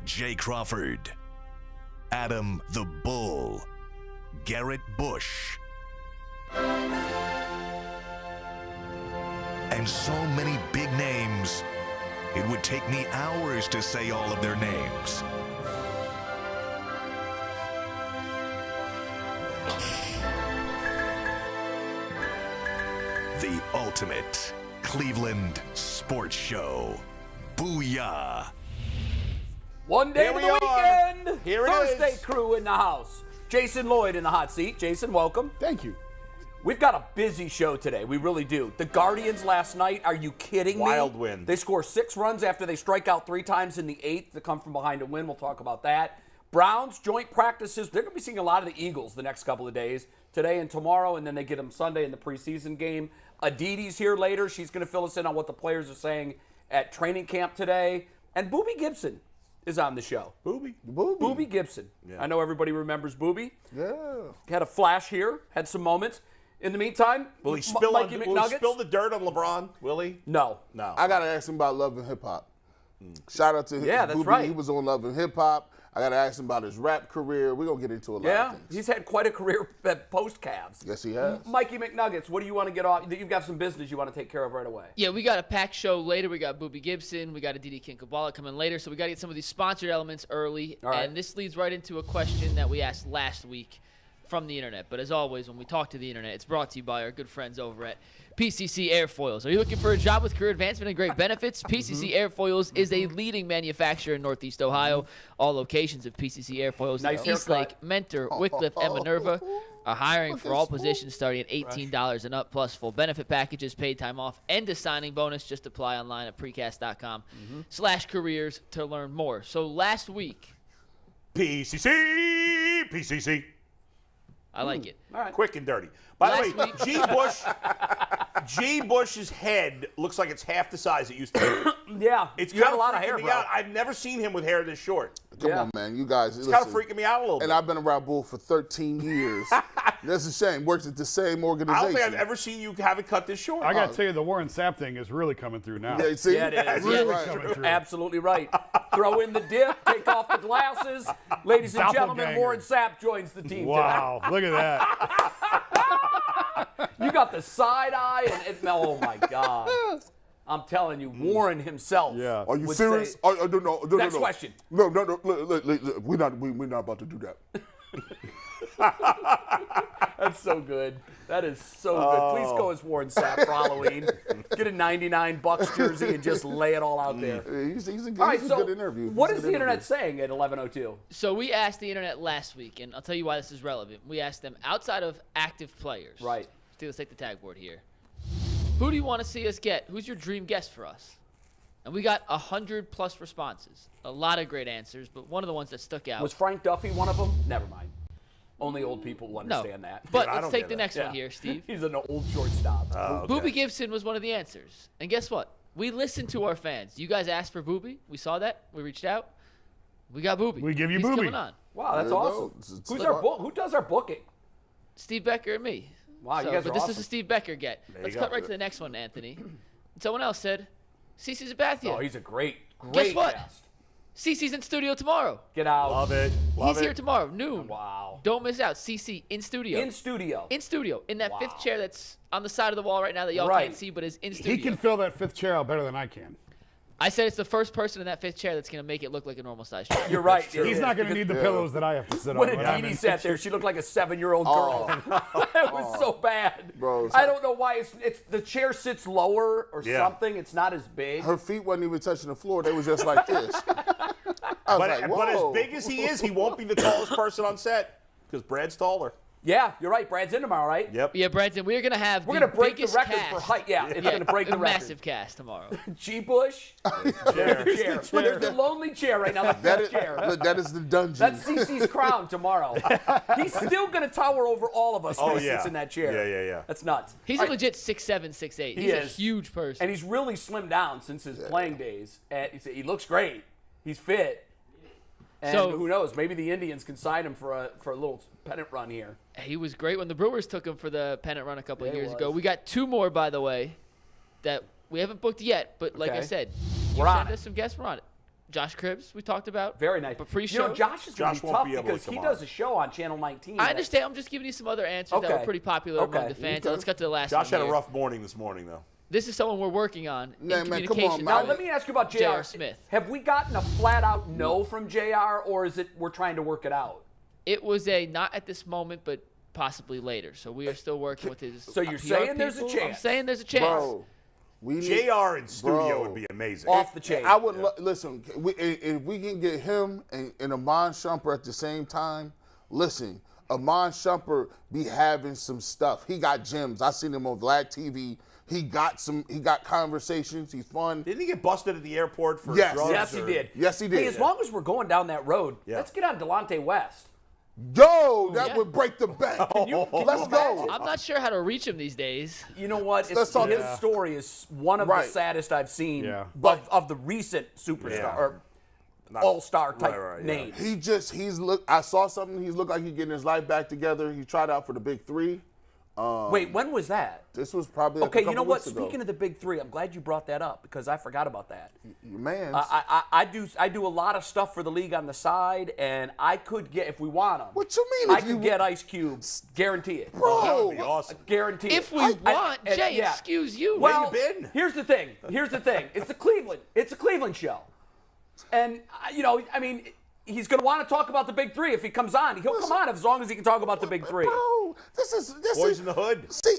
Jay Crawford, Adam the Bull, Garrett Bush, and so many big names, it would take me hours to say all of their names. The ultimate Cleveland sports show. Booyah! One day Here of we the are. weekend. Here it Thursday is. crew in the house. Jason Lloyd in the hot seat. Jason, welcome. Thank you. We've got a busy show today. We really do. The Guardians last night, are you kidding me? Wild win. They score 6 runs after they strike out 3 times in the 8th to come from behind to win. We'll talk about that. Browns joint practices. They're going to be seeing a lot of the Eagles the next couple of days, today and tomorrow, and then they get them Sunday in the preseason game. Aditi's here later. She's going to fill us in on what the players are saying at training camp today. And Boobie Gibson is on the show. Boobie Gibson. Yeah. I know everybody remembers Boobie. Yeah. Had a flash here, had some moments. In the meantime, Will he spill Mikey will he McNuggets? spill the dirt on LeBron? Will he? No. No. I gotta ask him about Love and Hip Hop. Shout out to him. Yeah, that's Boobie. right. He was on Love and Hip Hop. I gotta ask him about his rap career. We're gonna get into a lot Yeah, of things. he's had quite a career at post-Cavs. Yes, he has. Mikey McNuggets, what do you want to get off? You've got some business you want to take care of right away. Yeah, we got a packed show later. We got Boobie Gibson. We got Aditi Kinkabala coming later. So we got to get some of these sponsored elements early. All right. And this leads right into a question that we asked last week from the internet. But as always, when we talk to the internet, it's brought to you by our good friends over at PCC Airfoils. Are you looking for a job with career advancement and great benefits? PCC Airfoils is a leading manufacturer in Northeast Ohio. All locations of PCC Airfoils Nice in East haircut. Lake, Mentor, Wickliffe, and Minerva are hiring for all positions starting at $18 and up, plus full benefit packages, paid time off, and a signing bonus. Just apply online at precast.com/careers to learn more. So last week, PCC. I like it. All right. Quick and dirty. By Last the way, week- G. Bush's head looks like it's half the size it used to be. Yeah, It's you kind have a lot of freaking hair, me bro. out. I've never seen him with hair this short. Come Yeah. on, man. You guys. It's kind of freaking me out a little bit. And I've been around Bull for 13 years. That's a shame. Works at the same I organization. don't think I've ever seen you have it cut this short. I got to tell you, the Warren Sapp thing is really coming through now. Yeah, see? Yeah, it is. Really Yeah, right. coming through. Absolutely right. Throw in the dip, take off the glasses. Ladies and gentlemen, Doppelganger. Warren Sapp joins the team Wow, look at that. today. You got the side eye, and oh my God. I'm telling you, Warren himself. Yeah. Are you would serious? say- No. Next question. No. Look, we're not about to do that. That's so good. That is so good. Please go as Warren Sapp for Halloween. Get a 99 Bucks jersey and just lay it all out there. He's a good, All right, he's a so good interview. what He's a is good the internet interview. saying at 11:02? So we asked the internet last week, and I'll tell you why this is relevant. We asked them outside of active players. Right. Let's take the tag board here. Who do you want to see us get? Who's your dream guest for us? And we got 100+ responses. A lot of great answers, but one of the ones that stuck out. Was Frank Duffy one of them? Never mind. Only old people will no, understand that. but I let's don't take get the that. next Yeah. one here, Steve. He's an old shortstop. Okay. Boobie Gibson was one of the answers. And guess what? We listened to our fans. You guys asked for Boobie. We saw that. We reached out. We got Boobie. We give you He's Boobie. coming on. Wow, that's There you awesome. go. It's Who's fun. our who does our booking? Steve Becker and me. Wow, you guys but are this awesome. is a Steve Becker get. you Let's go. cut right to the next one, Anthony. Someone else said, CeCe Sabathia. Oh, he's a great Guess what? guest. CeCe's in studio tomorrow. Get out. Love it. He's here tomorrow, noon. Wow. Don't miss out. CeCe in studio. In studio. In studio. In that Wow. fifth chair that's on the side of the wall right now that y'all Right. can't see, but is in studio. He can fill that fifth chair out better than I can. I said it's the first person in that fifth chair that's going to make it look like a normal size chair. You're right. true. it He's is, not going to because need the pillows that I have to sit When on. when I'm Aditi in. sat there, she looked like a 7-year-old girl. It was so bad. Bro, I don't know why. It's the chair sits lower or Yeah. something. It's not as big. Her feet wasn't even touching the floor. They was just like this. I was like, But as whoa. big as he is, he won't be the tallest person on set because Brad's taller. Yeah, you're right. Brad's in tomorrow, right? Yep. Yeah, Brandon, we're going to have We're going to break the biggest record cast. for height. Yeah, it's going to break a the record. massive cast tomorrow. G. Bush. There's the chair. There's the lonely chair right now. That That is, chair. look, that is the dungeon. That's CeCe's crown tomorrow. He's still going to tower over all of us when Oh, he yeah. sits in that chair. Yeah. That's nuts. He's All a right, legit 6'7", 6'8". He He's a is. huge person. And he's really slimmed down since his playing days. And he looks great. He's fit. And So- who knows? Maybe the Indians can sign him for a little pennant run here. He was great when the Brewers took him for the pennant run a couple of Yeah, he years ago. was. We got 2 more, by the way, that we haven't booked yet. But like I Okay. said, We're you on send it. us some guests. We're on it. Josh Cribbs, we talked about. Very nice. But pre-show. Josh is going to be won't tough be able to because come he on. does a show on Channel 19. I understand. I'm just giving you some other answers that were pretty popular among the fans. Okay. Let's get to the last Josh one had a here. rough morning this morning, though. This is someone we're working on Yeah, in man, come on, communication. man. Now, let me ask you about J.R. JR. Smith. Have we gotten a flat-out no from JR, or is it we're trying to work it out? It was a not at this moment, but possibly later. So we are still working with his. So you're PR saying there's a people. I'm chance? saying there's a chance. Bro, we need, JR in studio Bro. would be amazing. Off the chain. I would listen. If we can get him and Amon Shumpert at the same time, listen. Amon Shumpert be having some stuff. He got gems. I seen him on Vlad TV. He got conversations. He's fun. Didn't he get busted at the airport for Yes. drugs? Yes, he or- did. Yes, he did. Hey, as long as we're going down that road, Yeah. let's get on Delonte West. Yo, that yeah. would break the bank. Can you Let's go. imagine? I'm not sure how to reach him these days. You know what? Let's talk- His Yeah. story is one of Right. the saddest I've seen Yeah. of the recent superstar Yeah. or Not- all-star type right, yeah. names. He's look. I saw something. He's looked like he's getting his life back together. He tried out for the Big Three. Wait, when was that? This was probably like Okay, a you know couple what? weeks ago. Speaking of the Big Three, I'm glad you brought that up because I forgot about that. Man, I do a lot of stuff for the league on the side, and I could get, if we want them. What you mean I if you- could get Ice Cube, guarantee it. That bro, would be awesome. Guarantee it. If we want, Jay, yeah. excuse you. Well, Where you been? here's the thing. It's the Cleveland. It's a Cleveland show, and I mean, he's going to want to talk about the Big Three if he comes on. He'll come on as long as he can talk about the Big Three. bro, this Boys is in the hood. See,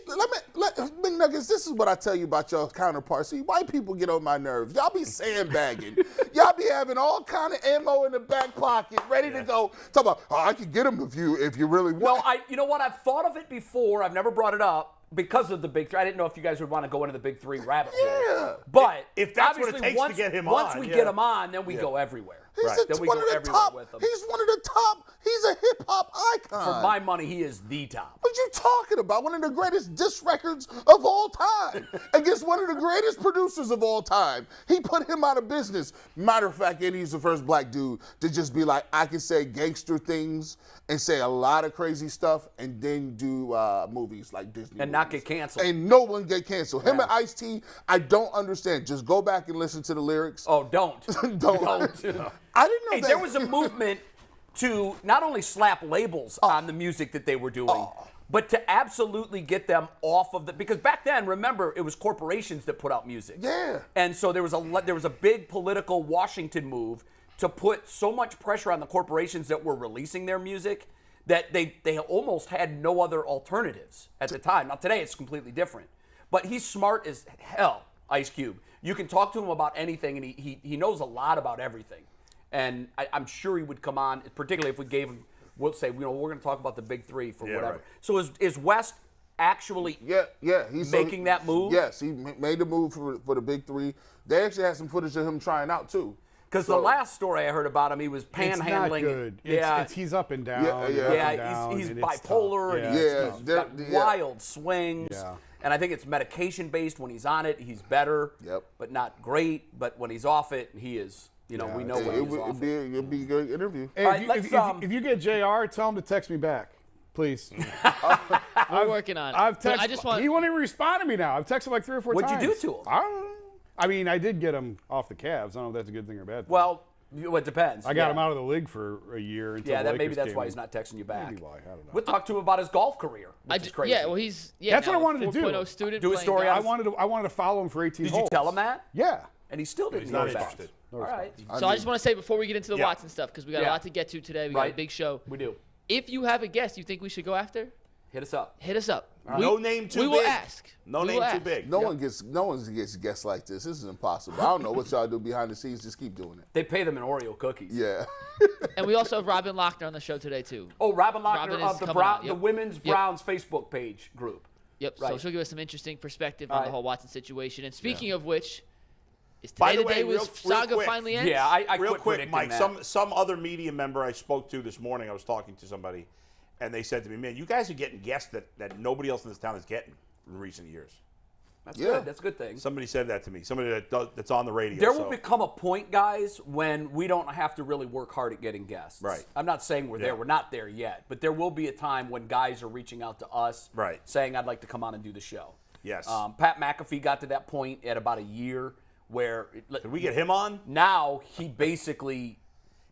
Big Nuggets, this is what I tell you about your counterparts. See, white people get on my nerves. Y'all be sandbagging. Y'all be having all kind of ammo in the back pocket, ready to go. Talk about, I could get them if you really Well, want. you know what? I've thought of it before. I've never brought it up because of the Big Three. I didn't know if you guys would want to go into the Big Three rabbit hole. Yeah. But If that's what it obviously takes to once, get him once on, we yeah. get him on, then we go everywhere. He's Right. Then we one go of the everywhere top. with him. He's one of the top. He's a hip hop icon. For my money, he is the top. What you talking about? One of the greatest diss records of all time against one of the greatest producers of all time. He put him out of business. Matter of fact, and he's the first black dude to just be like, I can say gangster things and say a lot of crazy stuff and then do movies like Disney And not movies. get canceled. And no one get canceled. Him Yeah. and Ice-T, I don't understand. Just go back and listen to the lyrics. Oh, don't. Don't. I didn't know Hey, that. there was a movement to not only slap labels on the music that they were doing, but to absolutely get them off of the, because back then, remember, it was corporations that put out music. Yeah. And so there was a big political Washington move to put so much pressure on the corporations that were releasing their music that they almost had no other alternatives at the time. Now today it's completely different. But he's smart as hell, Ice Cube. You can talk to him about anything, and he knows a lot about everything. And I'm sure he would come on, particularly if we gave him, we'll say, we're going to talk about the Big Three for whatever. right. So is West actually Yeah, he's making that move? Yes, he made the move for the Big Three. They actually had some footage of him trying out too. Because the last story I heard about him, he was It's not panhandling. good. Yeah, He's up and down. Yeah, and yeah. up yeah, and down, he's and it's bipolar tough. and Yeah, he's they're- got yeah. wild swings. Yeah. And I think it's medication based. When he's on it, he's better. Yep. But not great. But when he's off it, he is. We know when he's off it. It'd be a good interview. Hey, All if, right, you, let's, if you get JR, tell him to text me back, please. We're working on it. I've But texted. I just want. He won't even respond to me now. I've texted like 3 or 4 What'd times. you do to him? I don't know. I mean, I did get him off the Cavs. I don't know if that's a good thing or a bad thing. Well, it depends. I got him out of the league for a year until Yeah, the maybe Lakers that's came why in. he's not texting you back. Maybe why, I don't know. We'll talk to him about his golf career, which is crazy. Yeah, well, he's. Yeah, That's what now I wanted to do. 4.0 student. Do a playing story golf. on- I wanted to follow him for 18 Did you holes. tell him that? Yeah. And he still didn't He's know not that. interested. All right. So I just want to say before we get into the Yeah. Watson stuff, because we got a Yeah. lot to get to today. We got a Right. big show. We do. If you have a guest you think we should go after, Hit us up. hit us up. No name too We will big. ask. No We name will too ask. big. No one gets guests like this. This is impossible. I don't know what y'all do behind the scenes. Just keep doing it. They pay them in Oreo cookies. Yeah. And we also have Robin Lochner on the show today too. Oh, Robin Lochner Robin is of the coming on, the yep. Women's Yep. Browns Facebook page group. Yep. So Right. she'll give us some interesting perspective All on right. the whole Watson situation. And speaking of which, is By today the the day way, was real Saga quick. finally ends? Yeah, I Real quit quick, predicting Mike, that. some other media member I spoke to this morning, I was talking to somebody, and they said to me, man, you guys are getting guests that nobody else in this town is getting in recent years. That's Yeah. good. That's a good thing. Somebody said that to me. Somebody that's on the radio. There so. will become a point, guys, when we don't have to really work hard at getting guests. Right. I'm not saying we're there. Yeah. We're not there yet. But there will be a time when guys are reaching out to us saying, I'd like to come on and do the show. Yes. Pat McAfee got to that point at about a year where Did we get him on? now he basically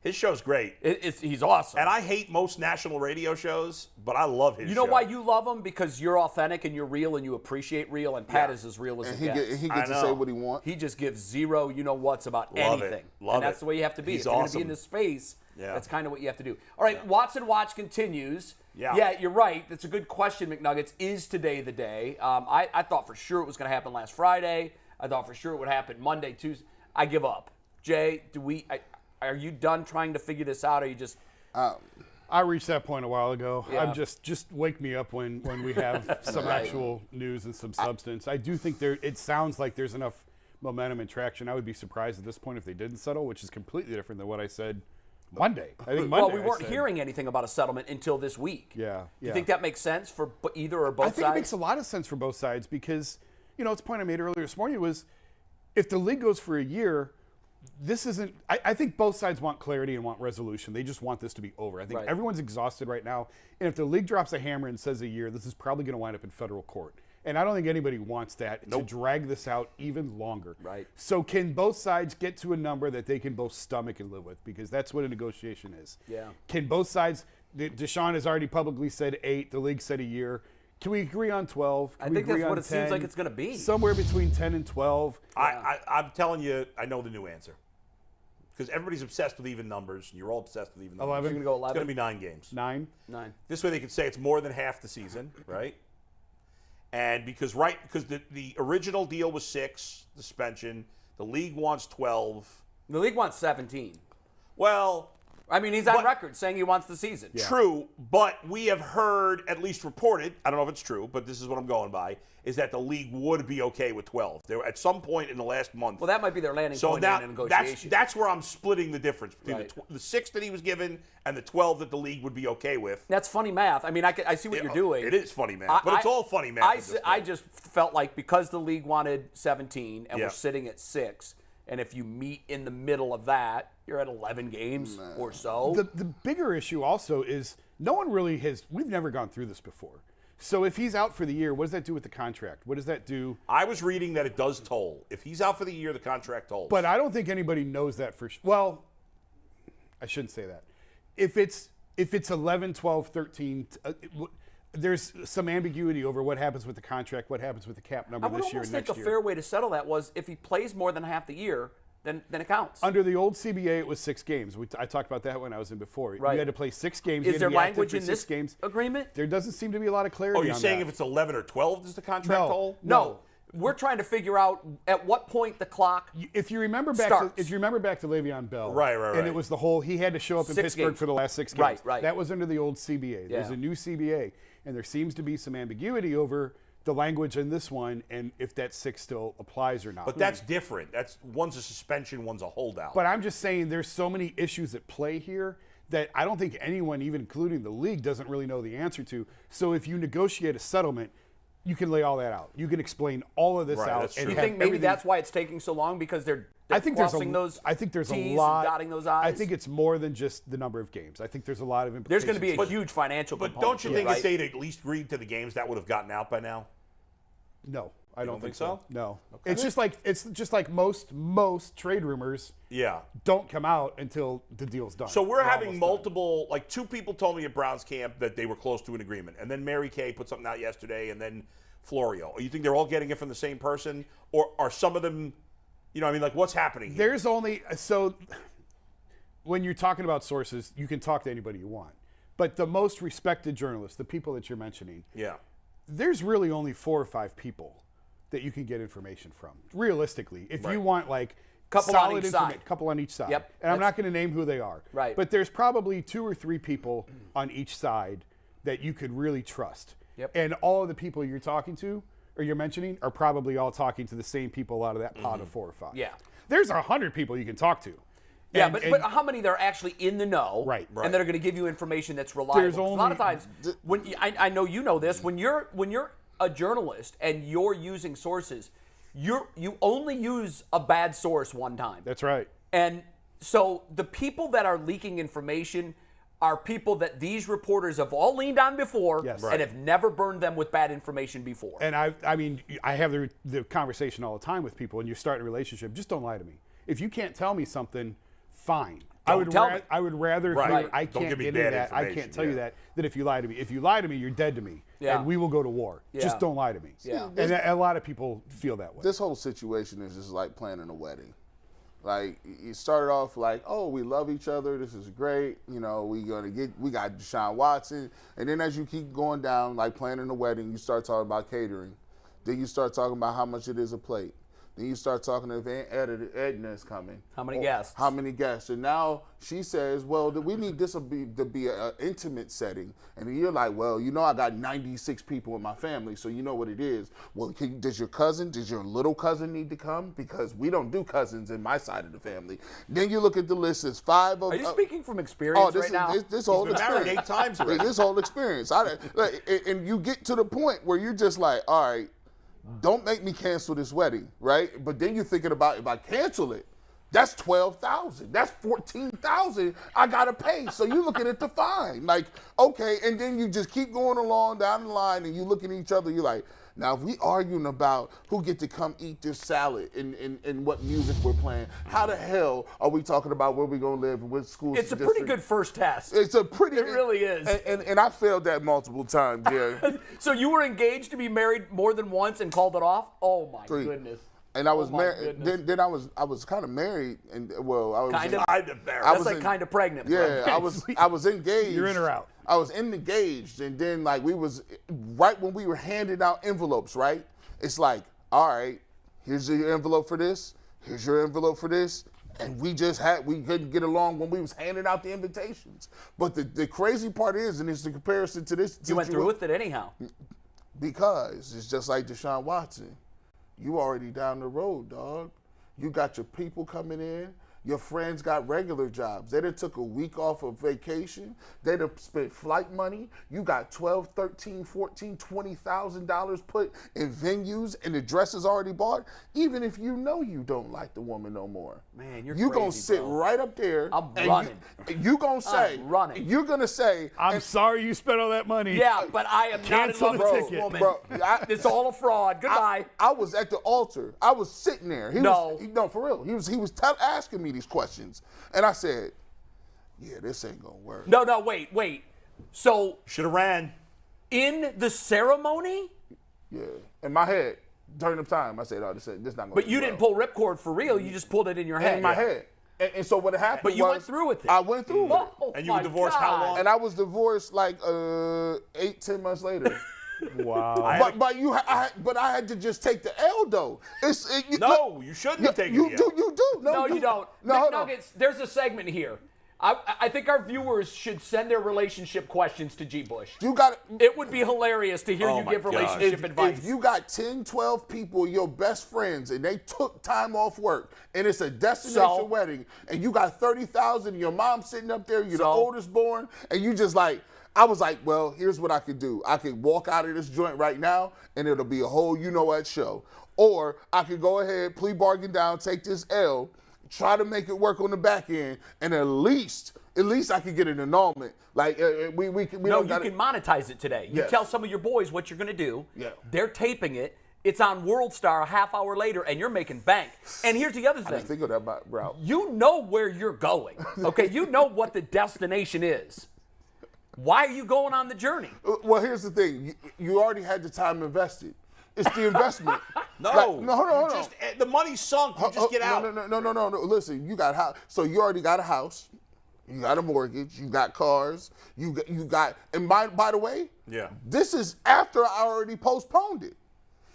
His show's great. he's awesome. And I hate most national radio shows, but I love his show. You know why you love him? Because you're authentic and you're real and you appreciate real, and Pat is as real as And it gets. he I gets to know. say what he wants. He just gives zero what's about Love it. anything. Love and that's it. the way you have to be. He's If you're going to awesome. be in this space, Yeah. that's kind of what you have to do. All right, Watch and Watch continues. Yeah. You're right. That's a good question, McNuggets. Is today the day? I thought for sure it was going to happen last Friday. I thought for sure it would happen Monday, Tuesday. I give up. Jay, are you done trying to figure this out, or are you just... I reached that point a while ago. Yeah. I'm just wake me up when we have some actual news and some substance. I do think it sounds like there's enough momentum and traction. I would be surprised at this point if they didn't settle, which is completely different than what I said Monday. I think Monday. Well, we I weren't said- hearing anything about a settlement until this week. Yeah. Do you think that makes sense for either or both I think sides? it makes a lot of sense for both sides because, it's a point I made earlier this morning was if the league goes for a year, this isn't. I think both sides want clarity and want resolution. They just want this to be over. I think Right. everyone's exhausted right now. And if the league drops a hammer and says a year, this is probably going to wind up in federal court. And I don't think anybody wants that to drag this out even longer. Right. So can both sides get to a number that they can both stomach and live with? Because that's what a negotiation is. Yeah. Can both sides? Deshaun has already publicly said 8. The league said a year. Can we agree on 12? Can I we think that's agree what on it seems 10? like it's gonna be. Somewhere between 10 and 12. I'm telling you, I know the new answer. Because everybody's obsessed with even numbers, and you're all obsessed with even numbers. 11. You're gonna go It's 11? going to be 9 games. 9. 9. This way they can say it's more than half the season, right? And because the original deal was 6, the suspension. The league wants 12. The league wants 17. Well, I mean, he's on But- record saying he wants the season. true, but we have heard, at least reported, I don't know if it's true, but this is what I'm going by, is that the league would be okay with 12. There, at some point in the last month. Well, that might be their landing So point now in a negotiation. that's where I'm splitting the difference between Right. the 6 that he was given and the 12 that the league would be okay with. That's funny math. I mean, I see what you're doing. It is funny math, but it's all funny math. at this I point. just felt like because the league wanted 17 and Yeah. we're sitting at 6, and if you meet in the middle of that, you're at 11 games or so. The bigger issue also is no one really has. We've never gone through this before. So if he's out for the year, what does that do with the contract? What does that do? I was reading that it does toll. If he's out for the year, the contract tolls. But I don't think anybody knows that for sure. Well, I shouldn't say that. If it's 11, 12, 13, there's some ambiguity over what happens with the contract, what happens with the cap number I would this year almost and think next a year. fair way to settle that was if he plays more than half the year, then it counts. Under the old CBA, it was 6 games. I talked about that when I was in before. Right. You had to play 6 games. You Is had to there be active language for in 6 this games. agreement? There doesn't seem to be a lot of clarity oh, you're on saying that. if it's 11 or 12, does the contract No. toll? No. We're trying to figure out at what point the clock. If you remember back, Starts. if you remember back to Le'Veon Bell, Right. and it was the whole he had to show up in 6 Pittsburgh games. for the last 6 Right, games. right. That was under the old CBA. There's Yeah. a new CBA, and there seems to be some ambiguity over the language in this one and if that 6 still applies or not. But that's different. That's one's a suspension, one's a holdout. But I'm just saying there's so many issues at play here that I don't think anyone, even including the league, doesn't really know the answer to. So if you negotiate a settlement, you can lay all that out. You can explain all of this Right, out. that's and true. You have think maybe everything- that's why it's taking so long because they're I think there's crossing those I think there's T's a lot. and dotting those I's? I think it's more than just the number of games. I think there's a lot of There's implications. going to be a But- huge financial But component. don't you to it, think right? if they'd at least read to the games, that would have gotten out by now? No, I don't think think so. so? No, it's just like most trade rumors Yeah. don't come out until the deal's done. So we're They're having almost multiple, like 2 people told me at Browns camp that they were close to an agreement. And then Mary Kay put something out yesterday, and then Florio. You think they're all getting it from the same person? Or are some of them, like what's happening done. here? There's only so when you're talking about sources, you can talk to anybody you want. But the most respected journalists, the people that you're mentioning, Yeah. there's really only 4 or 5 people that you can get information from. Realistically, if Right. you want like Couple on solid each side. couple on each side. Yep, And I'm that's- not going to name who they are. Right. But there's probably 2 or 3 people on each side that you could really trust. Yep. And all of the people you're talking to or you're mentioning are probably all talking to the same people out of that pot of 4 or 5. Yeah. There's 100 people you can talk to. Yeah, And- but and- how many they're actually in the know, Right. and that are going to give you information that's reliable? There's 'Cause a lot of only- times, when I know you know this, when you're a journalist and you're using sources, you only use a bad source one time. That's right. And so the people that are leaking information are people that these reporters have all leaned on before Yes. and have never burned them with bad information before. And I mean, I have the conversation all the time with people. When you start a relationship, just don't lie to me. If you can't tell me something, fine. I would rather Right. hear, I Don't can't give me get into bad that. I information, can't tell you yeah. that if you lie to me. If you lie to me, you're dead to me. Yeah. And we will go to war. Yeah. Just don't lie to me. Yeah. And a lot of people feel that way. This whole situation is just like planning a wedding. Like, you started off like, oh, we love each other. This is great. You know, we got Deshaun Watson. And then as you keep going down, like planning a wedding, you start talking about catering. Then you start talking about how much it is a plate. Then you start talking if Aunt Edna is coming. How many guests? How many guests? And now she says, well, we need this to be an intimate setting. And then you're like, well, you know, I got 96 people in my family, so you know what it is. Well, does your little cousin need to come? Because we don't do cousins in my side of the family. Then you look at the list, it's 5 of... Are you speaking from experience right now? This whole He's been married experience. 8 times already. This whole experience. And you get to the point where you're just like, all right, don't make me cancel this wedding, right? But then you're thinking about if I cancel it, that's $12,000. That's $14,000 I gotta pay. So you're looking at the fine. Like, okay, and then you just keep going along down the line and you look at each other, you're like, now if we arguing about who get to come eat this salad and what music we're playing, how the hell are we talking about where we're gonna live and what schools? It's a pretty good first test. It really is. And I failed that multiple times, yeah. So you were engaged to be married more than once and called it off? Oh my 3. goodness. And I was my married. goodness. Then I was kind of married, and well, I was Kind of? I'm embarrassed. That's was like in- kind of pregnant. Yeah, right? I was engaged. You're in or out? I was engaged, and then like we was right when we were handing out envelopes, right? It's like, all right, here's your envelope for this. Here's your envelope for this. And we couldn't get along when we was handing out the invitations. But the crazy part is, and it's the comparison to this. You went through with it anyhow. Because it's just like Deshaun Watson. You already down the road, dog. You got your people coming in. Your friends got regular jobs. They done took a week off of vacation. They done spent flight money. You got $12, $13, $14, $20,000 put in venues and the dress is already bought. Even if you know you don't like the woman no more. Man, you're You gonna crazy, sit bro. right up there. I'm and running. You gonna say. I'm running. You're gonna say. I'm sorry you spent all that money. Yeah, but I am not in Cancel love the with this ticket. woman. Bro, It's all a fraud. Goodbye. I was at the altar. I was sitting there. No. No, for real. He was asking me these questions. And I said, yeah, this ain't going to work. No, wait. So Should have ran. in the ceremony, Yeah. In my head, during the time, I said, oh, this not going to work. but you didn't pull ripcord for real. You just pulled it in your head. In my head. And so what happened But you was, went through with it. I went through with it. Oh, And you were my divorced how God. long? And I was divorced like 8-10 months later. Wow. But I had to just take the L though. No, you shouldn't have taken you the do. L. You do. No, you don't. No, hold on. Nuggets, there's a segment here. I think our viewers should send their relationship questions to G. Bush. You got It would be hilarious to hear Oh you my give gosh. relationship advice. If you got 10, 12 people, your best friends, and they took time off work, and it's a destination So? wedding, and you got 30,000, and your mom's sitting up there, you're the So? oldest born, and you just like, I was like, well, here's what I could do. I could walk out of this joint right now, and it'll be a whole you-know-what show. Or I could go ahead, plea bargain down, take this L, try to make it work on the back end, and at least I could get an annulment. Like we no, don't you gotta, can monetize it today. You Yes. tell some of your boys what you're going to do. Yeah. They're taping it. It's on World Star a half hour later, and you're making bank. And here's the other I thing. didn't think of that route. You know where you're going, okay? You know what the destination is. Why are you going on the journey? Well, here's the thing. You already had the time invested. It's the investment. No. Hold on. Just, the money's sunk. You just get out. No. Listen, you got house. So you already got a house. You got a mortgage. You got cars. You got. And by the way, Yeah. this is after I already postponed it.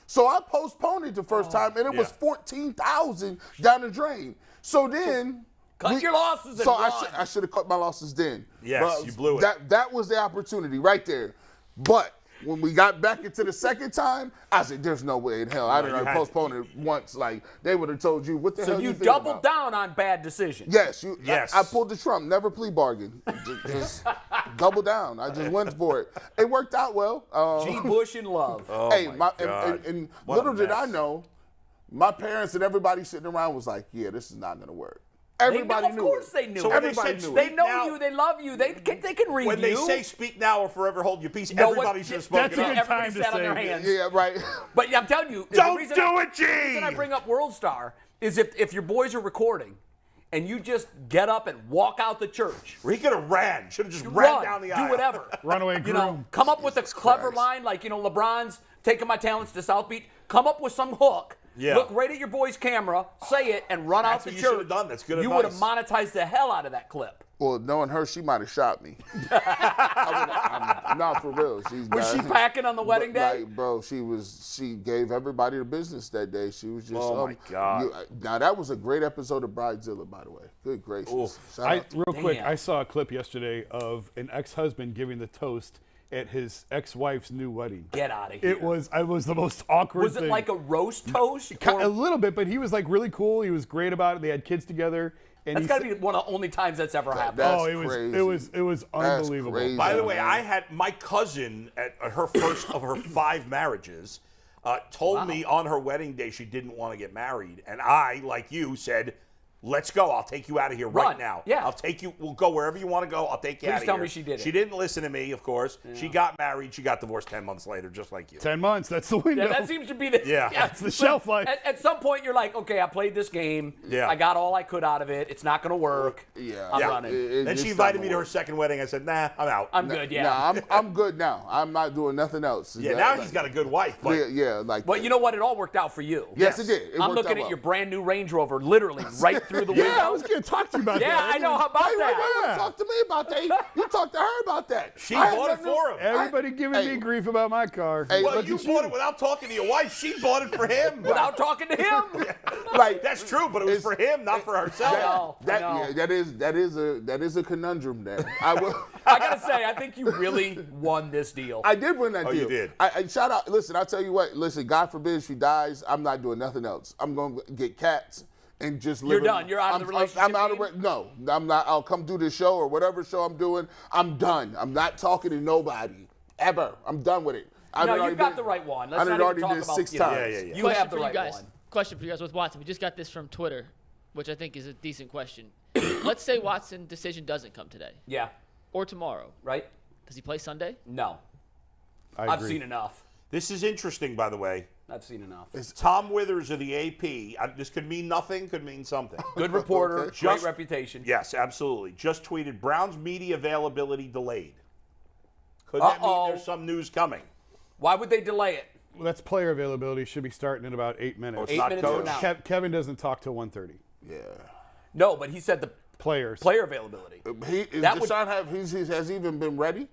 So I postponed it the first time, and it was Yeah. $14,000 down the drain. So then. Cut your losses and So run. I should have cut my losses then. Yes, But you blew it. That was the opportunity right there. But when we got back into the second time, I said, "There's no way in hell." I No, didn't you had postpone it once. Like they would have told you, "What the hell?" So you thinking doubled about? down on bad decisions. Yes, Yes. I pulled the Trump. Never plea bargain. Just double down. I just went for it. It worked out well. G. Bush in love. Oh Hey, my and God. What a little did I mess. know, my parents and everybody sitting around was like, "Yeah, this is not gonna work." Everybody Of knew course it. they knew So it. when they Everybody said knew They speak know now, you. They love you. They can read when you. they say speak now or forever hold your peace, No, everybody what- should have spoken That's a up. good Everybody time to sat on their say hands. Yeah, right. But I'm telling you, Don't the reason do it, G! The reason I bring up World Star is if your boys are recording and you just get up and walk out the church. He could have ran. Should have just You ran run, down the do aisle. whatever. Runaway You know, groom. come up with a clever Christ. line like, LeBron's taking my talents to South Beach. Come up with some hook. Yeah. Look right at your boy's camera, say it, and run out That's the what you church. should have done. That's good You would have advice. monetized the hell out of that clip. Well, knowing her, she might have shot me. I'm not for real. Was she packing on the wedding day? Like, bro, she gave everybody the business that day. She was just. Oh, my God. Now that was a great episode of Bridezilla, by the way. Good gracious. Shout out to- Real quick, Damn. I saw a clip yesterday of an ex-husband giving the toast at his ex-wife's new wedding. Get out of here. It was the most awkward Was it thing. like a roast toast? A little bit, but he was like really cool. He was great about it. They had kids together. And That's he got to said- be one of the only times that's ever happened. That's Oh, it was crazy. unbelievable. crazy. By the way, man. I had my cousin at her first of her 5 marriages told me on her wedding day she didn't want to get married, and I, like you, said, "Let's go. I'll take you out of here right Run. now. Yeah. I'll take you. We'll go wherever you want to go. I'll take you Please out of here." tell me she did it. She didn't listen to me, of course. Yeah. She got married. She got divorced 10 months later, just like you. 10 months, that's the window. Yeah, that seems to be the Yeah. That's the shelf life. At some point, you're like, okay, I played this game. Yeah. I got all I could out of it. It's not going to work. Yeah. I'm Yeah. running. Then she invited me to her second wedding. I said, "Nah, I'm out." I'm good. Yeah. Nah, I'm good now. I'm not doing nothing else. yeah, now he's got a good wife, but Yeah, like. But you know what? It all worked out for you. Yes, it did. It I'm worked looking out at well. your brand new Range Rover, literally right through the window. Yeah, I was going to talk to you about Yeah, that. I know. How about Wait, that? talk to me about that. You talk to her about that. she I had bought it nothing to- for him. Everybody giving Hey. me grief about my car. Hey, Well, look you at bought it without talking to your wife. She bought it for him. Without talking to him. Like That's true, but it was for him, not for herself. know. that. I know. Yeah, that is a conundrum there. I gotta say, I think you really won this deal. I did win that Oh, deal. you did. I shout out. Listen, I'll tell you what. Listen, God forbid she dies. I'm not doing nothing else. I'm going to get cats and just live. You're done. You're out of the relationship, I'm out of you it. No, I'm not. I'll come do this show or whatever show I'm doing. I'm done. I'm not talking to nobody ever. I'm done with it. No, you got the right one. Let's I done not already even talk did about 6 you know, times. Yeah. You Question have the for right you guys. one. Question for you guys with Watson. We just got this from Twitter, which I think is a decent question. Let's say Watson's decision doesn't come today Yeah. or tomorrow. Right? Does he play Sunday? No. I I've agree. seen enough. This is interesting, by the way. I've seen enough. Tom Withers of the AP. This could mean nothing, could mean something. Good reporter, Okay. great Just- reputation. Yes, absolutely. Just tweeted Browns media availability delayed. Could that mean Uh-oh. there's some news coming? Why would they delay it? Well, that's player availability. Should be starting in about 8 minutes. it's 8 not minutes from coach. now. Kevin doesn't talk till 1:30. Yeah. No, but he said the Players. player availability. That would- Deshaun has he even been ready?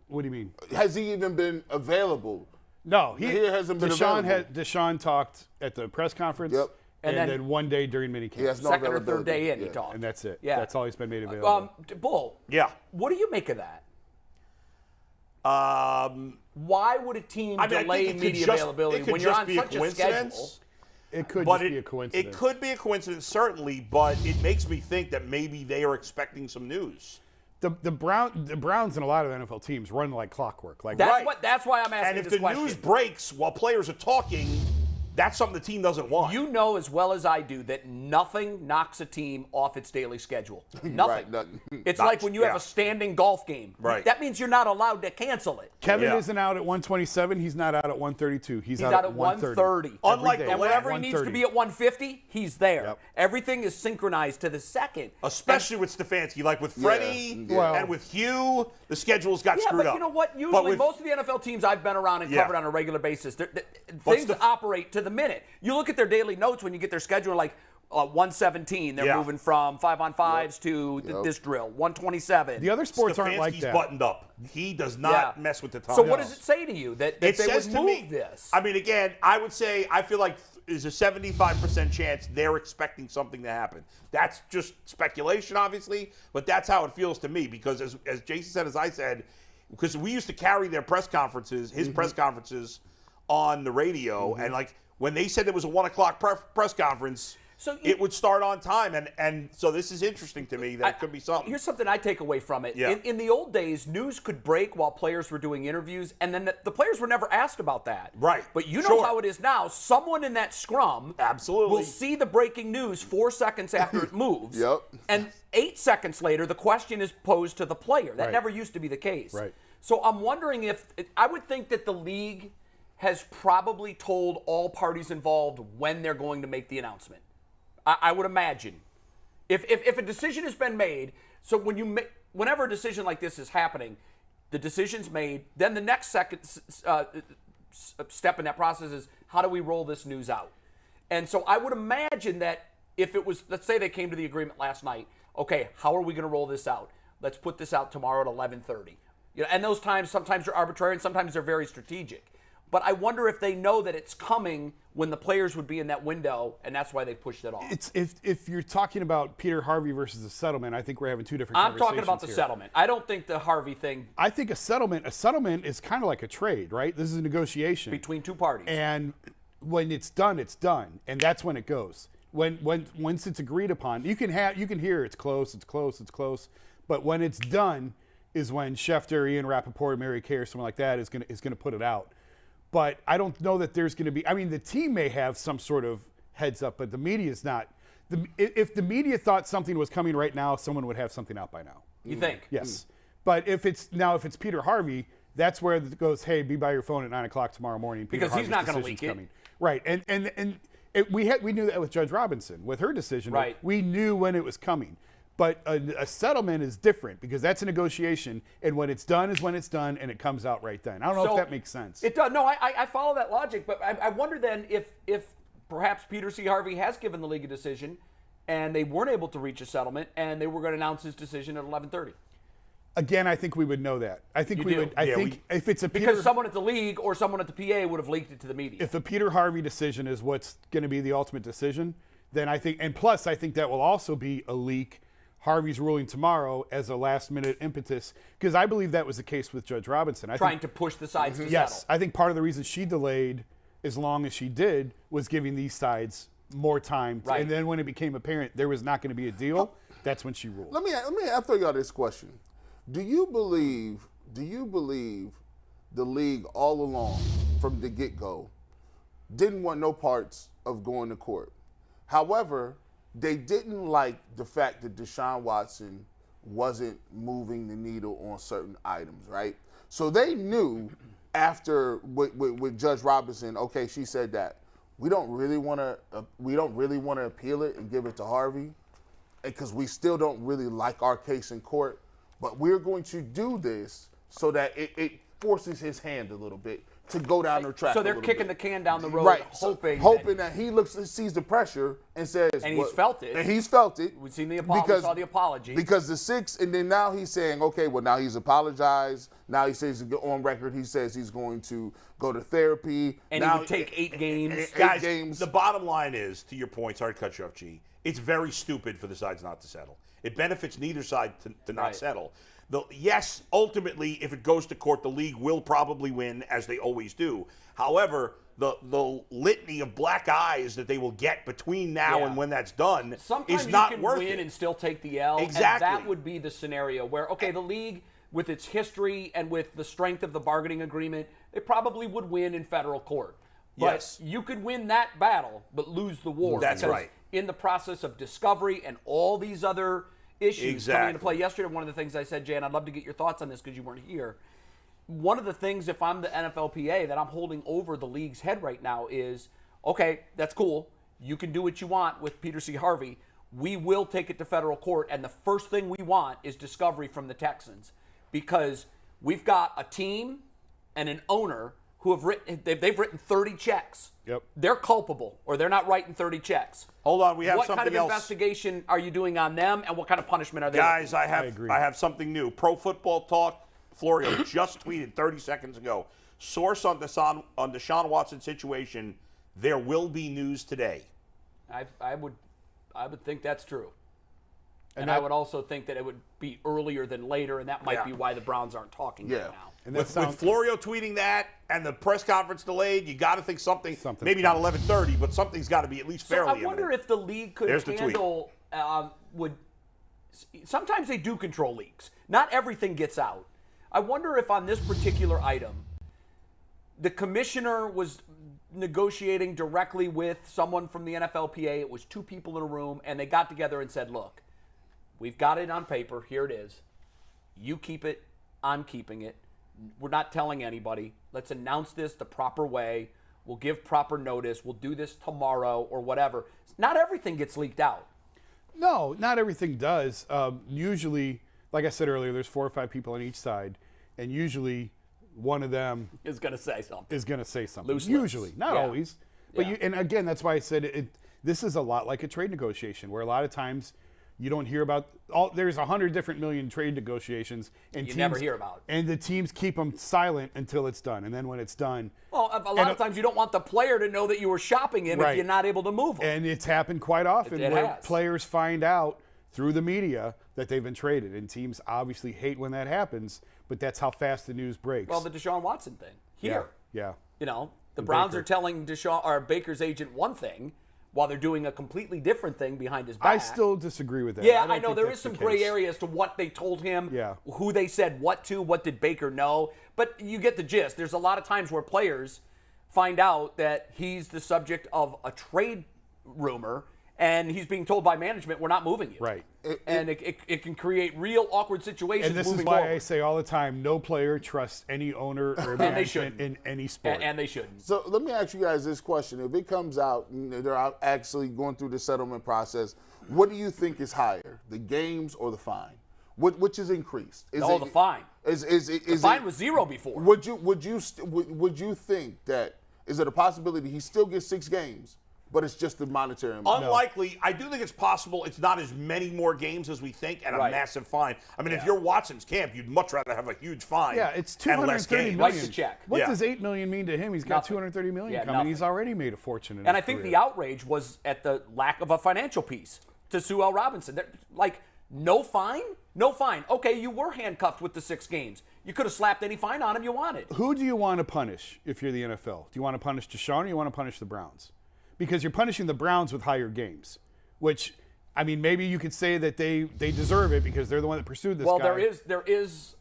What do you mean? Has he even been available? No, He hasn't been available. Deshaun talked at the press conference. Yep. And, And then one day during minicamp. He has no second or availability. third day in, he Yeah. talked. And that's it. Yeah. That's all he's been made available. Bull, Yeah. what do you make of that? Um, Why would a team I mean, I delay think it could media just, availability it could when you're just on be such a a schedule? coincidence. it could But just be a coincidence. It could be a coincidence, certainly, but it makes me think that maybe they are expecting some news. The Browns and a lot of NFL teams run like clockwork. Like That's Right. That's why I'm asking And if this the question. news breaks while players are talking, that's something the team doesn't want. You know as well as I do that nothing knocks a team off its daily schedule. Nothing. Right, nothing. It's Not- like when you have yeah. a standing golf game. Right. That means you're not allowed to cancel it. Kevin Yeah. isn't out at 127. He's not out at 132. He's He's out at 130. Unlike Every day. the And last- wherever he needs to be at 150, he's there. Yep. Everything is synchronized to the second. Especially with Stefanski, like with Freddie Yeah. and with Hugh, the schedules got Yeah, screwed but up. you know what? But Usually, with- most of the NFL teams I've been around and Yeah. covered on a regular basis, What's things the- operate to the minute. You look at their daily notes when you get their schedule, like 117, they're Yeah. moving from 5-on-5s to this drill. 127. The other sports aren't like Stefanski's that. buttoned up. He does not mess with the time. So what does it say to you that It they says would to move me, this? I mean, again, I would say I feel like there's a 75% chance they're expecting something to happen. That's just speculation, obviously, but that's how it feels to me because as Jason said, as I said, because we used to carry their press conferences, his press conferences on the radio, and like when they said there was a 1 o'clock press conference, it would start on time. And so this is interesting to me that it could be something. Here's something I take away from it. Yeah. In the old days, news could break while players were doing interviews, and then the players were never asked about that. Right. But you know Sure. how it is now. Someone in that scrum Absolutely. will see the breaking news 4 seconds after it moves. Yep. And 8 seconds later, the question is posed to the player. That Right. never used to be the case. Right. So I'm wondering if I would think that the league has probably told all parties involved when they're going to make the announcement. I would imagine. If a decision has been made, so whenever a decision like this is happening, the decision's made, then the next step in that process is how do we roll this news out? And so I would imagine that if it was, let's say they came to the agreement last night, okay, how are we going to roll this out? Let's put this out tomorrow at 11:30. And those times, sometimes they're arbitrary and sometimes they're very strategic. But I wonder if they know that it's coming when the players would be in that window, and that's why they pushed it off. It's if you're talking about Peter Harvey versus a settlement, I think we're having two different I'm conversations talking about the here. settlement. I don't think the Harvey thing I think a settlement is kind of like a trade, right? This is a negotiation. between two parties. And when it's done, and that's when it goes. Once it's agreed upon, you can hear it's close, but when it's done is when Schefter, Ian Rappaport, Mary Kay, or someone like that is gonna put it out. But I don't know that there's going to be. I mean, the team may have some sort of heads up, but the media is not. If the media thought something was coming right now, someone would have something out by now. You think? Yes. But if it's Peter Harvey, that's where it goes. Hey, be by your phone at 9 o'clock tomorrow morning. Peter Because he's Harvey's not gonna decision's leak it. coming. Right. And we knew that with Judge Robinson with her decision. Right. We knew when it was coming. But a settlement is different because that's a negotiation, and when it's done is when it's done, and it comes out right then. I don't know if that makes sense. It does. No, I follow that logic, but I wonder then if perhaps Peter C. Harvey has given the league a decision, and they weren't able to reach a settlement, and they were going to announce his decision at 11:30. Again, I think we would know that. I think You we do? would. I think if it's a Because Peter, someone at the league or someone at the PA would have leaked it to the media. if a Peter Harvey decision is what's going to be the ultimate decision, then I think, and plus I think that will also be a leak. Harvey's ruling tomorrow as a last-minute impetus, because I believe that was the case with Judge Robinson. Trying to push the sides to Yes, settle. I think part of the reason she delayed as long as she did was giving these sides more time. Right. And then when it became apparent there was not going to be a deal, that's when she ruled. Let me throw y'all this question. Do you believe the league all along from the get-go didn't want no parts of going to court? However, they didn't like the fact that Deshaun Watson wasn't moving the needle on certain items, right? So they knew after with Judge Robinson, okay, she said that we don't really want to appeal it and give it to Harvey, because we still don't really like our case in court, but we're going to do this so that it forces his hand a little bit to go down the track. So they're a little kicking bit. the can down the road, Right, hoping that he sees the pressure and says, And he's felt it. And he's felt it. We've seen the apology. We saw the apology. Because the 6, and then now he's saying, okay, well, now he's apologized. Now he says on record, he says he's going to go to therapy. And now, he would take 8 games. Guys, games. the bottom line is, to your point, sorry to cut you off, G, it's very stupid for the sides not to settle. It benefits neither side to not Right. settle. Yes, ultimately, if it goes to court, the league will probably win, as they always do. However, the litany of black eyes that they will get between now Yeah. and when that's done Sometimes is not you can worth win it. and still take the L. Exactly. And that would be the scenario where, okay, the league, with its history and with the strength of the bargaining agreement, they probably would win in federal court. But Yes. you could win that battle, but lose the war. That's because right. In the process of discovery and all these other issues coming into Exactly. play. Yesterday, one of the things I said, Jay, and I'd love to get your thoughts on this because you weren't here. One of the things, if I'm the NFLPA, that I'm holding over the league's head right now is, okay, that's cool. You can do what you want with Peter C. Harvey. We will take it to federal court, and the first thing we want is discovery from the Texans, because we've got a team and an owner who have they've written 30 checks. Yep. They're culpable, or they're not writing 30 checks. Hold on, we have What something kind of else. investigation are you doing on them, and what kind of punishment are they? Guys, I agree. have something new. Pro Football Talk, Florio just tweeted 30 seconds ago. Source on Deshaun Watson situation, there will be news today. I would think that's true. And I would also think that it would be earlier than later, and that might be why the Browns aren't talking right now. And with Florio tweeting that and the press conference delayed, you got to think something's maybe not 11:30, but something's got to be at least fairly I wonder imminent. if the league could handle sometimes they do control leaks. Not everything gets out. I wonder if on this particular item, the commissioner was negotiating directly with someone from the NFLPA. It was two people in a room, and they got together and said, look, we've got it on paper. Here it is. You keep it. I'm keeping it. We're not telling anybody. Let's announce this the proper way. We'll give proper notice. We'll do this tomorrow or whatever. Not everything gets leaked out. No, not everything does. Usually, like I said earlier, there's 4 or 5 people on each side, and usually one of them is going to say something. Loose usually, not always. But and again, that's why I said this is a lot like a trade negotiation, where a lot of times you don't hear about there's 100 different million trade negotiations, and you never hear about. And the teams keep them silent until it's done, and then when it's done, well, a lot of times you don't want the player to know that you were shopping him if you're not able to move him. And it's happened quite often it where has. Players find out through the media that they've been traded, and teams obviously hate when that happens. But that's how fast the news breaks. Well, the Deshaun Watson thing here. Yeah. You know, the Browns are telling Baker's agent one thing while they're doing a completely different thing behind his back. I still disagree with that. Yeah, I know there is some gray area as to what they told him, who they said what to, what did Baker know. But you get the gist. There's a lot of times where players find out that he's the subject of a trade rumor, and he's being told by management, we're not moving you. Right. It can create real awkward situations. And this moving is why forward. I say all the time, no player trusts any owner or management in any sport. And they shouldn't. So let me ask you guys this question. If it comes out and they're out actually going through the settlement process, what do you think is higher, the games or the fine? Which is increased? The fine. The fine was 0 before. Would you think that, is it a possibility he still gets 6 games? But it's just the monetary amount. Unlikely. I do think it's possible it's not as many more games as we think and a massive fine. I mean, if you're Watson's camp, you'd much rather have a huge fine. Yeah, it's and less $230 games. million. Write the check. What does $8 million mean to him? He's got $230 million coming. nothing. He's already made a fortune in And his I think career. the outrage was at the lack of a financial piece to Sue L. Robinson. They're like, no fine? No fine. Okay, you were handcuffed with the 6 games. You could have slapped any fine on him you wanted. Who do you want to punish if you're the NFL? Do you want to punish Deshaun or you want to punish the Browns? Because you're punishing the Browns with higher games, which, I mean, maybe you could say that they deserve it because they're the one that pursued this guy. Well, there is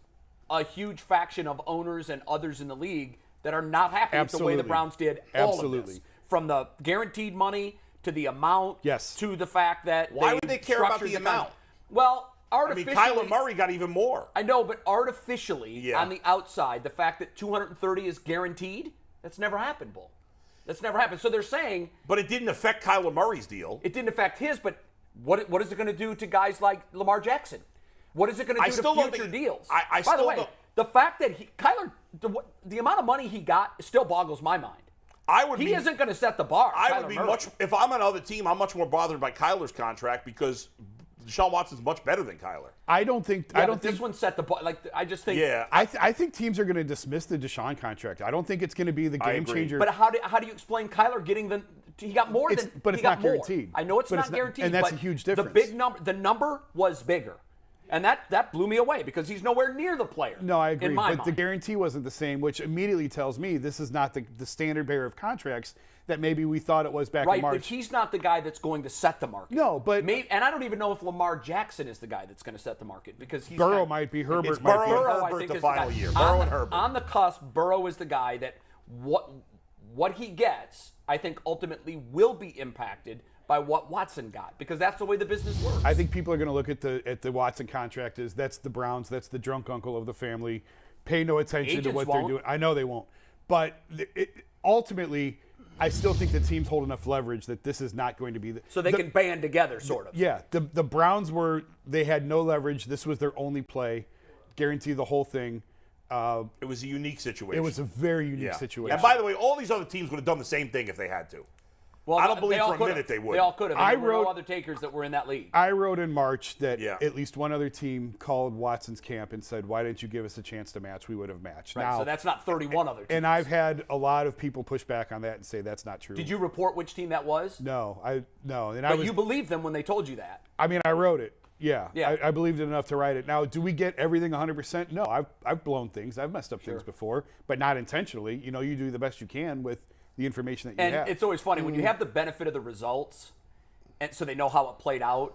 a huge faction of owners and others in the league that are not happy with the way the Browns did all of this. From the guaranteed money to the amount to the fact that Why would they care about the amount? Well, artificially. I mean, Kyler Murray got even more. I know, but artificially, on the outside, the fact that 230 is guaranteed, that's never happened, Bull. That's never happened. So they're saying. But it didn't affect Kyler Murray's deal. It didn't affect his, but what is it going to do to guys like Lamar Jackson? What is it going to do to future deals? By the way, the fact that Kyler, the amount of money he got still boggles my mind. He isn't going to set the bar. I would be if I'm on another team, I'm much more bothered by Kyler's contract because Deshaun Watson's much better than Kyler. I don't think this one set the bar. Like I just think. Yeah, I think teams are going to dismiss the Deshaun contract. I don't think it's going to be the game changer. But how do you explain Kyler getting the? He got more than. But it's not guaranteed. I know it's not guaranteed, and that's but a huge difference. The number was bigger, and that blew me away because he's nowhere near the player. No, I agree. In my but mind. the guarantee wasn't the same, which immediately tells me this is not the standard bearer of contracts that maybe we thought it was back in March. But he's not the guy that's going to set the market. No, but and I don't even know if Lamar Jackson is the guy that's going to set the market because he's Burrow might be, Herbert it's might Burrow be. and Herbert the final year. Burrow and Herbert on the cusp. Burrow is the guy that what he gets, I think, ultimately will be impacted by what Watson got because that's the way the business works. I think people are going to look at the Watson contract as that's the Browns, that's the drunk uncle of the family. Pay no attention to what they're doing. I know they won't, but ultimately. I still think the teams hold enough leverage that this is not going to be so they can band together, sort of. Yeah, the Browns they had no leverage. This was their only play, guarantee the whole thing. It was a unique situation. It was a very unique situation. And by the way, all these other teams would have done the same thing if they had to. Well, I don't believe for a minute they would. They all could have. There were no other takers that were in that league. I wrote in March that at least one other team called Watson's camp and said, why didn't you give us a chance to match? We would have matched. Right, now, so that's not 31 other teams. And I've had a lot of people push back on that and say that's not true. Did you report which team that was? No. But you believed them when they told you that. I mean, I wrote it. Yeah. Yeah. I believed it enough to write it. Now, do we get everything 100%? No, I've blown things. I've messed up things before, but not intentionally. You know, you do the best you can with the information that you have. And it's always funny when you have the benefit of the results, and so they know how it played out.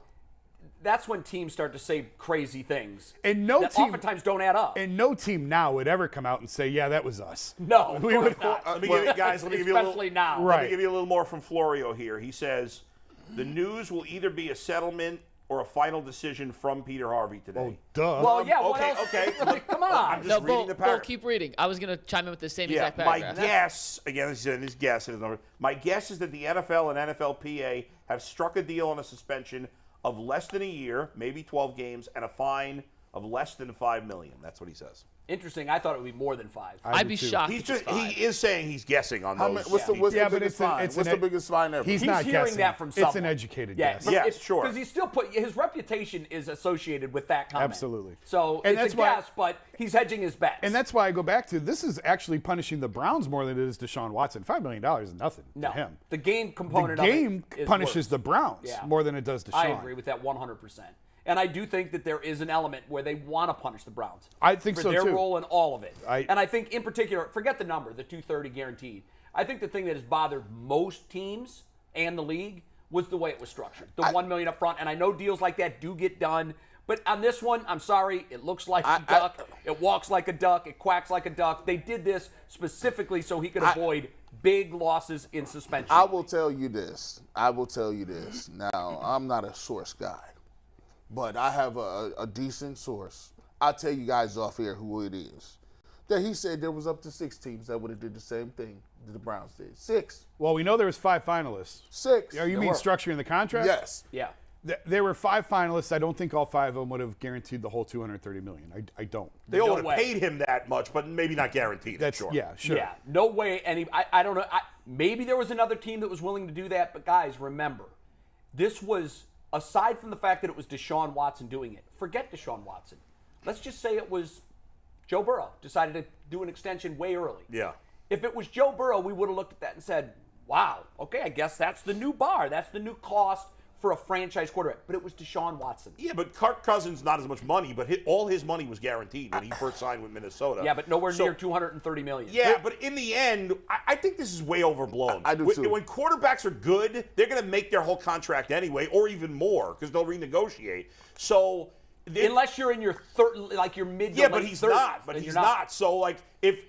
That's when teams start to say crazy things. And no that team oftentimes don't add up. And no team now would ever come out and say, "Yeah, that was us." No, we would not. Let me give you, guys. Let me give you a Especially little. now. Let me Right. give you a little more from Florio here. He says, "The news will either be a settlement or a final decision from Peter Harvey today." Oh, duh. Well, yeah. What okay, else? okay. Like, come on. I'm just No, reading Bull, the Bull, paragraph. keep reading. I was going to chime in with the same Yeah, exact my paragraph. guess, again, this is his guess, his number. My guess is that the NFL and NFLPA have struck a deal on a suspension of less than a year, maybe 12 games, and a fine of less than $5 million. That's what he says. Interesting. I thought it would be more than 5. I'd be too. shocked. He's if it's just 5. he is saying he's guessing on How those. many, what's the Yeah, but biggest it's an- fine? it's What's an- the biggest fine ever? He's He's not hearing guessing. that from It's someone. an educated Yeah, guess. but Yes, sure. Because he still his reputation is associated with that comment. Absolutely. So And it's that's a why- guess, but he's hedging his bets. And that's why I go back to this is actually punishing the Browns more than it is Deshaun Watson. $5 million is nothing no, to him. the game The component game of it is punishes worse. the Browns Yeah. more than it does Deshaun. I agree with that 100%. And I do think that there is an element where they want to punish the Browns. I think for so, their too. role in all of it. I- And I think in particular, forget the number, the 230 guaranteed. I think the thing that has bothered most teams and the league was the way it was structured. The $1 million up front. And I know deals like that do get done. But on this one, I'm sorry, it looks like a duck. It walks like a duck. It quacks like a duck. They did this specifically so he could avoid big losses in suspension. I will tell you this. Now, I'm not a source guy, but I have a decent source. I'll tell you guys off here who it is. That he said there was up to 6 teams that would have did the same thing that the Browns did. 6. Well, we know there was 5 finalists. 6. Are you mean were. structuring the contract? Yes. Yeah. There were 5 finalists. I don't think all 5 of them would have guaranteed the whole $230 million. I don't. They all No would way. have paid him that much, but maybe not guaranteed. That's sure. yeah, sure. Yeah, no way. I don't know. Maybe there was another team that was willing to do that, but guys, remember, this was aside from the fact that it was Deshaun Watson doing it. Forget Deshaun Watson. Let's just say it was Joe Burrow decided to do an extension way early. Yeah. If it was Joe Burrow, we would have looked at that and said, "Wow, okay, I guess that's the new bar. That's the new cost for a franchise quarterback." But it was Deshaun Watson. Yeah, but Kirk Cousins not as much money, but all his money was guaranteed when he first signed with Minnesota. Yeah, but nowhere So- near $230 million. Yeah, but in the end, I think this is way overblown. I do too. When quarterbacks are good, they're going to make their whole contract anyway, or even more, because they'll renegotiate. So, Unless you're in your your mid to yeah, late but he's 30s, not. But then he's you're not. So, like, if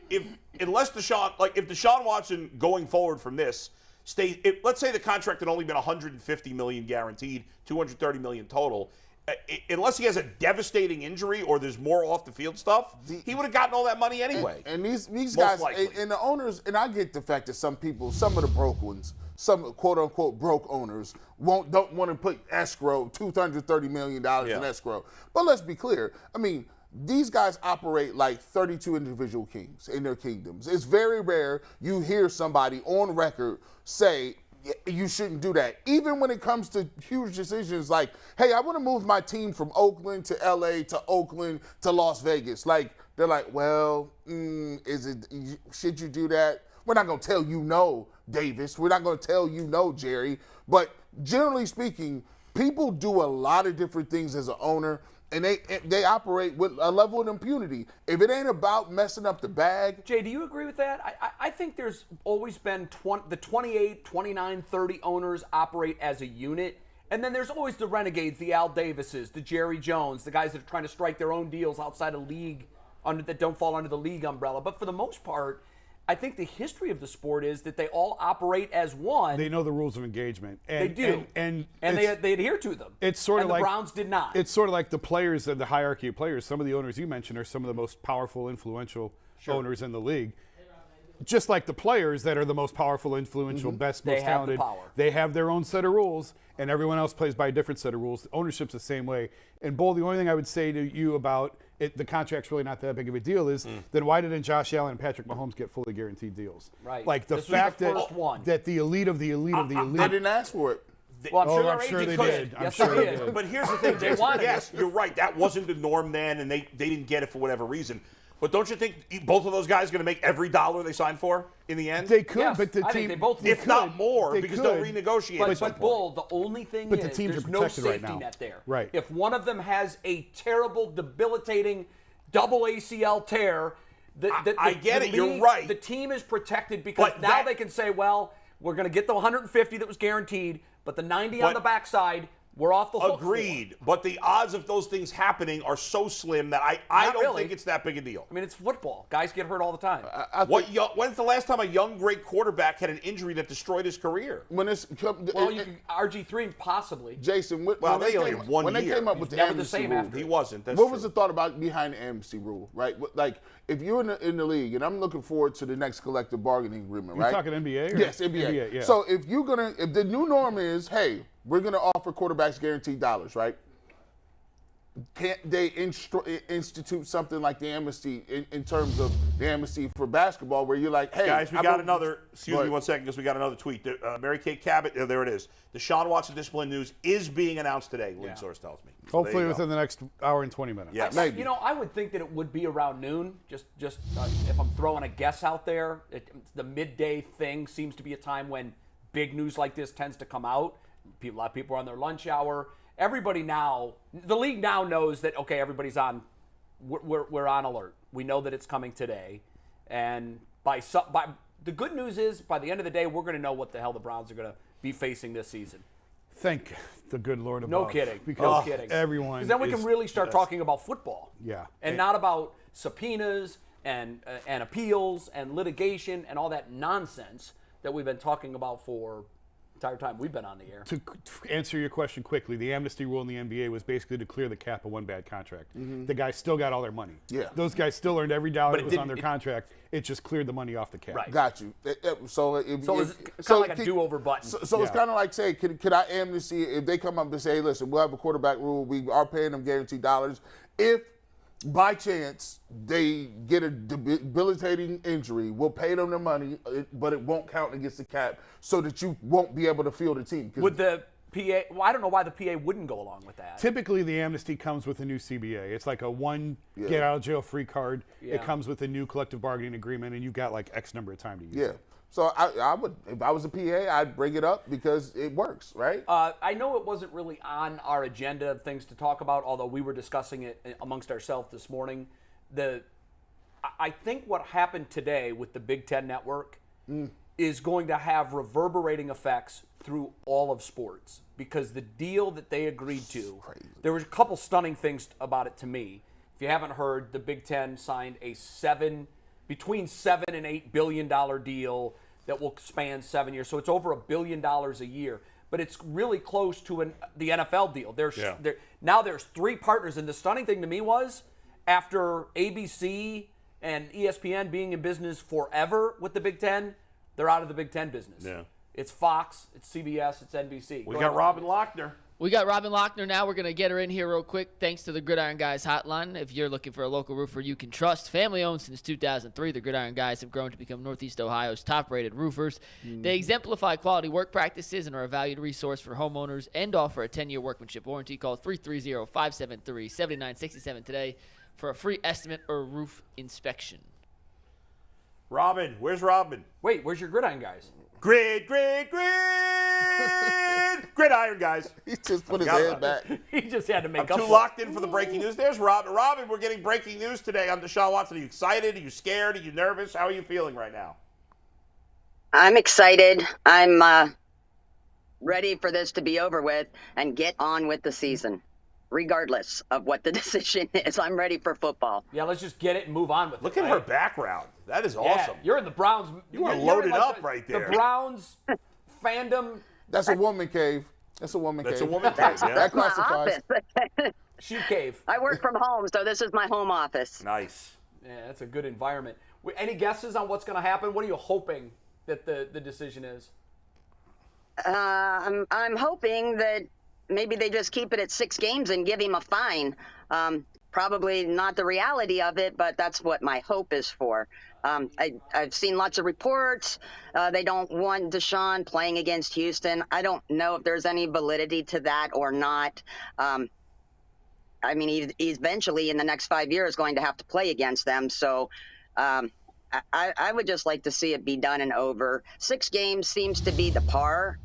Deshaun Watson going forward from this stays, let's say the contract had only been $150 million guaranteed, $230 million total. Unless he has a devastating injury or there's more off the field stuff, he would have gotten all that money anyway. And these Most guys, likely. and the owners, and I get the fact that some people, some of the broke ones, some quote unquote broke owners don't want to put escrow, $230 million in escrow. But let's be clear. I mean, these guys operate like 32 individual kings in their kingdoms. It's very rare you hear somebody on record say, you shouldn't do that. Even when it comes to huge decisions like, hey, I want to move my team from Oakland to LA to Oakland to Las Vegas. Like, they're like, well, should you do that? We're not going to tell you no, Davis. We're not going to tell you no, Jerry. But generally speaking, people do a lot of different things as an owner, and they operate with a level of impunity. If it ain't about messing up the bag. Jay, do you agree with that? I think there's always been the 28, 29, 30 owners operate as a unit. And then there's always the renegades, the Al Davises, the Jerry Jones, the guys that are trying to strike their own deals outside of league, that don't fall under the league umbrella. But for the most part, I think the history of the sport is that they all operate as one. They know the rules of engagement. They do. And they adhere to them. It's sort of and like the Browns did not. It's sort of like the players and the hierarchy of players. Some of the owners you mentioned are some of the most powerful, influential owners in the league. Just like the players that are the most powerful, influential, best, They most have the talented, power. they have their own set of rules, and everyone else plays by a different set of rules. Ownership's the same way. And Bull, the only thing I would say to you about it, the contract's really not that big of a deal is then why didn't Josh Allen and Patrick Mahomes get fully guaranteed deals? Right. Like the This was fact the first one. that the elite of the elite of the elite. They didn't ask for it. well, I'm Oh, sure, I'm their sure agents they did. did. I'm Yes, sure they they did. did. But here's the thing, Jason. wanted it. Yes, you're right. That wasn't the norm then, and they didn't get it for whatever reason. But don't you think both of those guys are going to make every dollar they sign for in the end? They could, Yes, but the I team, think they both if could. not more, They because could. they'll renegotiate. at some But point. Bull, the only thing But the is teams there's are no protected right safety now. net there. Right. If one of them has a terrible, debilitating double ACL tear, I get the it. You're right. The team is protected because But now they can say, well, we're going to get the 150 that was guaranteed, but the 90 on But- the backside, we're off the hook. Agreed. But the odds of those things happening are so slim that I Not don't really. think it's that big a deal. I mean, it's football. Guys get hurt all the time. When's the last time a young, great quarterback had an injury that destroyed his career? When it's well, RG3 possibly. Jason, Well, when they they only came, had 1 when they year. came up He with was the never the amnesty same rule, after. He wasn't. That's what true. was the thought about behind the amnesty rule, right? Like, if you're in the league, and I'm looking forward to the next collective bargaining agreement, You're right? talking NBA? Or? Yes, NBA. Yeah. So if the new norm is, hey, we're gonna offer quarterbacks guaranteed dollars, right? Can't they institute something like the amnesty in terms of the amnesty for basketball, where you're like, hey, Guys, we got another. Excuse me But- 1 second, because we got another tweet. Mary Kay Cabot, there it is. Deshaun Watson discipline news is being announced today. League source tells me. So Hopefully there you within go. the next hour and 20 minutes. Yes. Maybe. You know, I would think that it would be around noon. Just if I'm throwing a guess out there, the midday thing seems to be a time when big news like this tends to come out. A lot of people are on their lunch hour. Everybody now, the league now knows that, okay, everybody's on, we're on alert. We know that it's coming today. And the good news is, by the end of the day, we're going to know what the hell the Browns are going to be facing this season. Thank the good Lord above. No kidding. Because No kidding. everyone. Because then we can is- really start talking about football. Yeah. And not about subpoenas and appeals and litigation and all that nonsense that we've been talking about for the entire time we've been on the air. To answer your question quickly, the amnesty rule in the NBA was basically to clear the cap of one bad contract. The guys still got all their money. Yeah. Those guys still earned every dollar But that it was on didn't- their contract. It just cleared the money off the cap. Right. Got you. So So it's kind of like a do-over button. So it's Yeah. kind of like, say, could I amnesty if they come up and say, hey, listen, we'll have a quarterback rule. We are paying them guaranteed dollars. If by chance they get a debilitating injury, we'll pay them the money, but it won't count against the cap, so that you won't be able to field a team. 'Cause Would the PA, well, I don't know why the PA wouldn't go along with that. Typically, the amnesty comes with a new CBA. It's like a get out of jail free card. Yeah. It comes with a new collective bargaining agreement, and you've got like X number of time to use Yeah. it. So I would, if I was a PA, I'd bring it up because it works, right? I know it wasn't really on our agenda of things to talk about, although we were discussing it amongst ourselves this morning. I think what happened today with the Big Ten Network is going to have reverberating effects through all of sports, because the deal that they agreed to, there was a couple stunning things about it to me. If you haven't heard, the Big Ten signed a between $7 and $8 billion deal that will span 7 years. So it's over $1 billion a year. But it's really close to the NFL deal. Now there's 3 partners. And the stunning thing to me was, after ABC and ESPN being in business forever with the Big Ten, they're out of the Big Ten business. Yeah. It's Fox, it's CBS, it's NBC. We got Robin Lochner. We got Robin Lochner now. We're going to get her in here real quick. Thanks to the Gridiron Guys hotline. If you're looking for a local roofer you can trust, family owned since 2003, the Gridiron Guys have grown to become Northeast Ohio's top-rated roofers. They exemplify quality work practices and are a valued resource for homeowners and offer a 10-year workmanship warranty. Call 330-573-7967 today for a free estimate or roof inspection. Robin, where's Robin? Wait, where's your Gridiron Guys? Gridiron guys. He just put his Forgot head about back. He just had to make I'm up too for locked in for the breaking news. There's Robin. Robin, we're getting breaking news today on Deshaun Watson. Are you excited? Are you scared? Are you nervous? How are you feeling right now? I'm excited. I'm ready for this to be over with and get on with the season, regardless of what the decision is. I'm ready for football. Yeah, let's just get it and move on with Look it. at right? her background. That is Yeah, awesome. you're in the Browns. You are you're loaded in, up right there. The Browns fandom. That's a woman cave. That's a woman That's cave. a woman cave, yeah. That My classifies. office. Shoe cave. I work from home, so this is my home office. Nice. Yeah, that's a good environment. Any guesses on what's going to happen? What are you hoping that the decision is? I'm hoping that maybe they just keep it at 6 games and give him a fine. Probably not the reality of it, but that's what my hope is for. I've seen lots of reports. They don't want Deshaun playing against Houston. I don't know if there's any validity to that or not. I mean, he's eventually in the next 5 years going to have to play against them. So I would just like to see it be done and over. 6 games seems to be the par,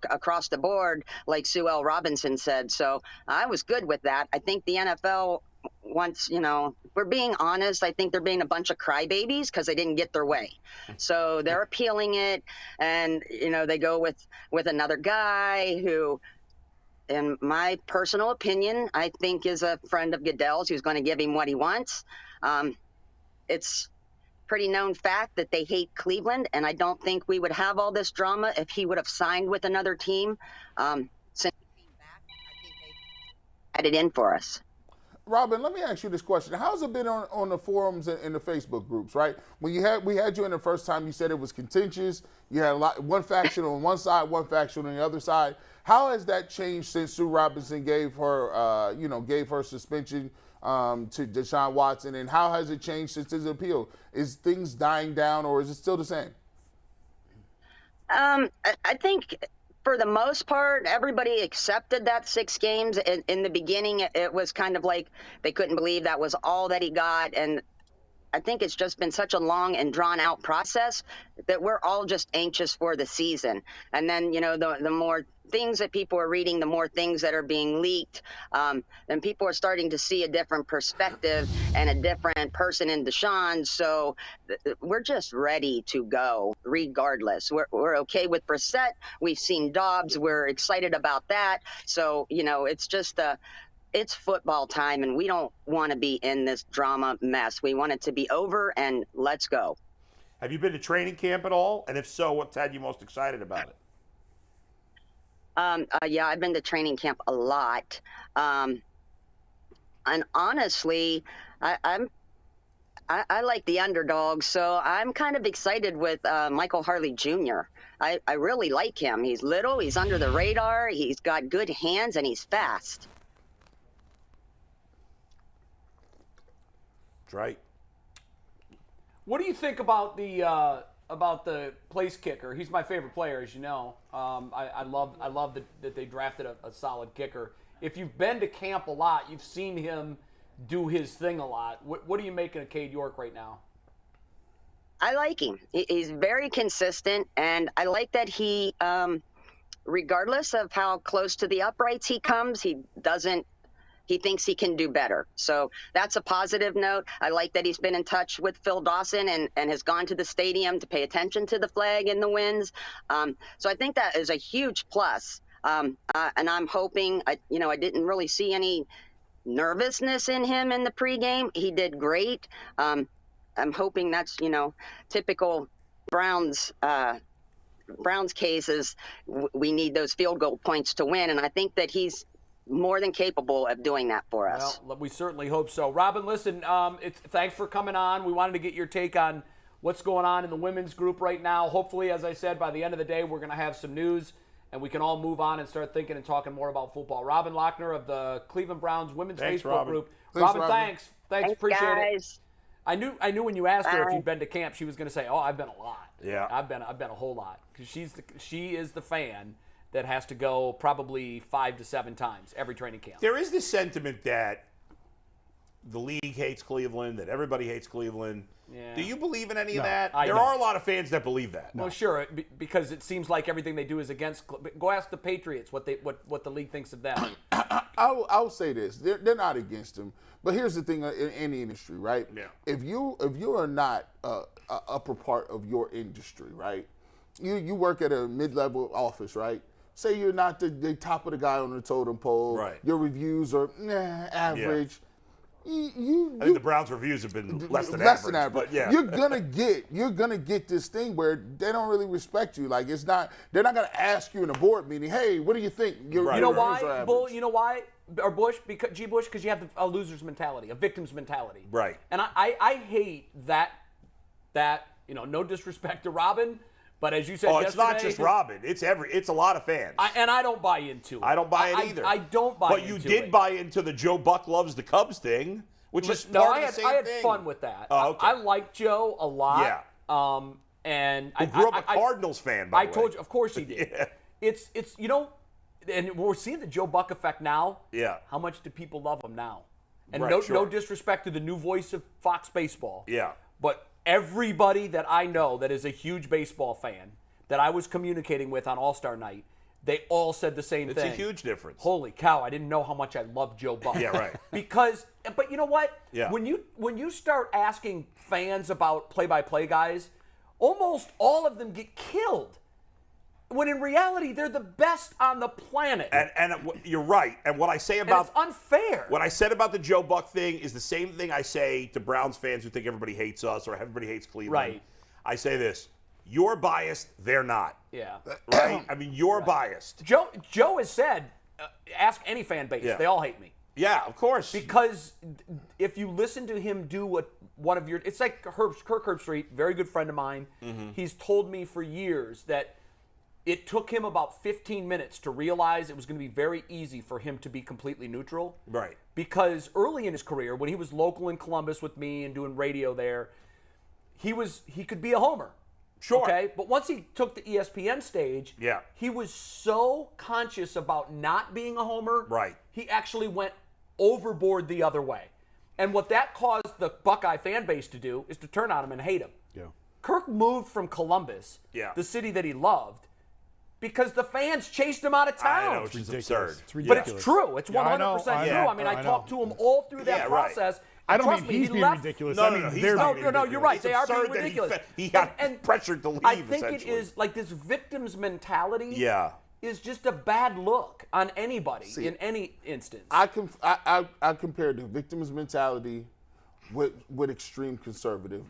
across the board, like Sue L. Robinson said. So I was good with that. I think the NFL wants, we're being honest, I think they're being a bunch of crybabies because they didn't get their way. So they're appealing it, and, they go with another guy who, in my personal opinion, I think is a friend of Goodell's who's going to give him what he wants. It's pretty known fact that they hate Cleveland, and I don't think we would have all this drama if he would have signed with another team. Since he came back, I think they had it in for us. Robin, let me ask you this question. How's it been on the forums and in the Facebook groups, right? When we had you in the first time, you said it was contentious. You had one faction on one side, one faction on the other side. How has that changed since Sue Robinson gave her suspension to Deshaun Watson, and how has it changed since his appeal? Is things dying down, or is it still the same? I think for the most part, everybody accepted that 6 games. In the beginning, it was kind of like they couldn't believe that was all that he got. And I think it's just been such a long and drawn out process that we're all just anxious for the season. And then, the more things that people are reading, the more things that are being leaked, then people are starting to see a different perspective and a different person in Deshaun. So we're just ready to go regardless. We're okay with Brissett. We've seen Dobbs. We're excited about that. So, it's just it's football time, and we don't want to be in this drama mess. We want it to be over, and let's go. Have you been to training camp at all? And if so, what's had you most excited about it? Yeah, I've been to training camp a lot. And honestly, I like the underdogs, so I'm kind of excited with Michael Harley Jr. I really like him. He's little, he's under the radar, he's got good hands, and he's fast. That's right. What do you think about the place kicker? He's my favorite player, as you know. I love that they drafted a solid kicker. If you've been to camp a lot, you've seen him do his thing a lot. What are you making of Cade York right now? I like him. He's very consistent, and I like that he, regardless of how close to the uprights he comes, he thinks he can do better. So that's a positive note. I like that he's been in touch with Phil Dawson and has gone to the stadium to pay attention to the flag and the winds. So I think that is a huge plus. And I'm hoping, I didn't really see any nervousness in him in the pregame. He did great. I'm hoping that's, typical Browns cases. We need those field goal points to win. And I think that he's more than capable of doing that for us. Well, we certainly hope so. Robin, listen, thanks for coming on. We wanted to get your take on what's going on in the women's group right now. Hopefully, as I said, by the end of the day, we're going to have some news, and we can all move on and start thinking and talking more about football. Robin Lochner of the Cleveland Browns Women's Facebook group. Robin, thanks. Appreciate guys. it. I knew when you asked her if you'd been to camp, she was going to say, "Oh, I've been a lot." Yeah, I've been a whole lot, because she is the fan that has to go probably 5 to 7 times every training camp. There is this sentiment that the league hates Cleveland, that everybody hates Cleveland. Yeah. Do you believe in any of that? I There don't. are a lot of fans that believe that. Well, sure, because it seems like everything they do is against. Go ask the Patriots what the league thinks of them. I'll say this: they're not against him, but here's the thing in any industry, right? Yeah. If you are not a upper part of your industry, right? You work at a mid-level office, right? Say you're not the top of the guy on the totem pole. Right. Your reviews are average. I think the Browns' reviews have been less than average. But yeah. You're gonna get this thing where they don't really respect you. Like they're not gonna ask you in a board meeting, hey, what do you think? Right. You know reviews are why, average. Bull? You know why? Or Bush? Because you have a loser's mentality, a victim's mentality. Right. And I hate that. No disrespect to Robin. But as you said yesterday, it's not just Robin. It's a lot of fans. And I don't buy into it. I don't buy it either. I don't buy into it. But you did buy into the Joe Buck loves the Cubs thing, which is part of the same I had thing. fun with that. Oh, okay. I like Joe a lot. Yeah. And Who grew up a Cardinals fan, by the way. I told you, of course he did. Yeah. It's and we're seeing the Joe Buck effect now. Yeah. How much do people love him now? And Right, no sure. disrespect to the new voice of Fox Baseball. Yeah. But everybody that I know that is a huge baseball fan that I was communicating with on All-Star Night, they all said the same thing. It's a huge difference. Holy cow, I didn't know how much I loved Joe Buck. Yeah, right. But you know what? Yeah. When you start asking fans about play-by-play guys, almost all of them get killed. When in reality, they're the best on the planet. And you're right. And what I say And about it's unfair. what I said about the Joe Buck thing is the same thing I say to Browns fans who think everybody hates us or everybody hates Cleveland. Right. I say this: you're biased, they're not. Yeah. Right? I mean, you're biased. Joe has said, ask any fan base, Yeah. they all hate me. Yeah, of course. Because if you listen to him do what one of your, it's like Kirk Herbstreit, very good friend of mine. Mm-hmm. He's told me for years that it took him about 15 minutes to realize it was going to be very easy for him to be completely neutral. Right. Because early in his career, when he was local in Columbus with me and doing radio there, he could be a homer. Sure. Okay, but once he took the ESPN stage, Yeah. he was so conscious about not being a homer. Right. He actually went overboard the other way. And what that caused the Buckeye fan base to do is to turn on him and hate him. Yeah. Kirk moved from Columbus, Yeah. the city that he loved, because the fans chased him out of town. I know, which is absurd. It's But ridiculous. it's true. It's 100% I know, true. I I mean, I know. talked to him all through that Yeah, right. process. I And don't trust mean me, he's he being left. ridiculous. No, I no, mean, no, he's they're not being No, ridiculous. you're right. It's They are being absurd that ridiculous. he got And pressured to leave, I think it essentially. is like this victim's mentality. Yeah. Is just a bad look on anybody in any instance. I compared the victim's mentality with extreme conservative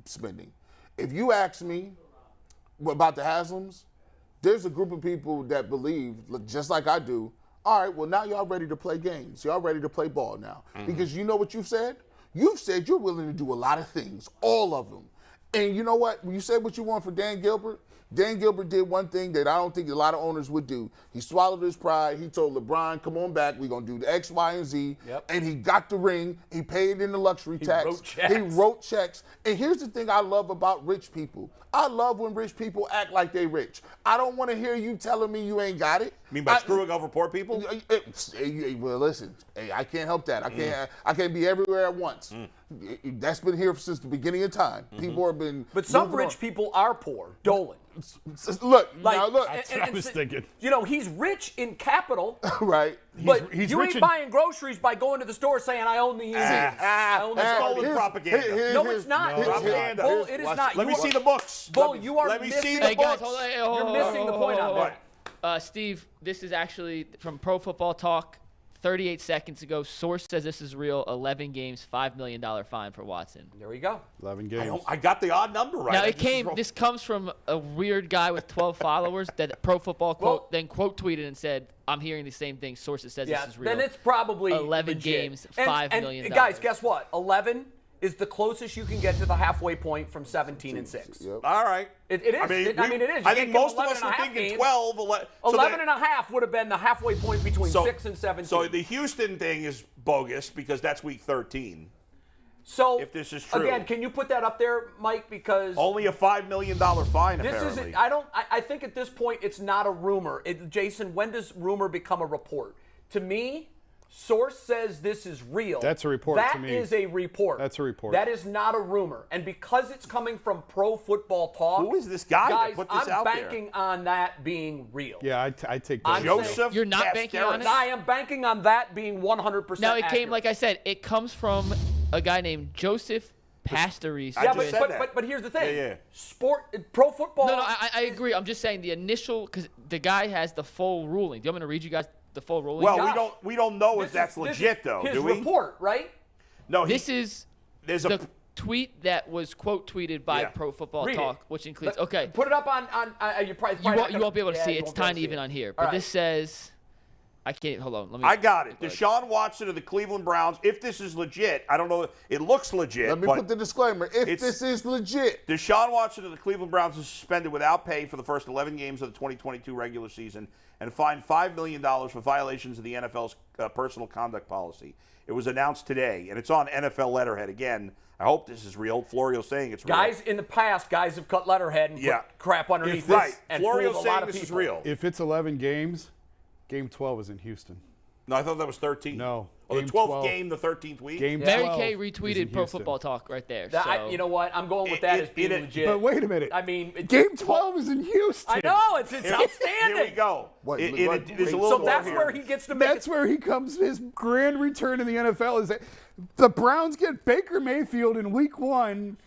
spending. If you ask me about the Haslams, there's a group of people that believe, just like I do, all right, well, now y'all ready to play games. Y'all ready to play ball now. Because you know what you've said? You've said you're willing to do a lot of things, all of them. And you know what? When you said what you want for Dan Gilbert, Dan Gilbert did one thing that I don't think a lot of owners would do. He swallowed his pride. He told LeBron, come on back. We're going to do the X, Y, and Z. Yep. And he got the ring. He paid in the luxury tax. wrote checks. He wrote checks. And here's the thing I love about rich people. I love when rich people act like they rich. I don't want to hear you telling me you ain't got it. You mean by screwing over poor people? Well, listen, I can't help that. I can't be everywhere at once. That's been here since the beginning of time. People have been. but some moving rich on. people are poor. Dolan. Look, Like, now look, That's what I was thinking. You know, he's rich in capital, right? but he's you rich ain't in- buying groceries by going to the store saying, I own the easy. I own the stolen Garbage. propaganda. No, it's not. Propaganda. Bull, it is not. Let me You see are- the books. Bull, you are Let me see missing the Hey guys, books. hold on. You're missing the point on that. Steve, this is actually from Pro Football Talk. 38 seconds ago, source says this is real. 11 games, $5 million fine for Watson. There we go. 11 I games. don't- I got the odd number right. Now I it just came. wrote- This comes from a weird guy with 12 followers that Pro Football Well- quote tweeted and said, "I'm hearing the same thing. Sources says Yeah, this is real." then it's probably 11 legit. games, And- $5 and million. Guys, guess what? 11 is the closest you can get to the halfway point from 17 and 6. Yep. All right. It is. I mean, it is. You I can't think give most of 11 us and a were half thinking games. 12. 11 and a half would have been the halfway point between 6 and 17. So the Houston thing is bogus because that's week 13. So, if this is true. again, can you put that up there, Mike? Because Only a $5 million fine, this apparently. isn't. I think at this point it's not a rumor. Jason, when does rumor become a report? To me, source says this is real. That's a report That to me. is a report. That's a report. That is not a rumor. And because it's coming from Pro Football Talk, Who is this guy that guys, put this I'm out there? banking on that being real. Yeah, I take I'm that. saying- Joseph You're not banking on Casteris. it? I am banking on that being 100% Now it came, accurate. like I said, it comes from a guy named Joseph Pastoris. I Yeah, just but, said but, but here's the thing. Yeah, yeah. Pro football. No, I agree. I'm just saying the initial, because the guy has the full ruling. Do you want me to read you guys the full ruling? Well, Gosh. we don't know This if that's is- this legit, is though, his do we? report, right? No, This is there's the a tweet that was quote tweeted by Yeah. Pro Football Read Talk, it. which includes. But Okay, Put it up on you probably you won't be able to see it. you It's won't be able to tiny see even it. on here. All But right. this says, I can't. Hold on. Let me. I got it. Deshaun Watson of the Cleveland Browns. If this is legit, I don't know. It looks legit. Let me but put the disclaimer. If it's- this is legit, Deshaun Watson of the Cleveland Browns is suspended without pay for the first 11 games of the 2022 regular season and fined $5 million for violations of the NFL's personal conduct policy. It was announced today, and it's on NFL letterhead. Again, I hope this is real. Florio's saying it's real. Guys, in the past, guys have cut letterhead and Yeah. put crap underneath Right. this and Florio's fooled a saying lot of this is people. real. If it's 11 games, Game 12 is in Houston. No, I thought that was 13. No. Oh, the Game 12th 12. game, the 13th week? Game Mary 12 Kay is in retweeted Pro Houston. Football Talk right there. That- So. you know what? I'm going with that as being legit. But wait a minute. I mean, Game 12 is in Houston. I know it's outstanding. Here we go. Wait, There's a So little more that's here. where he gets to make That's where he comes. His grand return in the NFL is that the Browns get Baker Mayfield in Week 1.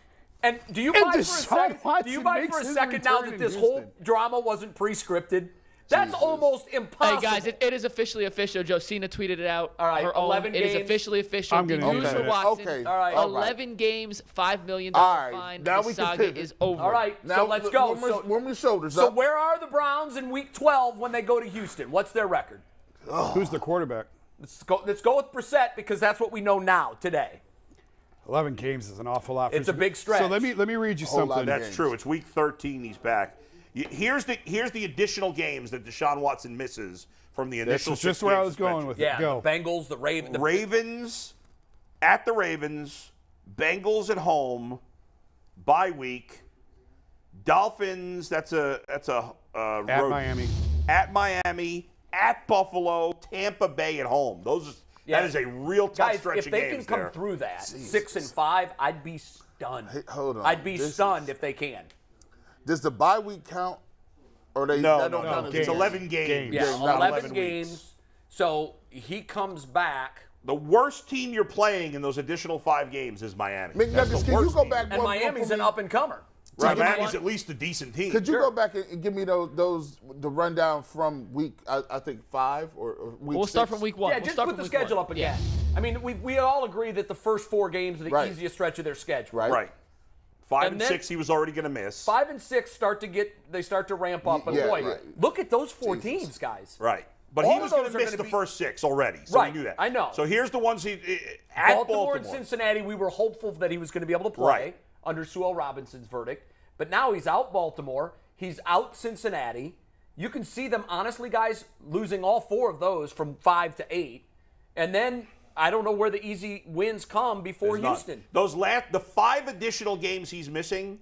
And do you And buy for a Deshaun second? Do you Watson buy makes for a his second now return that in this whole Houston. drama wasn't pre-scripted? That's almost impossible. Hey guys, it is officially official. Josina tweeted it out. All right, her 11 own. It is games. officially official. I'm The gonna news use for it. Watson. Okay, all right. 11 games, $5 million All right, fine. now The we can saga pivot. is over. All right, Now, so let's go. Warm your shoulders So up. where are the Browns in Week 12 when they go to Houston? What's their record? Who's the quarterback? Let's go with Brissett because that's what we know now today. 11 games is an awful lot. For It's a big stretch. So let me read you Whole lot something. of That's true. It's week 13. He's back. Here's the additional games that Deshaun Watson misses from the That's initial. just where I was going with Yeah, it. Go. the Bengals, the Ravens. Ravens at the Ravens, Bengals at home, bye week, Dolphins. That's a At road, Miami. at Miami, at Buffalo, Tampa Bay at home. Yeah. That is a real tough Guys, stretch if of they games can come there. through that 6-5, I'd be stunned. Hey, hold on. I'd be This stunned if they can. Does the bye week count? Or they No, that no, don't no. count as It's a game? 11 games. Yeah, not 11 weeks. games. So he comes back. The worst team you're playing in those additional 5 games is Miami. That's McNuggets, the can you worst go team. back And one Miami's for an me? up-and-comer. Right, So you know Miami's what? at least a decent team. Could you Sure. go back and give me the rundown from week, I think 5 or week We'll start 6? from Week 1. Yeah, We'll just start put from the week schedule 1. up again. I mean, we all agree that the first 4 games are the Right. easiest stretch of their schedule. Right. Right. 5 And and then- 6 he was already going to miss. 5 and 6 start to ramp up. And Yeah, boy, right. look at those 4 Jesus. teams, guys. Right. But All he of was going those to are miss gonna the be- first 6 already, so Right, we knew that. I know. So here's the ones at Baltimore and Cincinnati, we were hopeful that he was going to be able to play Right. under Sewell Robinson's verdict. But now he's out Baltimore. He's out Cincinnati. You can see them, honestly, guys, losing all 4 of those from 5 to 8. And then I don't know where the easy wins come before There's none. Houston. The 5 additional games he's missing,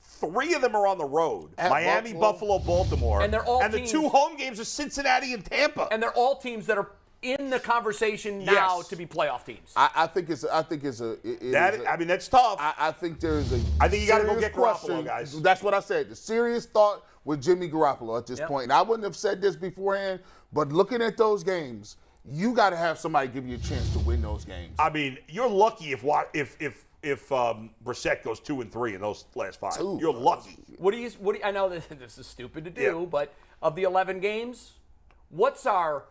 3 of them are on the road. At Miami, Buffalo. Baltimore. And they're all the teams- 2 home games are Cincinnati and Tampa. And they're all teams that are in the conversation now Yes. to be playoff teams. I think it's That's tough. I think there's a I think you gotta go serious get Garoppolo, question. guys. That's what I said. The serious thought with Jimmy Garoppolo at this Yep. point. And I wouldn't have said this beforehand, but looking at those games, you got to have somebody give you a chance to win those games. I mean, you're lucky if Brissett goes 2 and 3 in those last 5. Two. You're lucky. What do you? I know that this is stupid to do, Yeah. but of the 11 games, what's our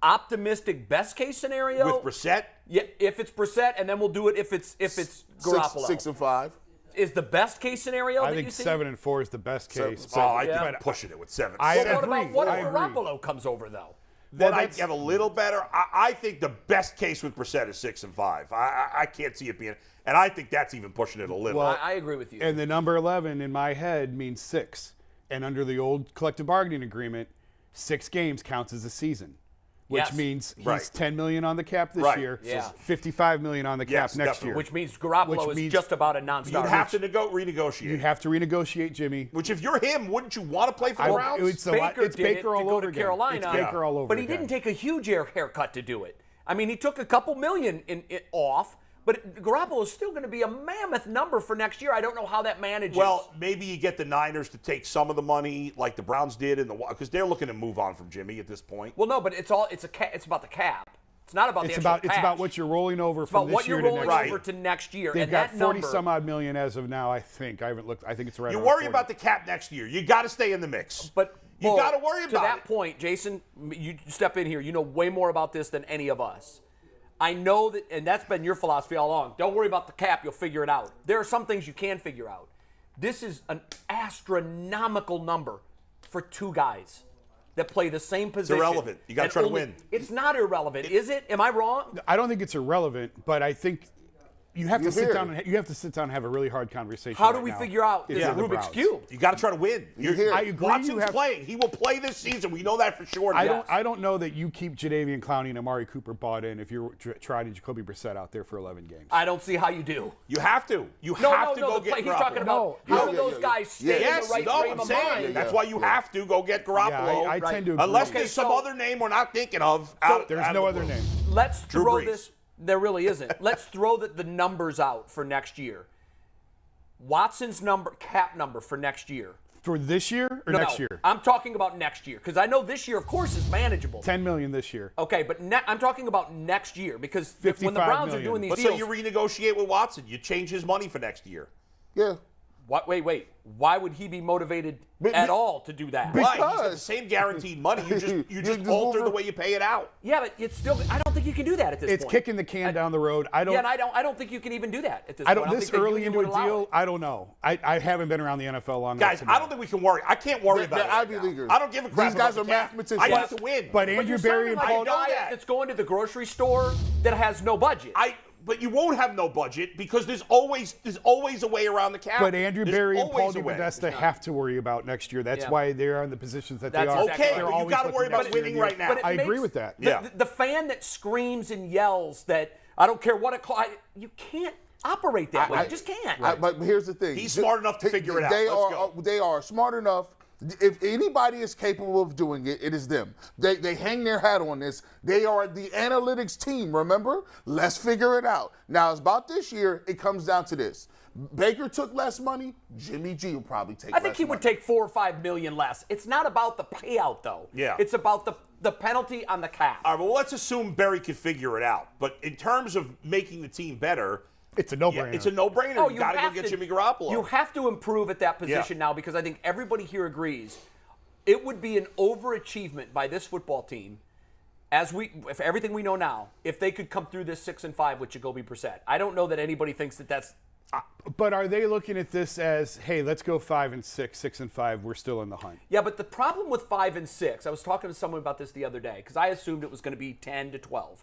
optimistic best case scenario? With Brissett, Yeah, if it's Brissett, and then we'll do it if it's Garoppolo. 6 and 5. Is the best case scenario I that think you see? 7 and 4 is the best case. I'm pushing it with 7. I Well, Seven. what agree. about what if I agree. Garoppolo comes over though? Then I that's- have a little better. I think the best case with Brissett is 6 and 5. I can't see it being, and I think that's even pushing it a little. Well, I agree with you. And the number 11 in my head means 6. And under the old collective bargaining agreement, 6 games counts as a season, which Yes. means he's Right. $10 million on the cap this Right. year, Yeah. $55 million on the cap Yes, next definitely. year. which means Garoppolo Which is means just about a non-starter. You'd have to renegotiate. you have to renegotiate Jimmy. Which, if you're him, wouldn't you want to play for the Browns? It's a lot. Baker It's did Baker it all to go over to again. Carolina, It's Baker all over but he again. didn't take a huge haircut to do it. I mean, he took a couple million off, but Garoppolo is still going to be a mammoth number for next year. I don't know how that manages. Well, maybe you get the Niners to take some of the money, like the Browns did, because they're looking to move on from Jimmy at this point. well, no, but it's about the cap. It's not about the It's actual about cash. what you're rolling over It's about from what this you're year to rolling next Right. over to next year. They've and got that 40 number, some odd million as of now, I think. I haven't looked. I think it's right You around worry 40. about the cap next year. You got to stay in the mix. But you Bull, got to worry to about that it. point, Jason. You step in here. You know way more about this than any of us. I know that, and that's been your philosophy all along. Don't worry about the cap. You'll figure it out. There are some things you can figure out. This is an astronomical number for 2 guys that play the same position. irrelevant. You gotta And try to only- win. It's not irrelevant, is it? Am I wrong? I don't think it's irrelevant, but I think You have to You sit hear down. it. You have to sit down and have a really hard conversation. How do right we now figure out if this you're the Rubik's Browns. Cube? You got to try to win. hear it. I agree. Watson's playing. He will play this season. We know that for sure. I don't know that you keep Jadeveon Clowney and Amari Cooper bought in if you're trying Jacoby Brissett out there for 11 games. I don't see how you do. You have to. You No, have to no, go the get play. He's Garoppolo. talking about how do those guys stay in the right frame I'm of saying mind. that's why you have to go get Garoppolo. Yeah, I tend to agree. Unless Okay, there's some so- other name we're not thinking of. There's no other name. Let's Drew throw Brees. this. There really isn't. Let's throw the numbers out for next year. Watson's cap number for next year. For this year or No, next year? I'm talking about next year because I know this year, of course, is manageable. $10 million this year. Okay, but I'm talking about next year because when the 55 Browns are million. doing these But so deals, you renegotiate with Watson. You change his money for next year. Yeah. wait. Why would he be motivated at all to do that? Why? He's got the Because- same guaranteed money. You just just alter move the it. way you pay it out. Yeah, but it's still. I don't think you can do that at this It's point. kicking the can down the road. I don't. Yeah, and I don't think you can even do that at this I point. don't. This think the early union into a would allow deal, it. I don't know. I haven't been around the NFL long enough Guys, to know. I don't think we can worry. I can't worry about They're it. right Ivy now. Leaguers. I don't give a crap. These guys about are the cap. mathematicians. I Yes. have to win. But But Andrew you're Berry sounding and like Paul. a guy that. that's going to the grocery store that has no budget. But you won't have no budget because there's always a way around the cap. But Andrew There's Berry and Paul always a way. DePodesta have to worry about next year. That's Yeah. why they're in the positions that That's they are. exactly Okay, right. They're but you always got to looking worry about next year. winning right now. But it I agree makes with that. The, Yeah. the fan that screams and yells that I don't care what it costs, you can't operate that way. You just can't. But here's the thing. He's smart enough to figure it out. They Let's are. go. They are smart enough. If anybody is capable of doing it, it is them. They hang their hat on this. They are the analytics team, remember? Let's figure it out. Now, it's about this year. It comes down to this. Baker took less money. Jimmy G will probably take I think less he would money. take $4 or $5 million less. It's not about the payout, though. Yeah. It's about the penalty on the cap. All right, well, let's assume Berry can figure it out. But in terms of making the team better, It's a no-brainer. it's a no-brainer. Oh, you got to go have get to- Jimmy Garoppolo. You have to improve at that position now because I think everybody here agrees it would be an overachievement by this football team, if everything we know now, if they could come through this 6-5 with Jacoby Brissett. I don't know that anybody thinks that that's. But are they looking at this as, hey, let's go 5-6, 6-5? We're still in the hunt. Yeah, but the problem with 5-6, I was talking to someone about this the other day because I assumed it was going to be 10-12,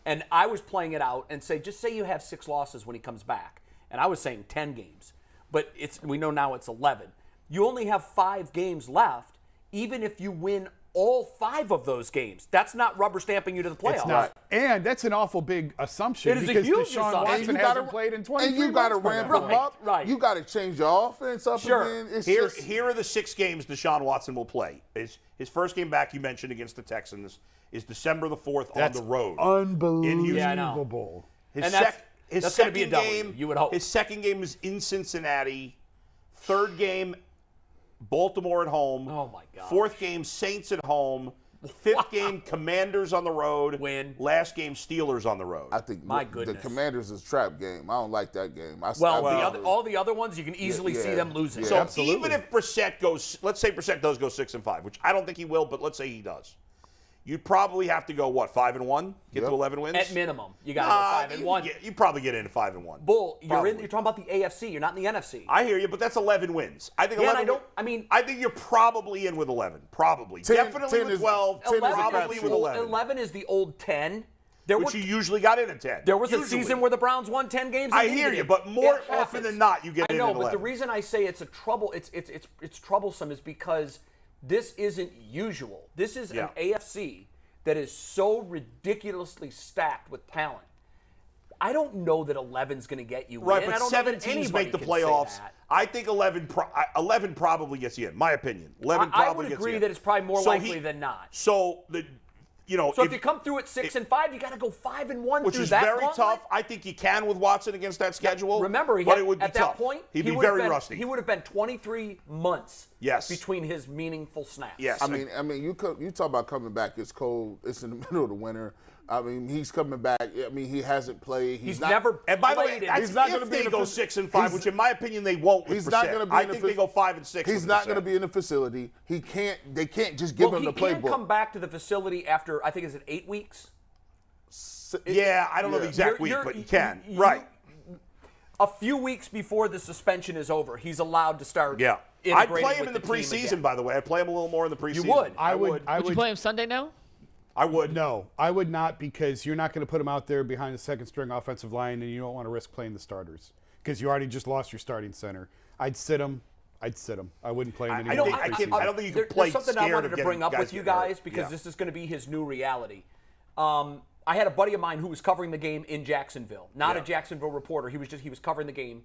and I was playing it out and just say you have 6 losses when he comes back, and I was saying 10 games, but we know now it's 11. You only have 5 games left, even if you win all 5 of those games. That's not rubber stamping you to the playoffs. It's not. And that's an awful big assumption It is a because huge Deshaun assumption. Watson hasn't played in 23 And you got to months by ramp that them point. up. Right. You got to change your offense up Sure. again. It's Here are the 6 games Deshaun Watson will play. His first game back, you mentioned, against the Texans, is December the 4th That's on the road. unbelievable. Yeah, I know. His And that's that's gonna be a second W, game, you would hope. His second game is in Cincinnati. Third game, Baltimore at home. Oh, my gosh. Fourth game, Saints at home. Fifth game, Commanders on the road. Win. Last game, Steelers on the road. I think My the goodness. Commanders is a trap game. I don't like that game. All the other ones, you can easily see them losing. Yeah. So Absolutely. even if Brissett goes, let's say Brissett does go 6-5, which I don't think he will, but let's say he does. You'd probably have to go 5-1, get to 11 wins At minimum, you got to go 5-1. You probably get into 5-1. Bull, you're Probably. talking about the AFC. You're not in the NFC. I hear you, but that's 11 wins. I think Yeah, and 11. I think you're probably in with 11. Probably, 10 definitely 10 with is- 12. 10 is Probably with 11. 11 is the old 10. Which you usually got in at 10. There was a Usually. season where the Browns won 10 games. I and hear needed you, it. but more It often happens. than not, you get I in know, at but 11. the reason I say it's troublesome is because this isn't usual. This is Yeah. an AFC that is so ridiculously stacked with talent. I don't know that 11's going to get you Right, in. I but don't 7 know that teams anybody make the can say playoffs. that. I think 11 probably gets you in. My opinion, 11 I probably would gets agree you in. that it's probably more So likely than not. So So if you come through at 6-5, you got to go 5-1 which through is that very gauntlet. tough. I think you can with Watson against that schedule. Remember, but it would be at tough. that point, he'd be would have very been- rusty. He would have been 23 months Yes. between his meaningful snaps. Yes. I mean, you talk about coming back. It's cold. It's in the middle of the winter. I mean, he's coming back. I mean, he hasn't played. He's not, never And by the way, played that's he's not if gonna be they in a go faci- 6-5, he's- which in my opinion they won't. With He's not Brissett. going to be. I in think a they go 5-6. He's with not Brissett. going to be in a facility. He can't. They can't just give him the he can't playbook. come back to the facility after, I think, is it 8 weeks? Yeah, I don't know the Yeah. exact You're- week, but you can. you- Right. A few weeks before the suspension is over, he's allowed to start. Yeah. I'd integrating play him with in the team preseason, again. by the way. I'd play him a little more in the preseason. would. I would. Would you play him Sunday now? I would. No, I would not, because you're not going to put him out there behind the second string offensive line, and you don't want to risk playing the starters because you already just lost your starting center. I'd sit him. I wouldn't play him I anymore. don't think you could play There's something scared I wanted of to bring up getting with you getting hurt. guys because Yeah. this is going to be his new reality. I had a buddy of mine who was covering the game in Jacksonville, not a Jacksonville reporter. He was covering the game,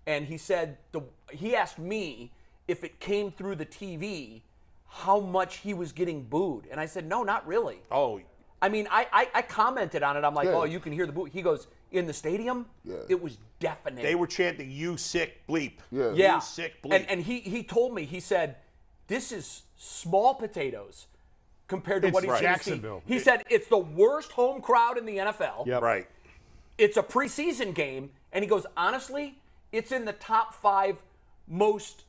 and he said he asked me if it came through the TV how much he was getting booed, and I said no, not really. Oh, I mean, I commented on it. I'm like, Yeah. oh, you can hear the boo. He goes, in the stadium, it was deafening. they were chanting, "You sick bleep." Yeah. Yeah. You sick bleep. And he told me, he said, this is small potatoes compared to It's what he's going to see. Jacksonville. He said it's the worst home crowd in the NFL. Yep. Right. It's a preseason game. And he goes, honestly, it's in the top 5 most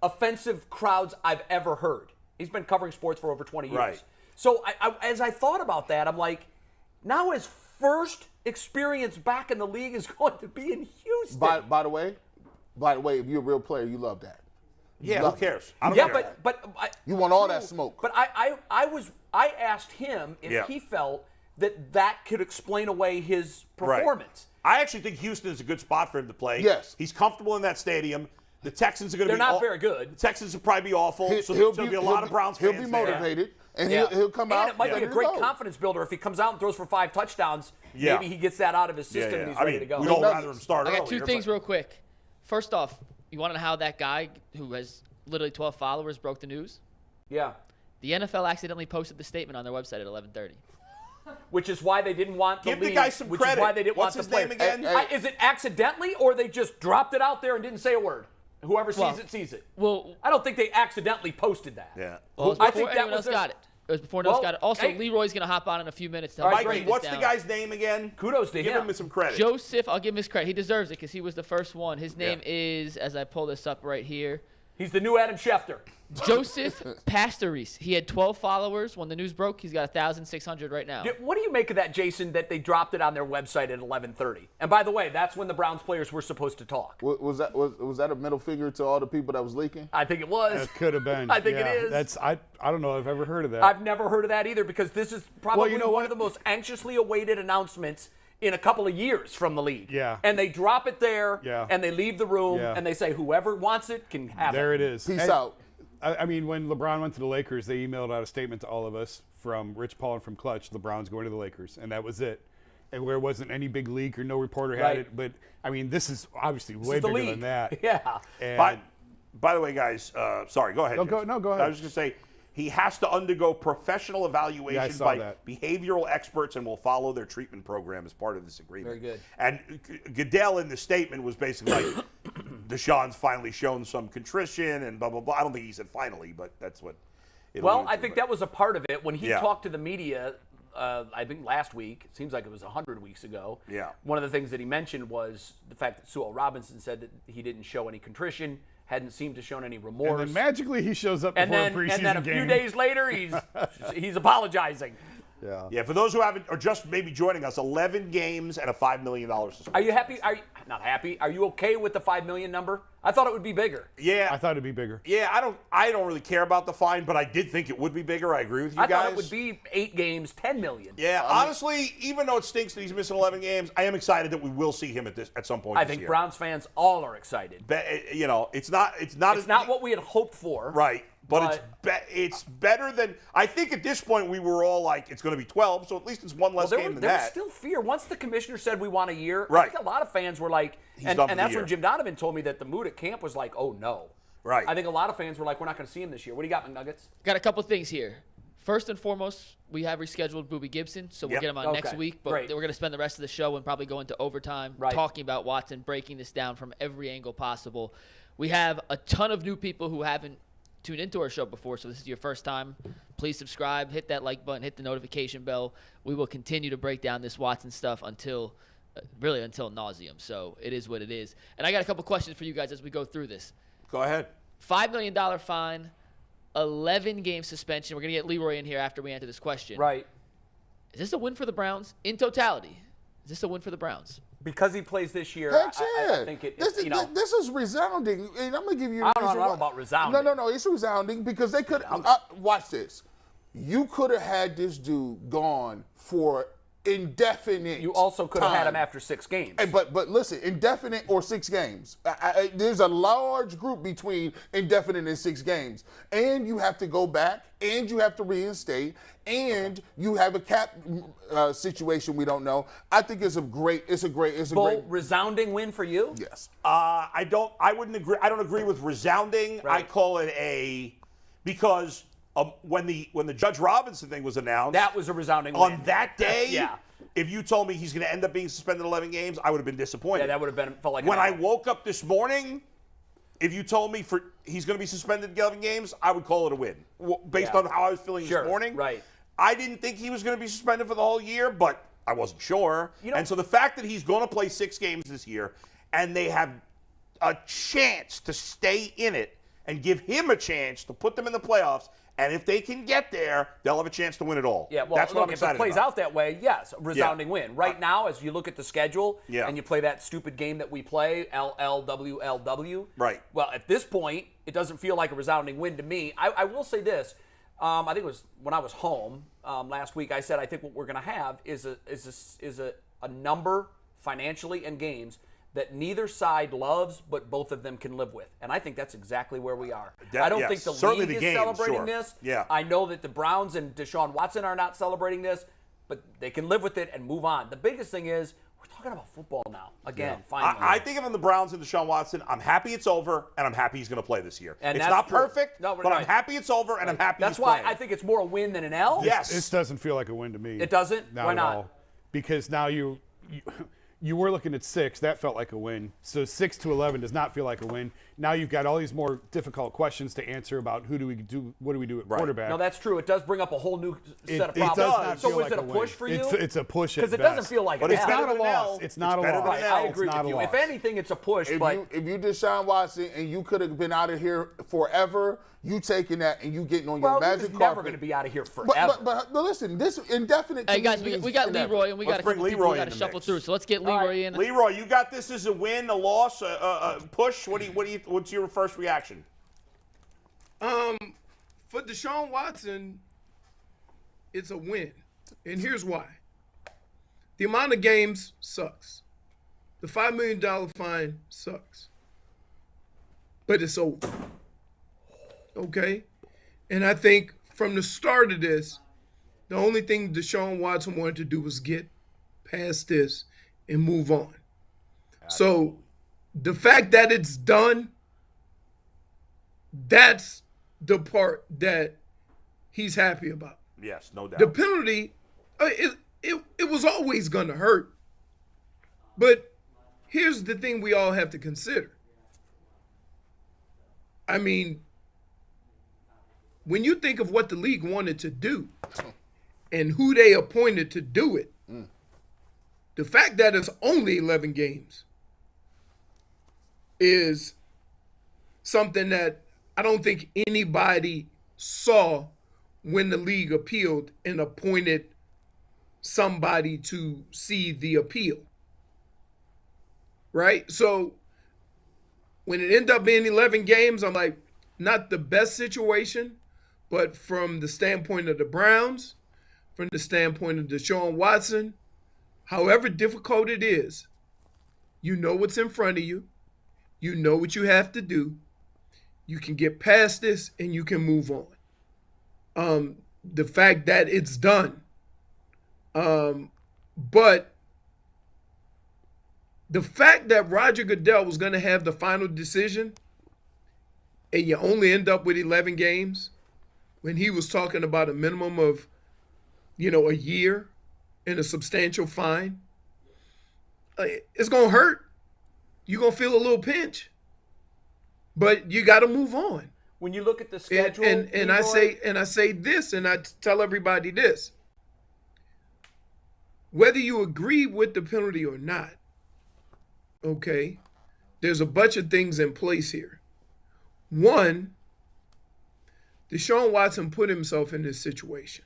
offensive crowds I've ever heard. He's been covering sports for over 20 years. Right. So as I thought about that, I'm like, now his first experience back in the league is going to be in Houston. By the way, if you're a real player, you love that. Yeah. Love Who cares? I don't Yeah, care. but You want all that smoke. But I asked him if he felt that could explain away his performance. I actually think Houston is a good spot for him to play. Yes. He's comfortable in that stadium. The Texans are going to be They're not very good. The Texans will probably be awful. So He'll there'll be a lot of Browns fans He'll be there. motivated, and Yeah. he'll come out. And it might be ready a to great go. confidence builder if he comes out and throws for 5 touchdowns. Yeah. Maybe he gets that out of his Yeah, system yeah. and he's I ready mean, to go. we'd all Nuggets. rather him start I got earlier, two things but- real quick. First off, you want to know how that guy who has literally 12 followers broke the news? Yeah. The NFL accidentally posted the statement on their website at 11:30. Which is why they didn't want the Give the league, guy some which credit. is why they didn't What's want his the name player. again? Is it accidentally or they just dropped it out there and didn't say a word? Whoever sees Well- it, sees it. Well, I don't think they accidentally posted that. Yeah. well it was I before think that anyone was else their- got it. It was before anyone else Well, got it. Also, hey. Leroy's going to hop on in a few minutes to All help right, break Mikey, this what's down. the guy's name again? Kudos to Give him. him some credit. Joseph, I'll give him his credit. He deserves it because he was the first one. His name is, as I pull this up right here, He's the new Adam Schefter. Joseph Pastoris. He had 12 followers when the news broke. He's got 1,600 right now. What do you make of that, Jason, that they dropped it on their website at 11:30? And by the way, that's when the Browns players were supposed to talk. Was that a middle finger to all the people that was leaking? I think it was. It could have been. I think yeah, it is. That's I don't know if I've ever heard of that. I've never heard of that either because this is probably you know one what? of the most anxiously awaited announcements in a couple of years from the league. Yeah. And they drop it there Yeah. and they leave the room Yeah. and they say whoever wants it can have There it. it is. Peace And, out. I mean, when LeBron went to the Lakers, they emailed out a statement to all of us from Rich Paul and from Clutch, LeBron's going to the Lakers, and that was it. And where wasn't any big leak or no reporter had Right. it. But, I mean, this is obviously This way is the bigger league. than that. Yeah. And By the way, guys, sorry, go ahead. No, go Jason. ahead. I was just going to say, he has to undergo professional evaluation saw by that. behavioral experts and will follow their treatment program as part of this agreement. Very good. And Goodell in the statement was basically like, Deshaun's finally shown some contrition and blah, blah, blah. I don't think he said finally, but that's what it Well, alluded I to, think but- that was a part of it. When he Yeah. talked to the media, I think last week, it seems like it was 100 weeks ago. Yeah. One of the things that he mentioned was the fact that Sewell Robinson said that he didn't show any contrition, hadn't seemed to show any remorse. then magically he shows up and before then, a preseason and then a game. few days later, he's apologizing. Yeah, for those who haven't, or just maybe joining us, 11 games and a $5 million suspension. Are you happy? Are you not happy? Are you okay with the $5 million number? I thought it would be bigger. Yeah. I thought it'd be bigger. Yeah, I don't really care about the fine, but I did think it would be bigger. I agree with you I guys. thought it would be 8 games, $10 million. Yeah, honestly, even though it stinks that he's missing 11 games, I am excited that we will see him at some point I this think year. Browns fans all are excited. You know, it's not It's not what we had hoped for. right, but it's better than I think at this point we were all like it's going to be 12, so at least it's one less game than there was that. still fear. Once the commissioner said we want a year, I Right. think a lot of fans were like, and done for the that's year. when Jim Donovan told me that the mood at camp was like, oh no. Right. I think a lot of fans were like, we're not going to see him this year. What do you got, McNuggets? Got a couple things here. First and foremost, we have rescheduled Boobie Gibson, so we'll Yep. get him on next Okay, week. But great. we're going to spend the rest of the show and probably go into overtime Right. talking about Watson, breaking this down from every angle possible. We have a ton of new people who haven't tuned into our show before, so this is your first time. Please subscribe, hit that like button, hit the notification bell. We will continue to break down this Watson stuff until nauseum. So it is what it is. And I got a couple questions for you guys as we go through this. Go ahead. $5 million fine, 11-game suspension. We're going to get Leroy in here after we answer this question. Right. Is this a win for the Browns in totality? Is this a win for the Browns? Because he plays this year, Heck I think this is resounding. And I'm gonna give you. I don't know about resounding. No. It's resounding because they could watch this. you could have had this dude gone for indefinite. You also could have had him time. after 6 games. Hey, but listen, indefinite or 6 games. There's a large group between indefinite and 6 games, and you have to go back, and you have to reinstate, and you have a cap situation we don't know. I think it's a great. Resounding win for you? Yes. I don't agree with resounding. Right. I call it because when the Judge Robinson thing was announced, That was a resounding win. on that day, Yeah. if you told me he's going to end up being suspended 11 games, I would have been disappointed. Yeah, that would have felt like when an I L. woke up this morning, if you told me he's going to be suspended 11 games, I would call it a win based Yeah. on how I was feeling Sure, this morning. right. I didn't think he was going to be suspended for the whole year, but I wasn't sure. And so the fact that he's going to play 6 games this year and they have a chance to stay in it and give him a chance to put them in the playoffs, and if they can get there, they'll have a chance to win it all. Yeah, well, that's what look, I'm if it excited plays about. out that way, yes, a resounding win. Right now, as you look at the schedule and you play that stupid game that we play, LLWLW. Right. Well, at this point, it doesn't feel like a resounding win to me. I will say this. I think it was when I was home last week. I said I think what we're going to have is a number financially in games that neither side loves, but both of them can live with. And I think that's exactly where we are. I don't think the Certainly league the is game, celebrating sure. this. Yeah. I know that the Browns and Deshaun Watson are not celebrating this, but they can live with it and move on. The biggest thing is we're talking about football now. Again, finally. I think if I'm the Browns and Deshaun Watson, I'm happy it's over, and I'm happy he's going to play this year. And it's that's not true. perfect, No, but right. I'm happy it's over, and I'm happy That's he's why playing. I think it's more a win than an L. Yes. This doesn't feel like a win to me. It doesn't? Not Why at not? all. Because now you were looking at 6. That felt like a win. So 6 to 11 does not feel like a win. Now you've got all these more difficult questions to answer about what do we do at quarterback. No, that's true. It does bring up a whole new set of It does problems. not So feel is like it a win. push for you? It's a push at Because it best. doesn't feel like But an it's L. better not a than an loss. L. It's not a better loss. than Right, an I L. agree It's not with a you. loss. If anything, it's a push, If but you Deshaun Watson and you could have been out of here forever, you taking that and you getting on your well, magic he's carpet. never going to be out of here forever. But listen, this indefinite. to Hey me guys, means we got indefinite. Leroy and we got Let's a couple bring people we Leroy got in to the shuffle mix. through. So let's get Leroy in. Leroy, you got this as a win, a loss, a push? What's your first reaction? For Deshaun Watson, it's a win. And here's why. The amount of games sucks. The $5 million fine sucks. But it's over. Okay? And I think from the start of this, the only thing Deshaun Watson wanted to do was get past this and move on. So the fact that it's done, that's the part that he's happy about. Yes, no doubt. The penalty, it was always going to hurt. But here's the thing we all have to consider. I mean, when you think of what the league wanted to do and who they appointed to do it, the fact that it's only 11 games is something that I don't think anybody saw when the league appealed and appointed somebody to see the appeal. Right? So when it ended up being 11 games, I'm like, not the best situation, but from the standpoint of the Browns, from the standpoint of Deshaun Watson, however difficult it is, you know what's in front of you. You know what you have to do. You can get past this and you can move on. The fact that it's done. But the fact that Roger Goodell was going to have the final decision and you only end up with 11 games when he was talking about a minimum of, a year and a substantial fine, it's going to hurt. You're going to feel a little pinch. But you got to move on. when you look at the schedule, And I say this, and I tell everybody this. Whether you agree with the penalty or not, okay, there's a bunch of things in place here. One, Deshaun Watson put himself in this situation.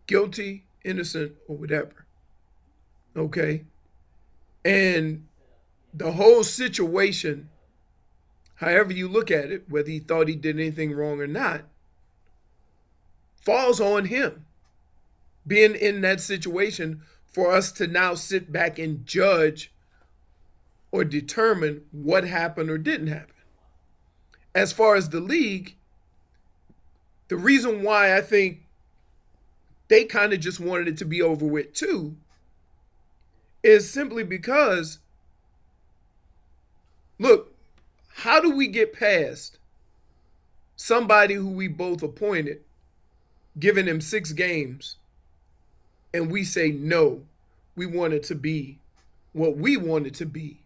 Guilty, innocent, or whatever. Okay? And the whole situation, however you look at it, whether he thought he did anything wrong or not, falls on him being in that situation for us to now sit back and judge or determine what happened or didn't happen. As far as the league, the reason why I think they kind of just wanted it to be over with too is simply because, look, how do we get past somebody who we both appointed, giving him 6 games, and we say, no, we want it to be what we want it to be?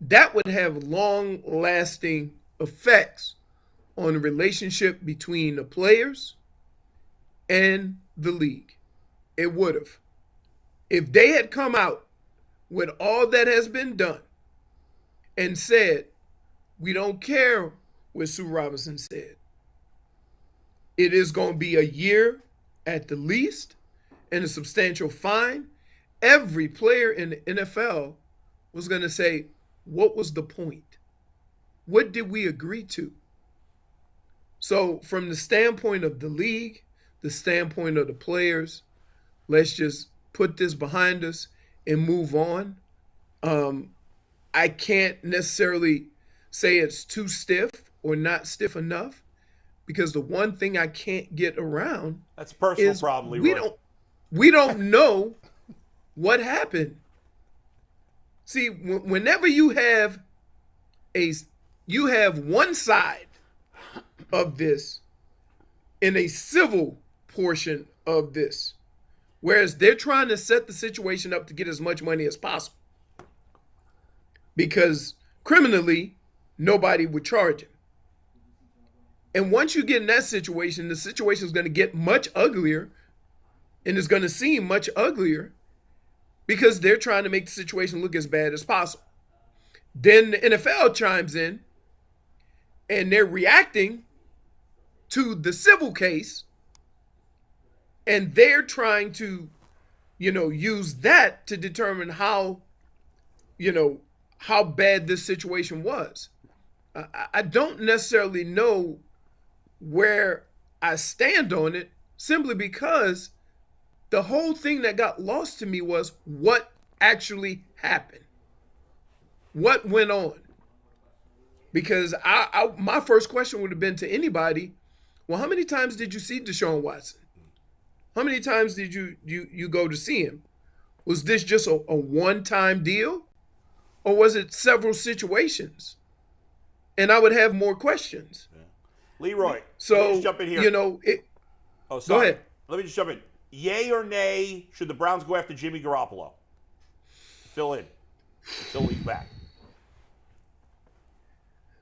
That would have long-lasting effects on the relationship between the players and the league. It would have. If they had come out with all that has been done and said, we don't care what Sue Robinson said. It is going to be a year at the least and a substantial fine. Every player in the NFL was going to say, what was the point? What did we agree to? So from the standpoint of the league, the standpoint of the players, let's just put this behind us and move on. I can't necessarily say it's too stiff or not stiff enough, because the one thing I can't get around That's a personal is problem, Leroy. we don't know what happened. See, whenever you have one side of this in a civil portion of this, whereas they're trying to set the situation up to get as much money as possible, because criminally nobody would charge him. And once you get in that situation, the situation is going to get much uglier, and it's going to seem much uglier because they're trying to make the situation look as bad as possible. Then the NFL chimes in and they're reacting to the civil case, and they're trying to, use that to determine how bad this situation was. I don't necessarily know where I stand on it, simply because the whole thing that got lost to me was what actually happened. What went on? Because my first question would have been to anybody, well, how many times did you see Deshaun Watson? How many times did you go to see him? Was this just a one-time deal? Or was it several situations? And I would have more questions. Yeah. Leroy, so, let me just jump in here. Go ahead. Let me just jump in. Yay or nay, should the Browns go after Jimmy Garoppolo? Fill in until he's back.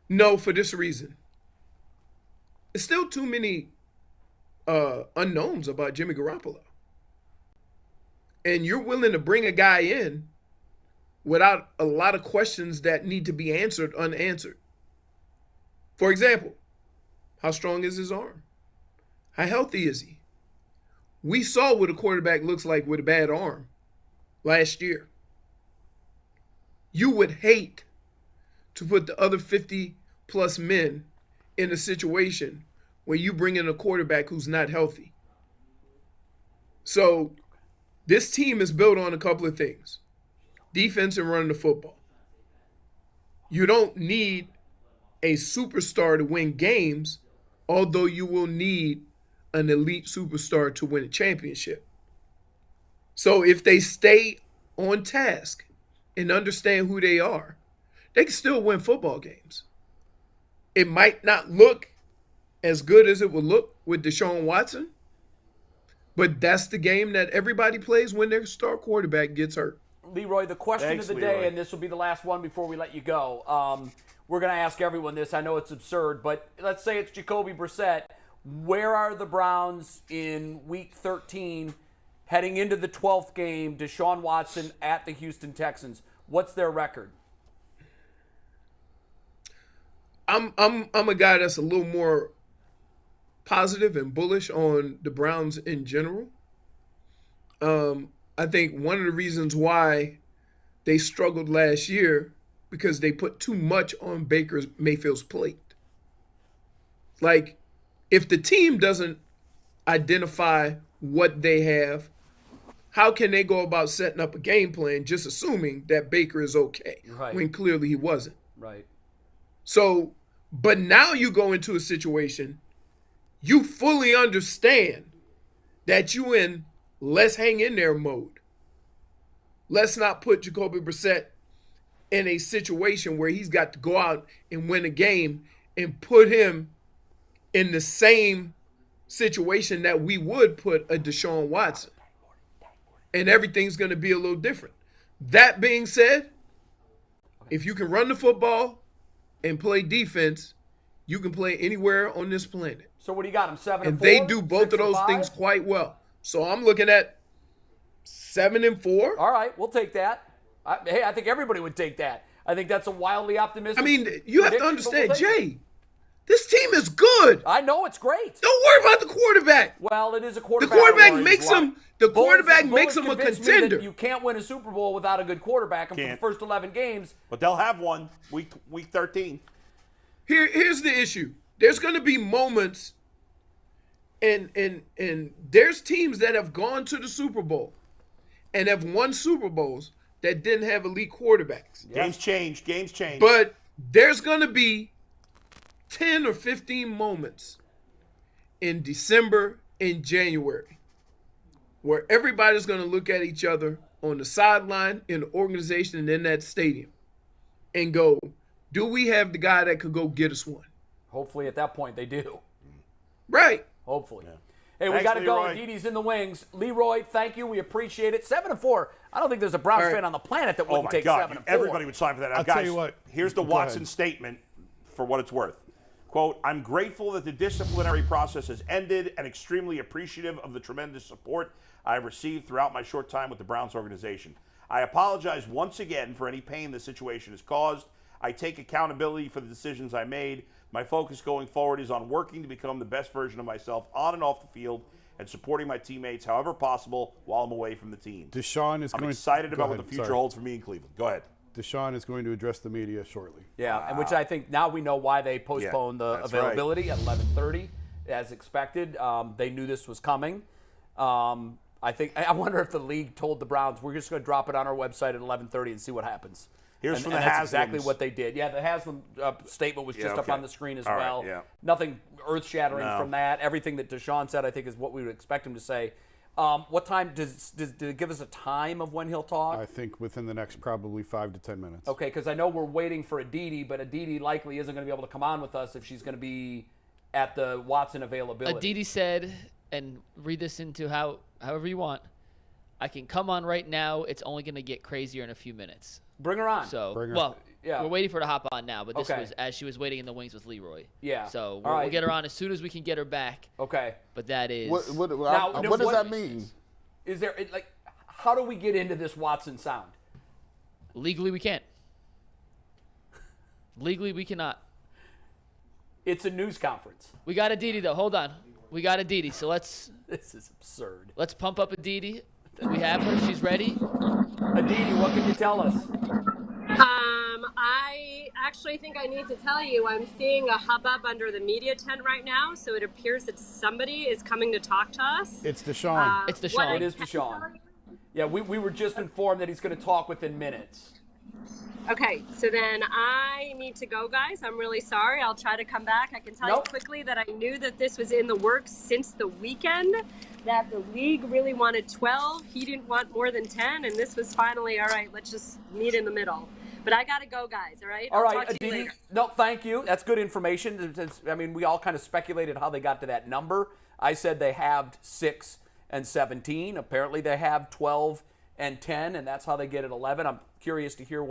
No, for this reason. There's still too many unknowns about Jimmy Garoppolo. And you're willing to bring a guy in without a lot of questions that need to be answered unanswered. For example, how strong is his arm? How healthy is he? We saw what a quarterback looks like with a bad arm last year. You would hate to put the other 50-plus men in a situation where you bring in a quarterback who's not healthy. So this team is built on a couple of things: defense and running the football. You don't need a superstar to win games, although you will need an elite superstar to win a championship. So if they stay on task and understand who they are, they can still win football games. It might not look as good as it would look with Deshaun Watson, but that's the game that everybody plays when their star quarterback gets hurt. Leroy, the question of the day, Leroy. and this will be the last one before we let you go. We're going to ask everyone this. I know it's absurd, but let's say it's Jacoby Brissett. Where are the Browns in Week 13 heading into the 12th game? Deshaun Watson at the Houston Texans. What's their record? I'm a guy that's a little more positive and bullish on the Browns in general. I think one of the reasons why they struggled last year, because they put too much on Baker Mayfield's plate. Like, if the team doesn't identify what they have. How can they go about setting up a game plan just assuming that Baker is okay when clearly he wasn't? Right. So, but now you go into a situation, you fully understand that you in let's hang in there mode. Let's not put Jacoby Brissett in a situation where he's got to go out and win a game and put him in the same situation that we would put a Deshaun Watson. And everything's going to be a little different. That being said, if you can run the football and play defense, you can play anywhere on this planet. So what do you got? Them 7-4? And they do both of those things quite well. So I'm looking at 7-4. All right, we'll take that. I think everybody would take that. I think that's a wildly optimistic. I mean, you have to understand, Jay, this team is good. I know it's great. Don't worry about the quarterback. Well, it is a The quarterback. quarterback makes him. The quarterback makes him a convinced me that contender. you can't win a Super Bowl without a good quarterback, and for the Can't. first 11 games, But they'll have one week 13. Here's the issue. There's going to be moments, and there's teams that have gone to the Super Bowl and have won Super Bowls that didn't have elite quarterbacks. Games change. But there's going to be 10 or 15 moments in December and January where everybody's going to look at each other on the sideline, in the organization, and in that stadium and go, do we have the guy that could go get us one? hopefully at that point they do. Right. Hopefully. Hey, we Thanks, got to go. Leroy. Didi's in the wings. Leroy, thank you. We appreciate it. 7-4. I don't think there's a Browns All right. fan on the planet that Oh wouldn't my take God! 7-4. Everybody would sign for that. Now, I'll guys, tell you what. Here's the Go Watson ahead. statement for what it's worth. Quote, I'm grateful that the disciplinary process has ended and extremely appreciative of the tremendous support I have received throughout my short time with the Browns organization. I apologize once again for any pain the situation has caused. I take accountability for the decisions I made. My focus going forward is on working to become the best version of myself on and off the field and supporting my teammates however possible while I'm away from the team. Deshaun is I'm going excited go about ahead, what the future sorry. holds for me in Cleveland. Go ahead. Deshaun is going to address the media shortly. Yeah, and which I think now we know why they postponed the that's availability at 11:30, as expected. They knew this was coming. I wonder if the league told the Browns, we're just going to drop it on our website at 11:30 and see what happens. Here's And- from and the that's Haslams. exactly what they did. Yeah, the Haslam statement was just up okay. on the screen as All right, well. yeah. Nothing earth-shattering No. from that. Everything that Deshaun said, I think, is what we would expect him to say. What time does it give us a time of when he'll talk? I think within the next probably 5 to 10 minutes. Okay, because I know we're waiting for Aditi, but Aditi likely isn't going to be able to come on with us if she's going to be at the Watson availability. Aditi said, and read this into however you want, I can come on right now. It's only going to get crazier in a few minutes. Bring her on. So, Bring her. well, Yeah. we're waiting for her to hop on now, but this Okay. was as she was waiting in the wings with Leroy. Yeah. So All we'll right. get her on as soon as we can get her back. Okay. But that is What Now, does that mean? Is there how do we get into this Watson sound? legally we can't. Legally we cannot. It's a news conference. We got Aditi though. Hold on. We got Aditi. So let's This is absurd. pump up Aditi. We have her. She's ready. Aditi, what can you tell us? I actually think I need to tell you I'm seeing a hubbub under the media tent right now, so it appears that somebody is coming to talk to us. It's Deshaun. It's Deshaun. what I It is can Deshaun. tell you- Yeah, we were just informed that he's going to talk within minutes. Okay, so then I need to go, guys. I'm really sorry. I'll try to come back. I can tell Nope. you quickly that I knew that this was in the works since the weekend, that the league really wanted 12. He didn't want more than 10, and this was finally, all right, let's just meet in the middle. But I got to go, guys, all right? All I'll right, talk to you Aditi. later. No, thank you. That's good information. I mean, we all kind of speculated how they got to that number. I said they halved 6 and 17. Apparently, they have 12 and 10, and that's how they get at 11. I'm curious to hear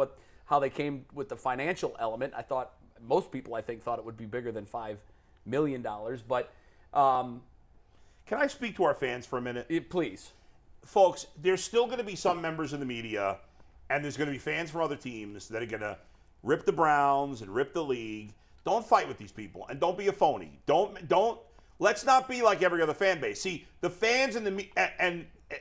how they came with the financial element. I thought most people, I think, thought it would be bigger than $5 million. But Can I speak to our fans for a minute? please. Folks, there's still going to be some members in the media, and there's going to be fans from other teams that are going to rip the Browns and rip the league. Don't fight with these people, and don't be a phony. Don't. Let's not be like every other fan base. See, the fans in the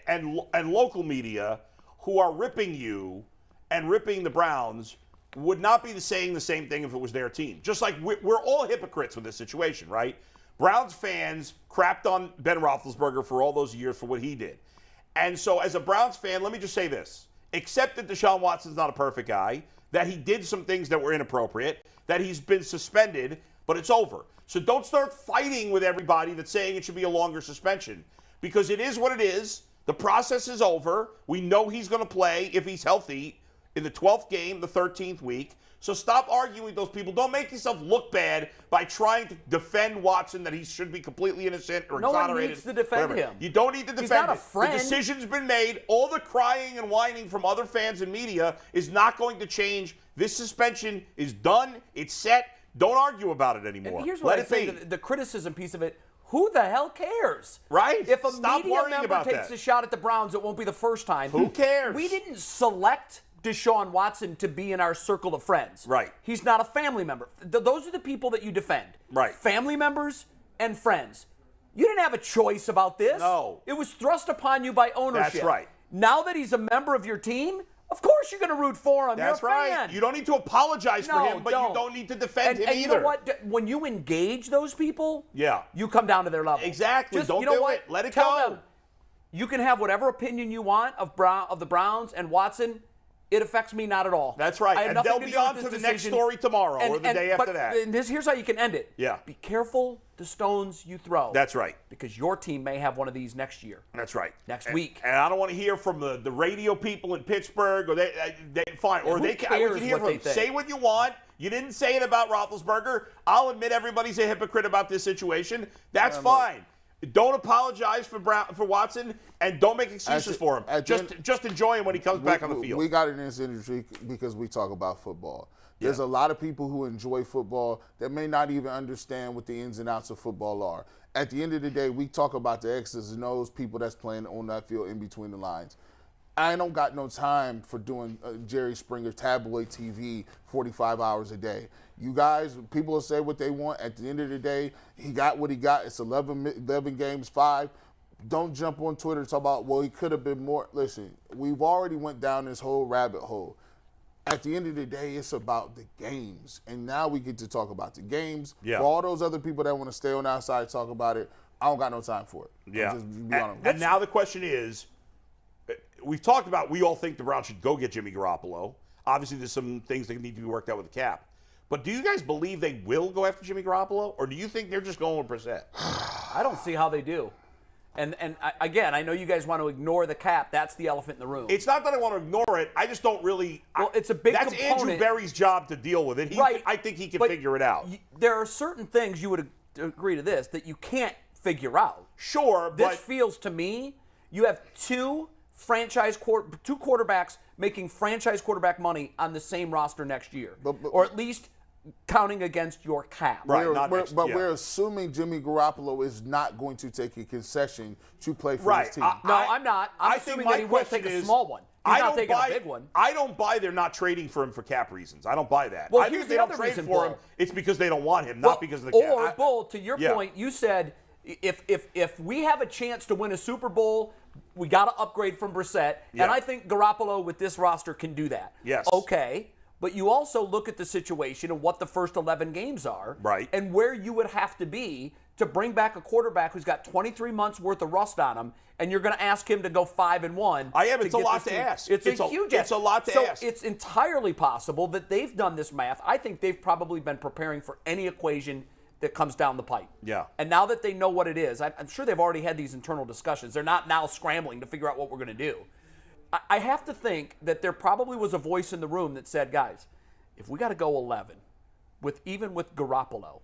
and local media who are ripping you and ripping the Browns would not be saying the same thing if it was their team. Just like we're all hypocrites with this situation, right? Browns fans crapped on Ben Roethlisberger for all those years for what he did. And so as a Browns fan, let me just say this. Accept that Deshaun Watson's not a perfect guy, that he did some things that were inappropriate, that he's been suspended, but it's over. So don't start fighting with everybody that's saying it should be a longer suspension, because it is what it is. The process is over. We know he's going to play, if he's healthy, in the 12th game, the 13th week. So stop arguing with those people. Don't make yourself look bad by trying to defend Watson that he should be completely innocent or No exonerated. one needs to defend whatever. him. You don't need to defend He's not a it. friend. The decision's been made. All the crying and whining from other fans and media is not going to change. This suspension is done. It's set. Don't argue about it anymore. And here's what Let I it say, be. the criticism piece of it, who the hell cares? Right. If a Stop media worrying member about takes that. a shot at the Browns, it won't be the first time. Who cares? We didn't select Deshaun Watson to be in our circle of friends. Right. He's not a family member. Those are the people that you defend. Right. Family members and friends. You didn't have a choice about this. No. It was thrust upon you by ownership. That's right. Now that he's a member of your team, of course you're going to root for him. That's You're a right. fan. You don't need to apologize for him, but don't. you don't need to defend him and either. you know what? When you engage those people, Yeah. you come down to their level. Exactly. Just, Don't you know do what? it. Let it Tell go. them, you can have whatever opinion you want of the Browns and Watson. It affects me not at all. That's right. I have And nothing they'll to be do with on this to the next decision. story tomorrow or the day after that. Here's how you can end it. Yeah. Be careful the stones you throw. That's right. Because your team may have one of these next year. That's right. Next week. And I don't want to hear from the radio people in Pittsburgh, or they fine, or who we cares can hear what from they them. think? Say what you want. You didn't say it about Roethlisberger. I'll admit everybody's a hypocrite about this situation. That's fine. Don't apologize for Watson, and don't make excuses for him. Just enjoy him when he comes back on the field. We got in this industry because we talk about football. There's a lot of people who enjoy football that may not even understand what the ins and outs of football are. At the end of the day, we talk about the X's and O's, people that's playing on that field in between the lines. I don't got no time for doing Jerry Springer tabloid TV 45 hours a day. You guys, people will say what they want. At the end of the day, he got what he got. It's 11 games, 5. Don't jump on Twitter and talk about, well, he could have been more. Listen, we've already went down this whole rabbit hole. At the end of the day, it's about the games. And now we get to talk about the games. Yeah. For all those other people that want to stay on the outside and talk about it, I don't got no time for it. Yeah. Just be honest. And now the question is, we've talked about we all think the Browns should go get Jimmy Garoppolo. Obviously, there's some things that need to be worked out with the cap. But do you guys believe they will go after Jimmy Garoppolo, or do you think they're just going with Brissett? I don't see how they do. And again, I know you guys want to ignore the cap. That's the elephant in the room. It's not that I want to ignore it. I just don't really. Well, it's a big That's component. Andrew Berry's job to deal with it. Right. I think he can But figure it out. There are certain things you would agree to this that you can't figure out. Sure, This but feels to me you have two quarterbacks making franchise quarterback money on the same roster next year, or at least counting against your cap. Right. We're assuming Jimmy Garoppolo is not going to take a concession to play for Right. his team. No, I'm not. I'm think assuming my that he will take question a is, small one. He's I not don't taking buy, a big one. I don't buy they're not trading for him for cap reasons. I don't buy that. Well, I think here's if they the don't other trade reason, for him, Bull. it's because they don't want him, not because of the cap. Or, Bull, to your Yeah. point, you said if we have a chance to win a Super Bowl, we got to upgrade from Brissett. Yeah. And I think Garoppolo with this roster can do that. Yes. Okay. But you also look at the situation and what the first 11 games are. Right. And where you would have to be to bring back a quarterback who's got 23 months worth of rust on him, and you're going to ask him to go 5-1. I am. It's a get lot this to team. ask. It's It's a a- huge it's ask. a lot to so ask. it's entirely possible that they've done this math. I think they've probably been preparing for any equation that comes down the pipe. Yeah. And now that they know what it is, I'm sure they've already had these internal discussions. They're not now scrambling to figure out what we're going to do. I have to think that there probably was a voice in the room that said, guys, if we got to go 11, even with Garoppolo,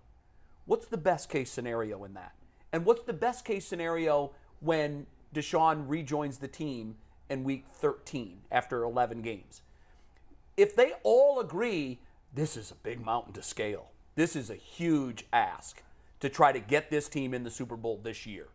what's the best case scenario in that? And what's the best case scenario when Deshaun rejoins the team in week 13 after 11 games? If they all agree, this is a big mountain to scale. This is a huge ask to try to get this team in the Super Bowl this year.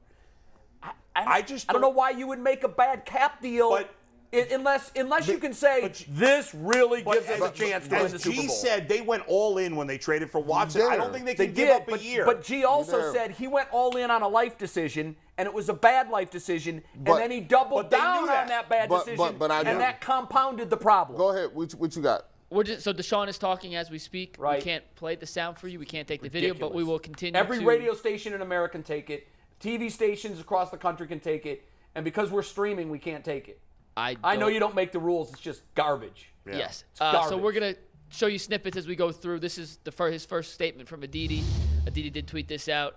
I don't know why you would make a bad cap deal. But Unless you can say this really gives us a chance to win the Super Bowl. G said they went all in when they traded for Watson. I don't think they can give did, up a year. But G also said he went all in on a life decision, and it was a bad life decision, and then he doubled they knew down that. on that bad decision, but I and know. that compounded the problem. Go ahead. What you got? So Deshaun is talking as we speak. Right. We can't play the sound for you. We can't take the video, but we will continue. Every radio station in America can take it. TV stations across the country can take it. And because we're streaming, we can't take it. I know you don't make the rules. It's just garbage. Yeah. Yes. Garbage. So we're going to show you snippets as we go through. This is his first statement from Aditi. Aditi did tweet this out.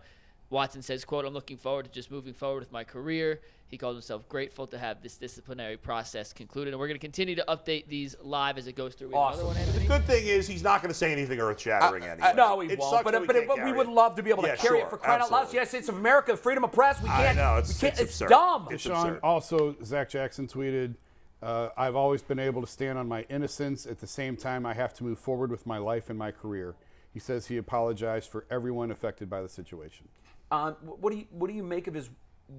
Watson says, quote, "I'm looking forward to just moving forward with my career." He called himself grateful to have this disciplinary process concluded. And we're going to continue to update these live as it goes through. Awesome. The good thing is he's not going to say anything earth-shattering anyway. No, he It won't. sucks But, that we but, can't but we carry would it. love to be able to Yeah, carry sure, it for crying out loud. absolutely. Yes, it's America, freedom of press. We can't. I know, it's absurd. dumb. It's Deshaun, absurd. also, Zach Jackson tweeted, I've always been able to stand on my innocence. At the same time, I have to move forward with my life and my career. He says he apologized for everyone affected by the situation. What do you make of his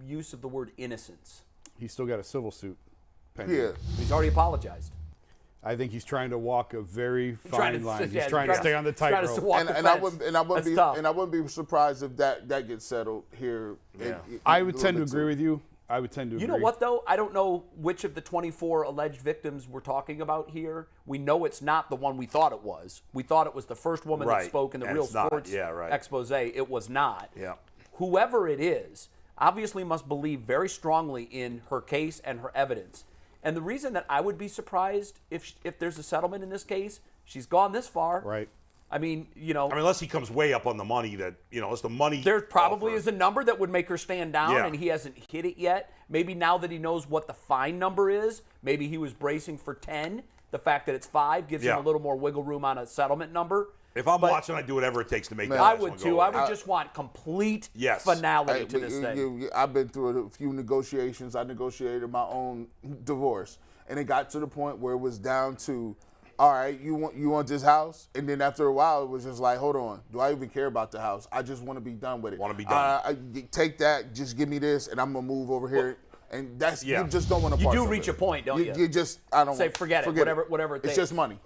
use of the word innocence? He's still got a civil suit pending. Yeah. He's already apologized. I think he's trying to walk a very trying fine to- line. yeah, He's trying to stay on the trying to tightrope. walk And, the and I fence. wouldn't That's tough. and I wouldn't be surprised if that gets settled here. Yeah. I would tend to agree with you. You know what, though? I don't know which of the 24 alleged victims we're talking about here. We know it's not the one we thought it was. We thought it was the first woman that Right. spoke in the And Real it's not. Sports Yeah, right. expose. It was not. Yeah. Whoever it is obviously must believe very strongly in her case and her evidence. And the reason that I would be surprised if there's a settlement in this case, she's gone this far. Right. I mean, you know. Unless he comes way up on the money unless the money. There probably offer- is a number that would make her stand down, Yeah. and he hasn't hit it yet. Maybe now that he knows what the fine number is, maybe he was bracing for 10. The fact that it's 5 gives Yeah. him a little more wiggle room on a settlement number. If I'm watching, I'd do whatever it takes to make that I last would one go too. I away. would just want complete Yes. finality to this thing. I've been through a few negotiations. I negotiated my own divorce, and it got to the point where it was down to, all right, you want this house, and then after a while, it was just like, hold on, do I even care about the house? I just want to be done with it. Want to be done. Take that, just give me this, and I'm gonna move over here. And that's Yeah. you just don't want to. You do reach a point, don't you? You just I don't Say, want- forget it, whatever it takes. It's just money.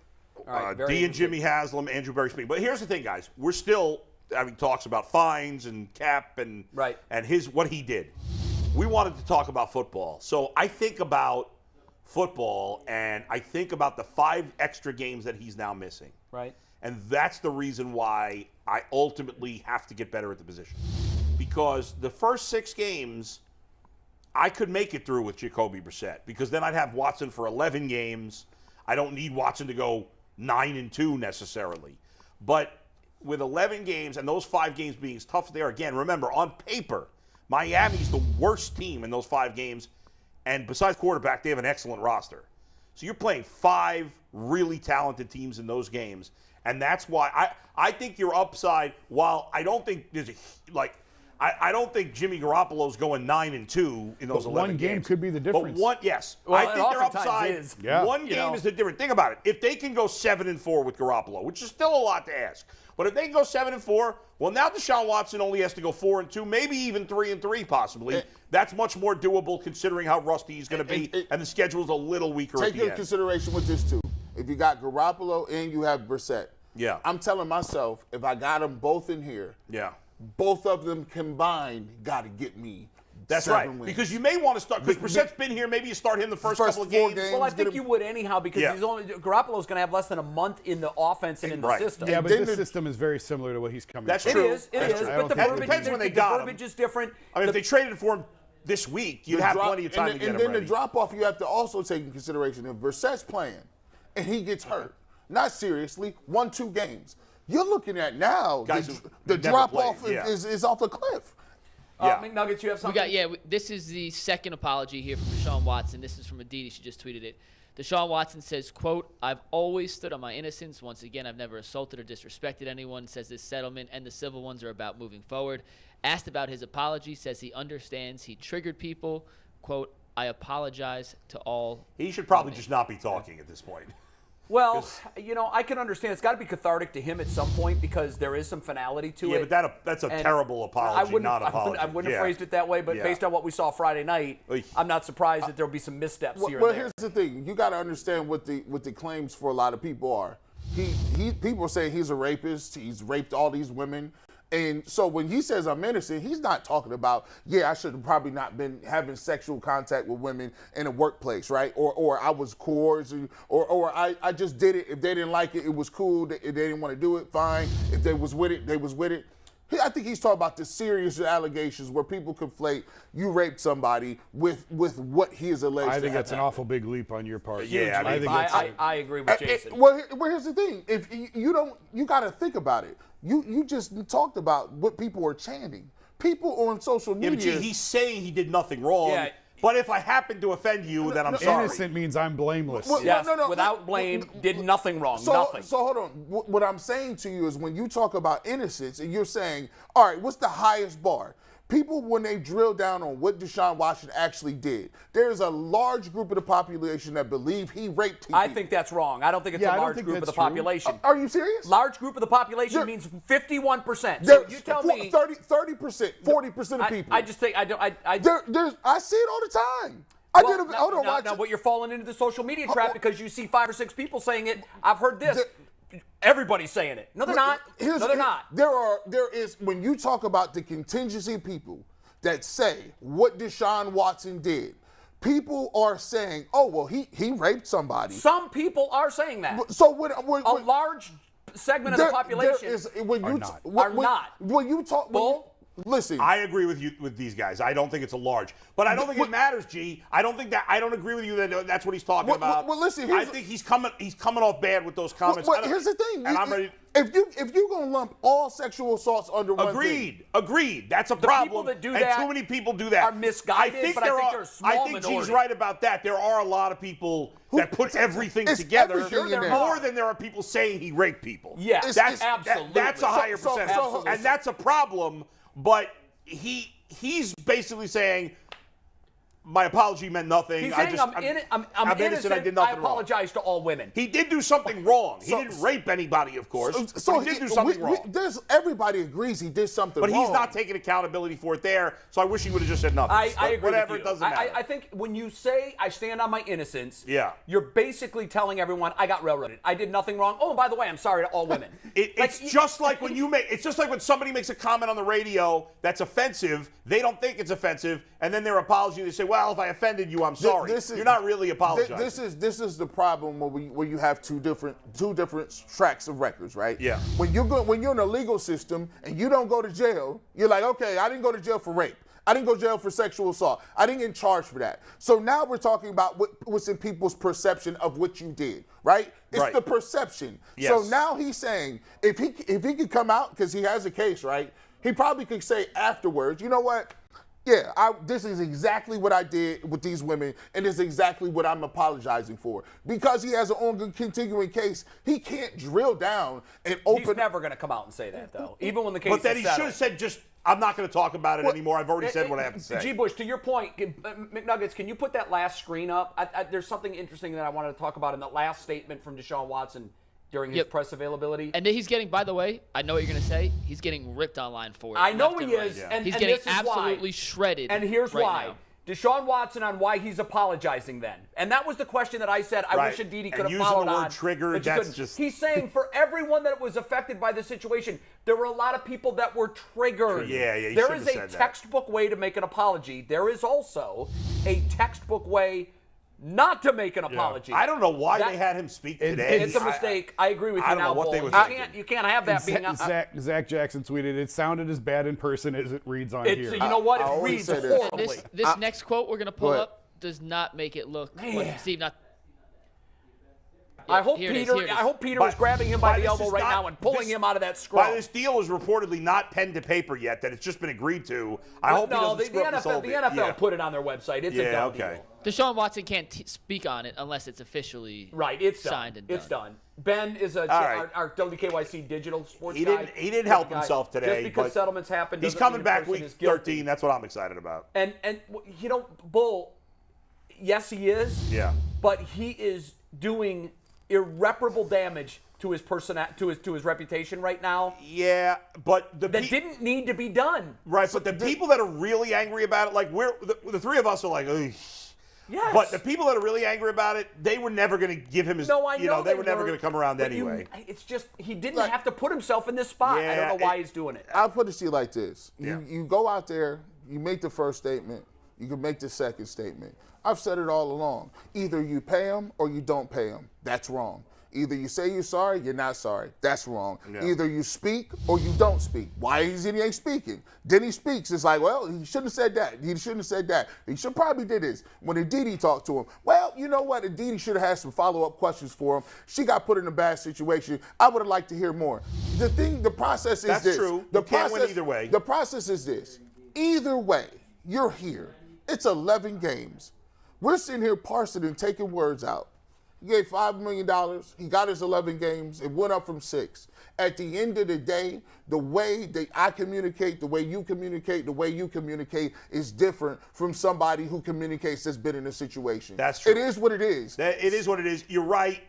All right, very D and Jimmy Haslam, Andrew Berry speaking. But here's the thing, guys. We're still having talks about fines and cap and Right. and what he did. We wanted to talk about football. So I think about football and I think about the 5 extra games that he's now missing. Right. And that's the reason why I ultimately have to get better at the position. Because the first 6 games, I could make it through with Jacoby Brissett because then I'd have Watson for 11 games. I don't need Watson to go 9-2 necessarily. But with 11 games and those 5 games being as tough as they are, again, remember, on paper, Miami's the worst team in those 5 games. And besides quarterback, they have an excellent roster. So you're playing 5 really talented teams in those games. And that's why I think your upside, while I don't think there's I don't think Jimmy Garoppolo's going 9-2 in those 11 one game games. could be the difference. But yes. Well, I it think their oftentimes upside, is. Yeah. one You game know. is the difference. Think about it. If they can go 7-4 with Garoppolo, which is still a lot to ask, but if they can go 7-4, well, now Deshaun Watson only has to go 4-2, maybe even 3-3 possibly. That's much more doable considering how rusty he's going to be, and the schedule's a little weaker at Take the into end. consideration with this too. If you got Garoppolo and you have Brissett, Yeah. I'm telling myself if I got them both in here, Yeah. both of them combined got to get me. That's 7 right. wins. Because you may want to start, because Brissett's been here, maybe you start him the first couple of 4 games. games. Well, I Get think him- you would anyhow because Yeah. Garoppolo's going to have less than a month in the offense and in the Right. system. Yeah, but then this the- system is very similar to what he's coming That's from. true. It is, That's but true. the I don't think verbiage, depends when they the got verbiage him. is different. I mean, if they traded for him this week, you'd The have drop- plenty of time and to the- get and him then ready. the drop off you have to also take into consideration if Brissett's playing and he gets hurt, not seriously, 1-2 games. You're looking at now Guys the who never drop played, off yeah. is off a cliff. Yeah. McNuggets, you have We something? got this is the second apology here from Deshaun Watson. This is from Aditi. She just tweeted it. Deshaun Watson says, quote, "I've always stood on my innocence. Once again, I've never assaulted or disrespected anyone. Says this settlement and the civil ones are about moving forward. Asked about his apology, says he understands he triggered people. Quote, I apologize to all. He should probably just not be talking at this point. Well, I can understand. It's got to be cathartic to him at some point because there is some finality to it. Yeah, but that's a And terrible apology, not apology. I wouldn't Yeah. have phrased it that way, but Yeah. based on what we saw Friday night, Oy. I'm not surprised that there'll be some missteps here Well, and there. here's the thing: you got to understand what the claims for a lot of people are. People are saying he's a rapist. He's raped all these women. And so when he says I'm innocent, he's not talking about, I should have probably not been having sexual contact with women in a workplace, right? Or I was coerced, or I just did it. If they didn't like it, it was cool. If they didn't want to do it, fine. If they was with it, they was with it. I think he's talking about the serious allegations where people conflate you raped somebody with what he is alleged. I think to have that's an done. awful big leap on your part. Yeah, I think that's I agree with Jason. Well, here's the thing: if you got to think about it. You just talked about what people are chanting. People on social Yeah, media. but he's saying he did nothing wrong. Yeah. But if I happen to offend you, then I'm sorry. innocent means I'm blameless. Well, Yes, no, without blame, did nothing wrong. So nothing. hold on. What I'm saying to you is when you talk about innocence and you're saying, all right, what's the highest bar? People, when they drill down on what Deshaun Watson actually did, there's a large group of the population that believe he raped people. I think that's wrong. I don't think it's Yeah, I a don't large think group of the that's true. population. Are you serious? Large group of the population There- means 51%. So There's you tell me 30%, 40% of people. I just think I don't. I I see it all the time. Hold on, watch now, it. but you're falling into the social media trap because you see 5 or 6 people saying it. I've heard this. Everybody's saying it. No, they're not. No, they're not. There is when you talk about the contingency people that say what Deshaun Watson did, people are saying, "Oh, well, he raped somebody." Some people are saying that. So when A large segment of the population are not. When you talk, Bull? listen. I agree with you with these guys. I don't think it's a large, but I don't think it matters, G. I don't agree with you that that's what he's talking about. Well, listen. I think he's coming off bad with those comments. Here's the thing. And I'm ready. If you're gonna lump all sexual assaults under one thing, Agreed. That's a problem. people that do and that too many people do that. are misguided, but I think they're a small I think minority. G's right about that. There are a lot of people that put everything together everything in there. more than there are people saying he raped people. Yes, That's that's a higher So- percentage, so- and that's a problem. But he's basically saying, my apology meant nothing. He's saying I'm innocent. I did nothing wrong. apologize to all women. He did do something wrong. He didn't rape anybody, of course. So but he did do something wrong. Everybody agrees he did something But wrong. he's not taking accountability for it there, so I wish he would have just said nothing. I But agree whatever, with you. it doesn't matter. I think when you say I stand on my innocence, Yeah. you're basically telling everyone I got railroaded. I did nothing wrong. Oh, and by the way, I'm sorry to all women. It's just like when somebody makes a comment on the radio that's offensive, they don't think it's offensive, and then their apology, they say, well, if I offended you, I'm sorry. You're not really apologizing. This is the problem where you have two different tracks of records, right? Yeah. When you're in a legal system and you don't go to jail, you're like, okay, I didn't go to jail for rape. I didn't go to jail for sexual assault. I didn't get charged for that. So now we're talking about what's in people's perception of what you did, right? It's Right. the perception. Yes. So now he's saying if he could come out because he has a case, right? He probably could say afterwards, you know what? Yeah, this is exactly what I did with these women, and it's exactly what I'm apologizing for. Because he has an ongoing continuing case, he can't drill down and open. He's never going to come out and say that, though, even when the case But then is he should settled. have said just, I'm not going to talk about it anymore. I've already said what I have to say. G. Bush, to your point, McNuggets, can you put that last screen up? There's something interesting that I wanted to talk about in the last statement from Deshaun Watson during his press availability. And then he's getting, by the way, I know what you're going to say, he's getting ripped online for it. I know left he and right. is, and he's and getting this is absolutely why. shredded. And here's right why. now. Deshaun Watson on why he's apologizing then. And that was the question that I said I Right. wish Aditi And could have using followed the word on. trigger, but you that's couldn't. just- He's saying for everyone that was affected by the situation, there were a lot of people that were triggered. Yeah, you There shouldn't is have a said that. textbook way to make an apology. There is also a textbook way not to make an apology. I don't know why That- they had him speak today. It's a mistake. I agree with you I don't now, know what Bull. they were You thinking. can't have that being. Zach Jackson tweeted, "It sounded as bad in person as it reads on here." You know what? I It always reads say this. horribly. This next quote we're going to pull ahead. up does not make it look Man. like Steve. Not. I hope Here it is, Peter. here it is. I hope Peter But- is grabbing him by but the this elbow is right not- now and pulling this- him out of that Why scrum. this deal is reportedly not pen to paper yet, that it's just been agreed to. I hope he no, doesn't the screw up this whole NFL deal. Yeah. put it on their website. It's a Yeah, done okay. deal. Deshaun Watson can't speak on it unless it's officially Right, it's signed done. and It's done. Ben is right. our WKYC digital sports He guy. didn't help Guy. himself today, Just because but settlements happen, He's doesn't coming mean a back person week is guilty. 13. That's what I'm excited about. And you know, Bull, yes, he is. Yeah. But he is doing irreparable damage to his to his reputation right now. Yeah, but That didn't need to be done. Right, but the people that are really angry about it, like the three of us are like, ugh. Yes. But the people that are really angry about it, they were never going to give him his. No, I know they were never going to come around but anyway. It's just he didn't have to put himself in this spot. I don't know why he's doing it. I'll put it to you like this. Yeah. You go out there, you make the first statement, you can make the second statement. I've said it all along. Either you pay them or you don't pay them. That's wrong. Either you say you're sorry, you're not sorry. That's wrong. Yeah. Either you speak or you don't speak. Why is he ain't speaking? Then he speaks. It's like, well, he shouldn't have said that. He shouldn't have said that. He should probably did this. When Aditi talked to him, well, you know what? Aditi should have had some follow-up questions for him. She got put in a bad situation. I would have liked to hear more. The process is That's this. true. The You can't process, win either way. The process is this. Either way, you're here. It's 11 games. We're sitting here parsing and taking words out. He gave $5 million. He got his 11 games. It went up from 6. At the end of the day, the way that I communicate, the way you communicate, the way you communicate is different from somebody who communicates that's been in a situation. That's true. It is what it is. It is what it is. You're right.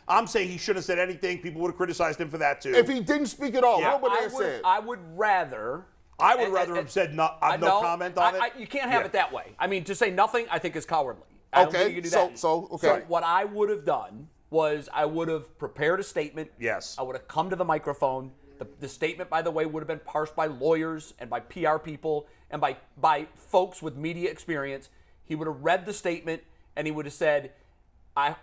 I'm saying he shouldn't have said anything. People would have criticized him for that too. If he didn't speak at all, Yeah. what would they have said? I would rather have said no comment on it. You can't have it that way. I mean, to say nothing, I think is cowardly. I don't Okay, think you can do that. so what I would have done was I would have prepared a statement. Yes. I would have come to the microphone. The statement, by the way, would have been parsed by lawyers and by PR people and by folks with media experience. He would have read the statement and he would have said, I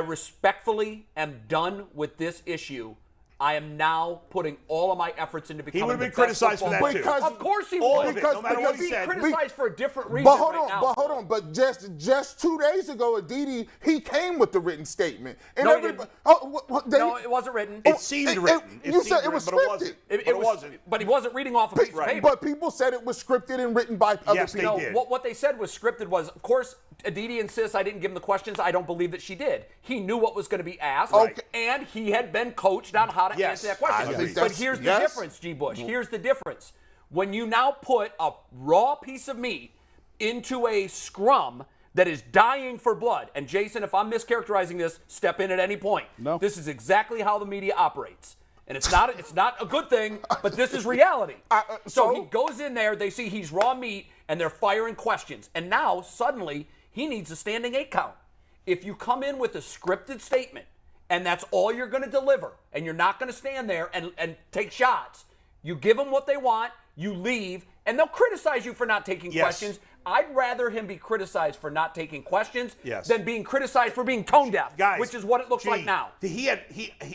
respectfully am done with this issue. I am now putting all of my efforts into becoming He would have been the best criticized for football that player. too. Of course he All would. of it, no matter what he He's said. criticized for a different reason. But hold right now. But just 2 days ago, Aditi, he came with the written statement. And No, he everybody, didn't. No, it wasn't written. It seemed written. You said it was but it wasn't. scripted. But it wasn't. But he wasn't reading off a piece of paper. But people said it was scripted and written by other Yes, they people. did. What they said was scripted was, of course, Aditi insists I didn't give him the questions. I don't believe that she did. He knew what was going to be asked, Okay. and he had been coached on how to Yes, answer that question. I think But that's- here's the yes. difference, G. Bush. Here's the difference. When you now put a raw piece of meat into a scrum that is dying for blood, and Jason, if I'm mischaracterizing this, step in at any point. No. This is exactly how the media operates. And it's not a good thing, but this is reality. So he goes in there, they see he's raw meat, and they're firing questions. And now, suddenly, he needs a standing 8 count. If you come in with a scripted statement, and that's all you're going to deliver, and you're not going to stand there and take shots, you give them what they want, you leave, and they'll criticize you for not taking questions. I'd rather him be criticized for not taking questions than being criticized for being tone deaf, Guys, which is what it looks like now.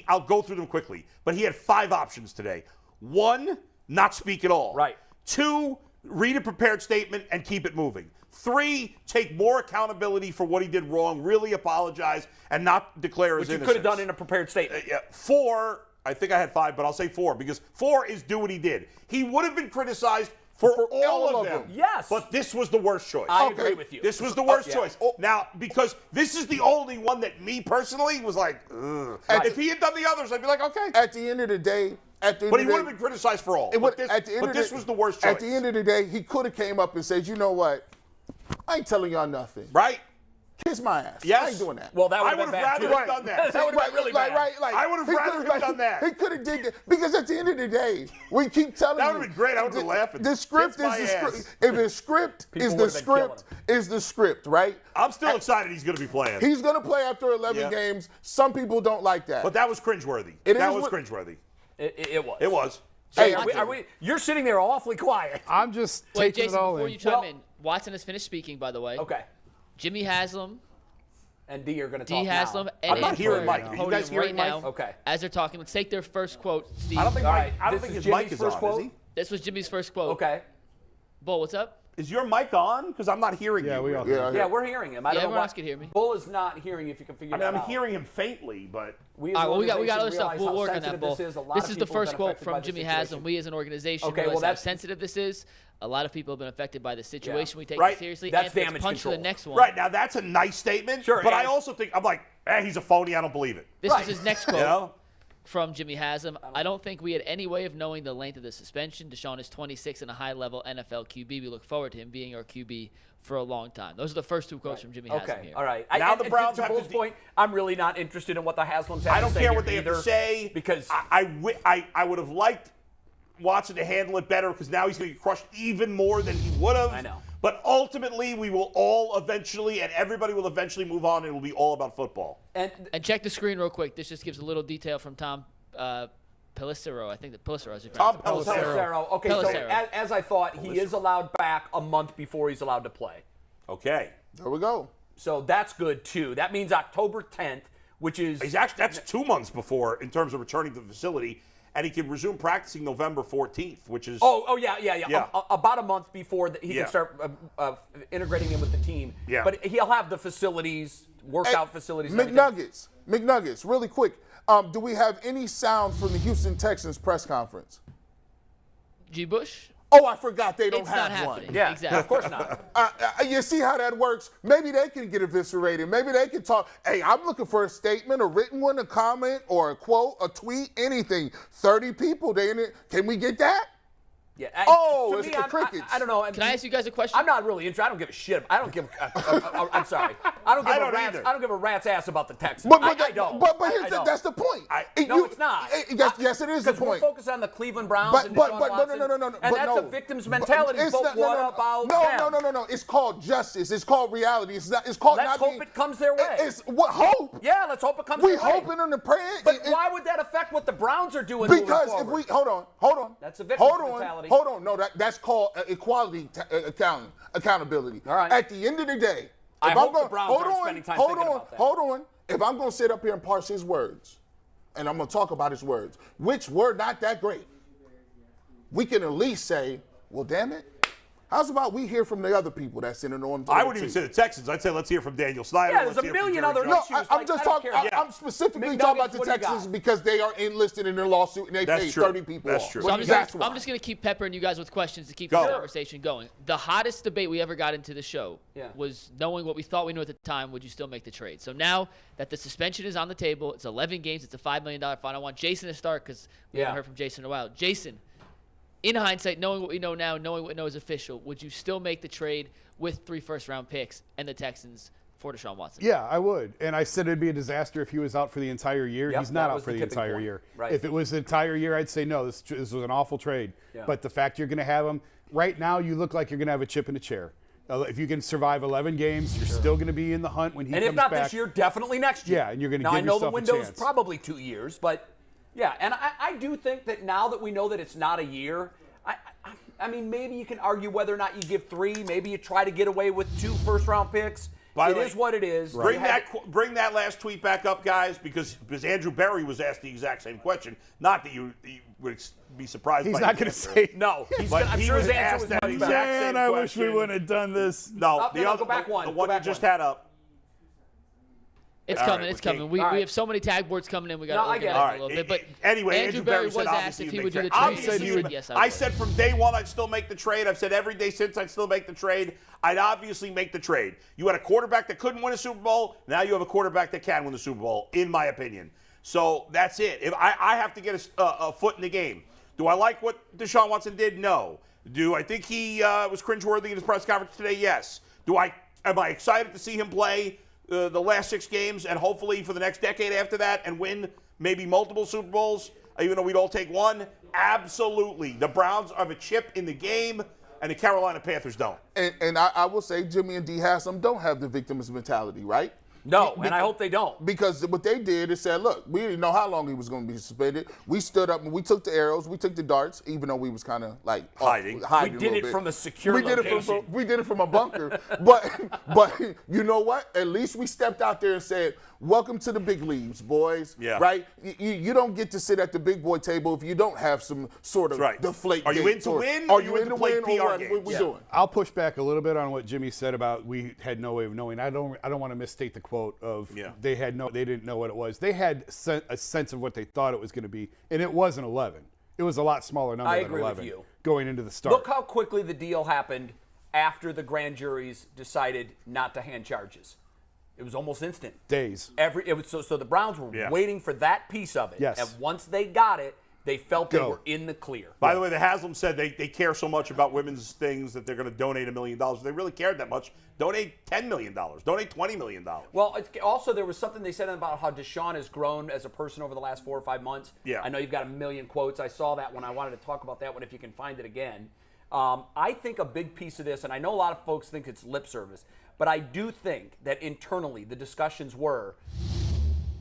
I'll go through them quickly, but he had 5 options today. 1, not speak at all. Right. 2, read a prepared statement and keep it moving. 3, take more accountability for what he did wrong, really apologize, and not declare his Which you innocence. could have done in a prepared statement. 4, I think I had 5, but I'll say 4 because 4 is do what he did. He would have been criticized for all of them. Yes. But this was the worst choice. I agree with you. This was the worst yeah. choice. Now, because this is the only one that me personally was like, ugh. If he had done the others, I'd be like, okay. At the end of the day, But he would have been criticized for all. But this was the worst choice. At the end of the day, he could have came up and said, you know what? I ain't telling y'all nothing. Right? Kiss my ass. Yes. I ain't doing that. Well, that I would would have have been rather bad, have too. done that. That would have been really bad. I would have rather have done that. He could have did that because at the end of the day, we keep telling you That would have been great. I would have been laughing. The script Kiss is my the script. ass. If it's script People is the would have been killing script is the script, right? I'm still excited he's going to be playing. He's gonna play after 11 games. Some people don't like that. But that was cringeworthy. It That is was what- cringeworthy. It was. It was. Hey, You're sitting there awfully quiet. I'm just Wait, taking Jason, it all before in. you chime in, Watson has finished speaking, by the way. Okay. Jimmy Haslam, And D are going to D talk Haslam, now. and I'm not Andrew hearing are Mike. on Are the you guys podium hearing right Mike? now. Okay. As they're talking, let's take their first quote, Steve. I don't think All Mike. right, I don't this think is his mic Jimmy's is first on. quote? Is he? This was Jimmy's first quote. Okay. Bull, what's up? Is your mic on? Because I'm not hearing Yeah, you. we all Yeah, Yeah, we're hearing him. I don't know everyone why. else can hear me. Bull is not hearing if you can figure I mean, that I'm out. hearing him faintly, but We as All an right, well, we got other organization stuff. realize We'll how work on that, sensitive Bull. This is. A lot This of is the people have first been quote affected by from the Jimmy situation. Haslam. We as an organization Okay, well, realize how that's- sensitive this is. A lot of people have been affected by the situation. We take Right. it seriously. That's and let's damage punch to control. the next one. right now that's a nice statement. Sure, But I and- also think I'm like, he's a phony. I don't believe it. This Right. was his next quote. You know? From Jimmy Haslam. I don't think we had any way of knowing the length of the suspension. Deshaun is 26 and a high-level NFL QB. We look forward to him being our QB for a long time. Those are the first 2 quotes from Jimmy Haslam Okay, here. all right. Now the Browns to have to Bull's de- point, I'm really not interested in what the Haslams have I don't to say care here what they have to either, say because I would have liked Watson to handle it better because now he's going to get crushed even more than he would have. I know. But ultimately, we will all eventually, and everybody will eventually move on, and it will be all about football. And check the screen real quick. This just gives a little detail from Tom Pelissero. I think that Pelissero is Tom Pelissero. Okay, so as I thought, he is allowed back a month before he's allowed to play. Okay. There we go. So that's good, too. That means October 10th, which is... That's 2 months before in terms of returning to the facility, and he can resume practicing November 14th, which is... Yeah. About a month before he can start integrating him with the team. Yeah. But he'll have the facilities, workout facilities. And McNuggets, really quick. Do we have any sound from the Houston Texans press conference? G. Bush? Oh, I forgot they don't It's have not one. happening. Yeah, Exactly. of course not. You see how that works? Maybe they can get eviscerated. Maybe they can talk. Hey, I'm looking for a statement, a written one, a comment, or a quote, a tweet, anything. 30 people, they in it. Can we get that? Yeah. Oh, to it's me, the crickets. I don't know. Can I ask you guys a question? I'm not really interested. I don't give a shit. I don't give. I'm sorry. I don't give a rat's ass about the Texans. I don't. But I don't. that's the point. No, it's not. Yes, it is the point. We're focused on the Cleveland Browns and Deshaun Watson. No. And that's a victim's mentality. But what about them? No. It's called justice. It's called reality. It's called. Let's hope it comes their way. It's what hope. Yeah, let's hope it comes their way. We hoping and praying. But why would that affect what the Browns are doing? Because if we hold on. That's a victim's mentality. Hold on. No, that's called equality accountability. All right. At the end of the day, I hope the Browns aren't spending time thinking about that. Hold on. If I'm going to sit up here and parse his words, and I'm going to talk about his words, which were not that great, we can at least say, well, damn it. How's about we hear from the other people that's in the norm? I wouldn't even say the Texans. I'd say let's hear from Daniel Snyder. Yeah, there's a million other issues. I'm just talking. I'm specifically talking about the Texans because they are enlisted in their lawsuit and they paid 30 people off. That's true. So I'm just going to keep peppering you guys with questions to keep the conversation going. The hottest debate we ever got into the show was knowing what we thought we knew at the time, would you still make the trade? So now that the suspension is on the table, it's 11 games, it's a $5 million fine. I want Jason to start because we haven't heard from Jason in a while. Jason, in hindsight, knowing what we know now, knowing what we know is official, would you still make the trade with 3 first-round picks and the Texans for Deshaun Watson? Yeah, I would. And I said it'd be a disaster if he was out for the entire year. Yep, he's not out for the entire year. Right. If it was the entire year, I'd say no, this was an awful trade. Yeah. But the fact you're going to have him, right now you look like you're going to have a chip in a chair. If you can survive 11 games, you're still going to be in the hunt when he comes back. And if not this year, definitely next year. Yeah, and you're going to give yourself a chance. Now, I know the window's probably 2 years, but yeah. And I do think that now that we know that it's not a year, I mean, maybe you can argue whether or not you give 3. Maybe you try to get away with 2 first-round picks. It is what it is. Bring that last tweet back up, guys, because Andrew Berry was asked the exact same question. Not that you would be surprised. He's not going to say no. I'm sure his answer was that exact same question. I wish we wouldn't have done this. No, go back one. The one you just had up. It's coming. It's coming. We have so many tag boards coming in. We got to organize a little bit. But anyway, Andrew Berry was asked if he would do the trade. He said yes, I would. I said from day one I'd still make the trade. I've said every day since I'd still make the trade. I'd obviously make the trade. You had a quarterback that couldn't win a Super Bowl. Now you have a quarterback that can win the Super Bowl, in my opinion. So that's it. If I have to get a foot in the game. Do I like what Deshaun Watson did? No. Do I think he was cringeworthy in his press conference today? Yes. Am I excited to see him play the last 6 games and hopefully for the next decade after that and win maybe multiple Super Bowls, even though we'd all take one? Absolutely. The Browns have a chip in the game, and the Carolina Panthers don't. And I will say Jimmy and D Haslam don't have the victim's mentality, right? No, and I hope they don't. Because what they did is said, look, we didn't know how long he was going to be suspended. We stood up and we took the arrows, we took the darts, even though we was kind of like hiding we did it from a secure location. We did it from a bunker. but you know what? At least we stepped out there and said, welcome to the big leagues, boys. Yeah. Right? You don't get to sit at the big boy table if you don't have some sort of deflate. Are you in to win? Are you in to win? Or what we doing? I'll push back a little bit on what Jimmy said about we had no way of knowing. I don't want to misstate the quote of they didn't know what it was. They had a sense of what they thought it was going to be, and it wasn't 11. It was a lot smaller number than 11 with you. Going into the start. Look how quickly the deal happened after the grand juries decided not to hand charges. It was almost instant. Days. So the Browns were waiting for that piece of it. Yes. And once they got it, they felt they were in the clear. By the way, the Haslam said they care so much about women's things that they're going to donate $1 million. If they really cared that much, donate $10 million. Donate $20 million. Well, also there was something they said about how Deshaun has grown as a person over the last 4 or 5 months. Yeah. I know you've got a million quotes. I saw that one. I wanted to talk about that one if you can find it again. I think a big piece of this, and I know a lot of folks think it's lip service, but I do think that internally the discussions were,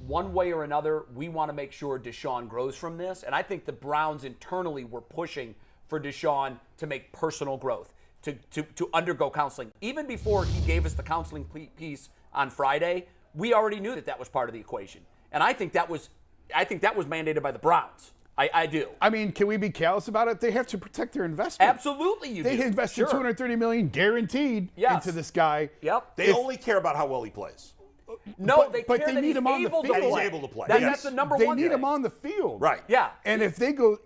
one way or another, we want to make sure Deshaun grows from this. And I think the Browns internally were pushing for Deshaun to make personal growth, to undergo counseling. Even before he gave us the counseling piece on Friday, we already knew that was part of the equation. And I think that was mandated by the Browns. I do. I mean, can we be callous about it? They have to protect their investment. Absolutely, you They do. invested Sure. $230 million guaranteed into this guy. Yep. They only care about how well he plays. No, But they they care that need he's him on the able to field. play. That he's able to play, That's yes. the number They one need thing. him on the field. Right. Yeah. And if they go,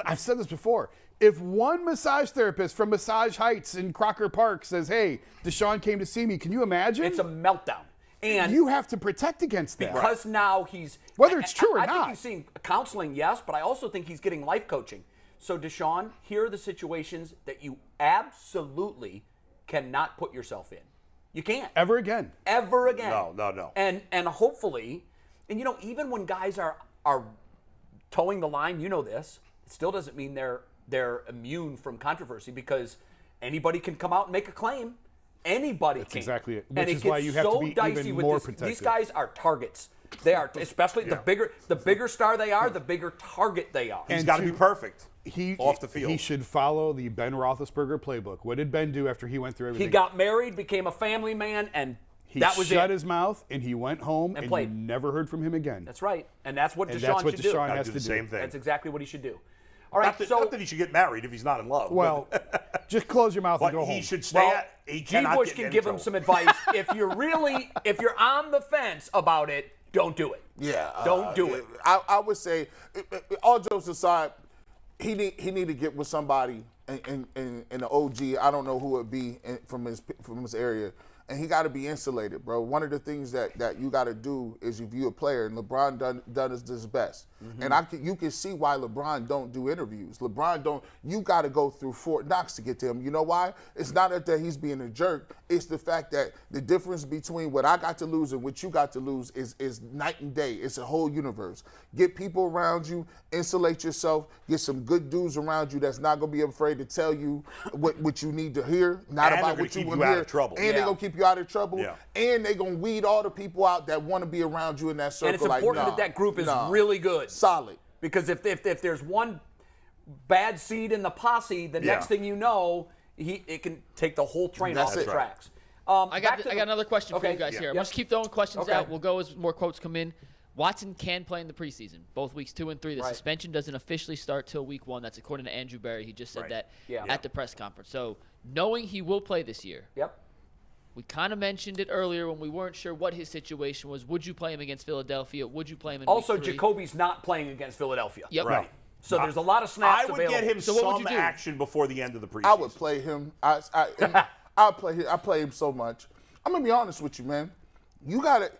I've said this before, if one massage therapist from Massage Heights in Crocker Park says, hey, Deshaun came to see me, can you imagine? It's a meltdown. And you have to protect against that. because now he's Whether it's true or I not. think he's seeing counseling, yes, but I also think he's getting life coaching. So Deshaun, here are the situations that you absolutely cannot put yourself in. You can't. Ever again. Ever again. No. And hopefully, and even when guys are towing the line, you know this, it still doesn't mean they're immune from controversy, because anybody can come out and make a claim. Anybody That's can. exactly it. And Which it is why gets you have to so be dicey even with more this. protective. These guys are targets. They are, especially the bigger star they are, the bigger target they are. He's got to be perfect off the field. He should follow the Ben Roethlisberger playbook. What did Ben do after he went through everything? He got married, became a family man, and He that was shut it. his mouth, and he went home, and played. you never heard from him again. That's right. And that's what and Deshaun that's what should do. Deshaun Gotta has do to the do. same thing. That's exactly what he should do. All right, not that he should get married if he's not in love. Well, just close your mouth and but go he home. should stay. Well, He G. cannot Bush get in can any give him trouble. some advice. If you're on the fence about it, don't do it. Yeah. Don't do it. I would say, all jokes aside, he need to get with somebody in the OG. I don't know who it would be from his area. And he got to be insulated, bro. One of the things that you got to do is you view a player, and LeBron done his best. Mm-hmm. And you can see why LeBron don't do interviews. You got to go through Fort Knox to get to him. You know why? It's not that he's being a jerk. It's the fact that the difference between what I got to lose and what you got to lose is night and day. It's a whole universe. Get people around you, insulate yourself, get some good dudes around you that's not going to be afraid to tell you what you need to hear, not And about they're what gonna you keep want you to out hear. of trouble. And they're going to keep you out of trouble. Yeah. And they're going to weed all the people out that want to be around you in that circle. And it's important that group is really good. Solid. Because if there's one bad seed in the posse, the next thing you know, it can take the whole train That's off the it. tracks. I got another question for Okay. you guys Yeah. here. Yeah. Let's keep throwing questions Okay. out. We'll go as more quotes come in. Watson can play in the preseason, both weeks 2 and 3. The Right. suspension doesn't officially start till week 1. That's according to Andrew Berry. He just said that at the press conference. So knowing he will play this year, Yep. we kind of mentioned it earlier when we weren't sure what his situation was. Would you play him against Philadelphia? Would you play him in Also, week 3? Jacoby's not playing against Philadelphia. Yep. Right. So there's a lot of snaps I would available. get him So what would some you do? action before the end of the preseason. I would play him. I'll play him. I play him so much. I'm gonna be honest with you, man. You got to.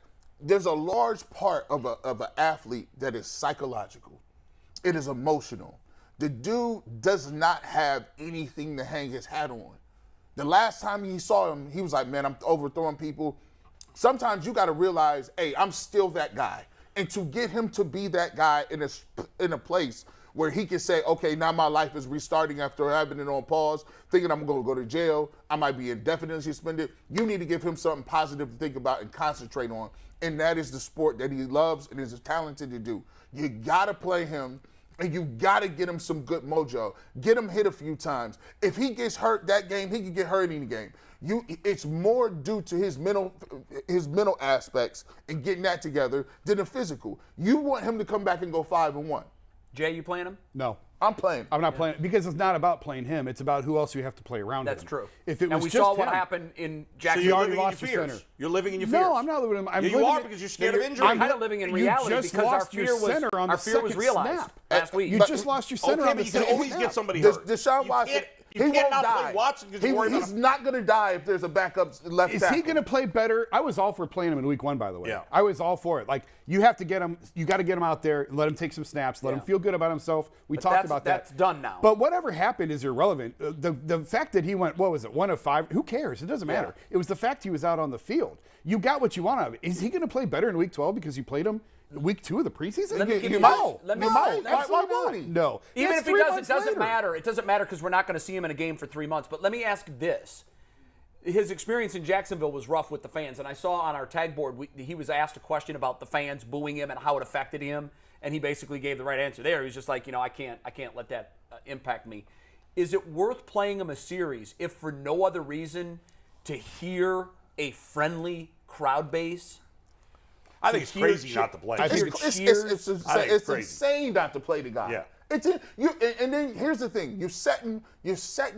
There's a large part of an athlete that is psychological. It is emotional. The dude does not have anything to hang his hat on. The last time he saw him, he was like, "Man, I'm overthrowing people." Sometimes you got to realize, "Hey, I'm still that guy." And to get him to be that guy in a place where he can say, okay, now my life is restarting after having it on pause, thinking I'm going to go to jail, I might be indefinitely suspended. You need to give him something positive to think about and concentrate on. And that is the sport that he loves and is talented to do. You got to play him, and you got to get him some good mojo. Get him hit a few times. If he gets hurt that game, he can get hurt any game. It's more due to his mental aspects and getting that together than the physical. You want him to come back and go 5-1. Jay, you playing him? No. I'm playing. I'm not playing because it's not about playing him. It's about who else you have to play around That's him. true. If it was and we just saw what him- happened in So Jacksonville. you're already living in your lost your fears. center. You're living in your fears. No, I'm not living in. I'm Yeah, you living are in- because you're scared of injury. I'm kind of living in reality you just because our lost your fear was center on our the fear was second realized snap. last week. You just lost your center Okay, on the but you can second always snap. get somebody hurt. Deshaun Watson, You he can't won't not die. play Watson because you worry about He's him. not going to die if there's a backup left Is tackle. he going to play better? I was all for playing him in week 1, by the way. Yeah. I was all for it. Like, you have to get him, you got to get him out there, let him take some snaps, let him feel good about himself. We talked about that. That's done now. But whatever happened is irrelevant. The fact that he went, what was it, 1 of 5? Who cares? It doesn't matter. It was the fact he was out on the field. You got what you want out of it. Is he going to play better in week 12 because you played him Week 2 of the preseason? Let me give You you might. this. Let me- You might. let- Why Absolutely not? won't. No. Even That's if he 3 does, it months doesn't later. matter. It doesn't matter because we're not going to see him in a game for 3 months. But let me ask this. His experience in Jacksonville was rough with the fans. And I saw on our tag board, he was asked a question about the fans booing him and how it affected him. And he basically gave the right answer there. He was just like, I can't let that impact me. Is it worth playing him a series if for no other reason to hear a friendly crowd base? I think it's crazy not to play. I think It's crazy. insane not to play the guy. Yeah. And then here's the thing: you're setting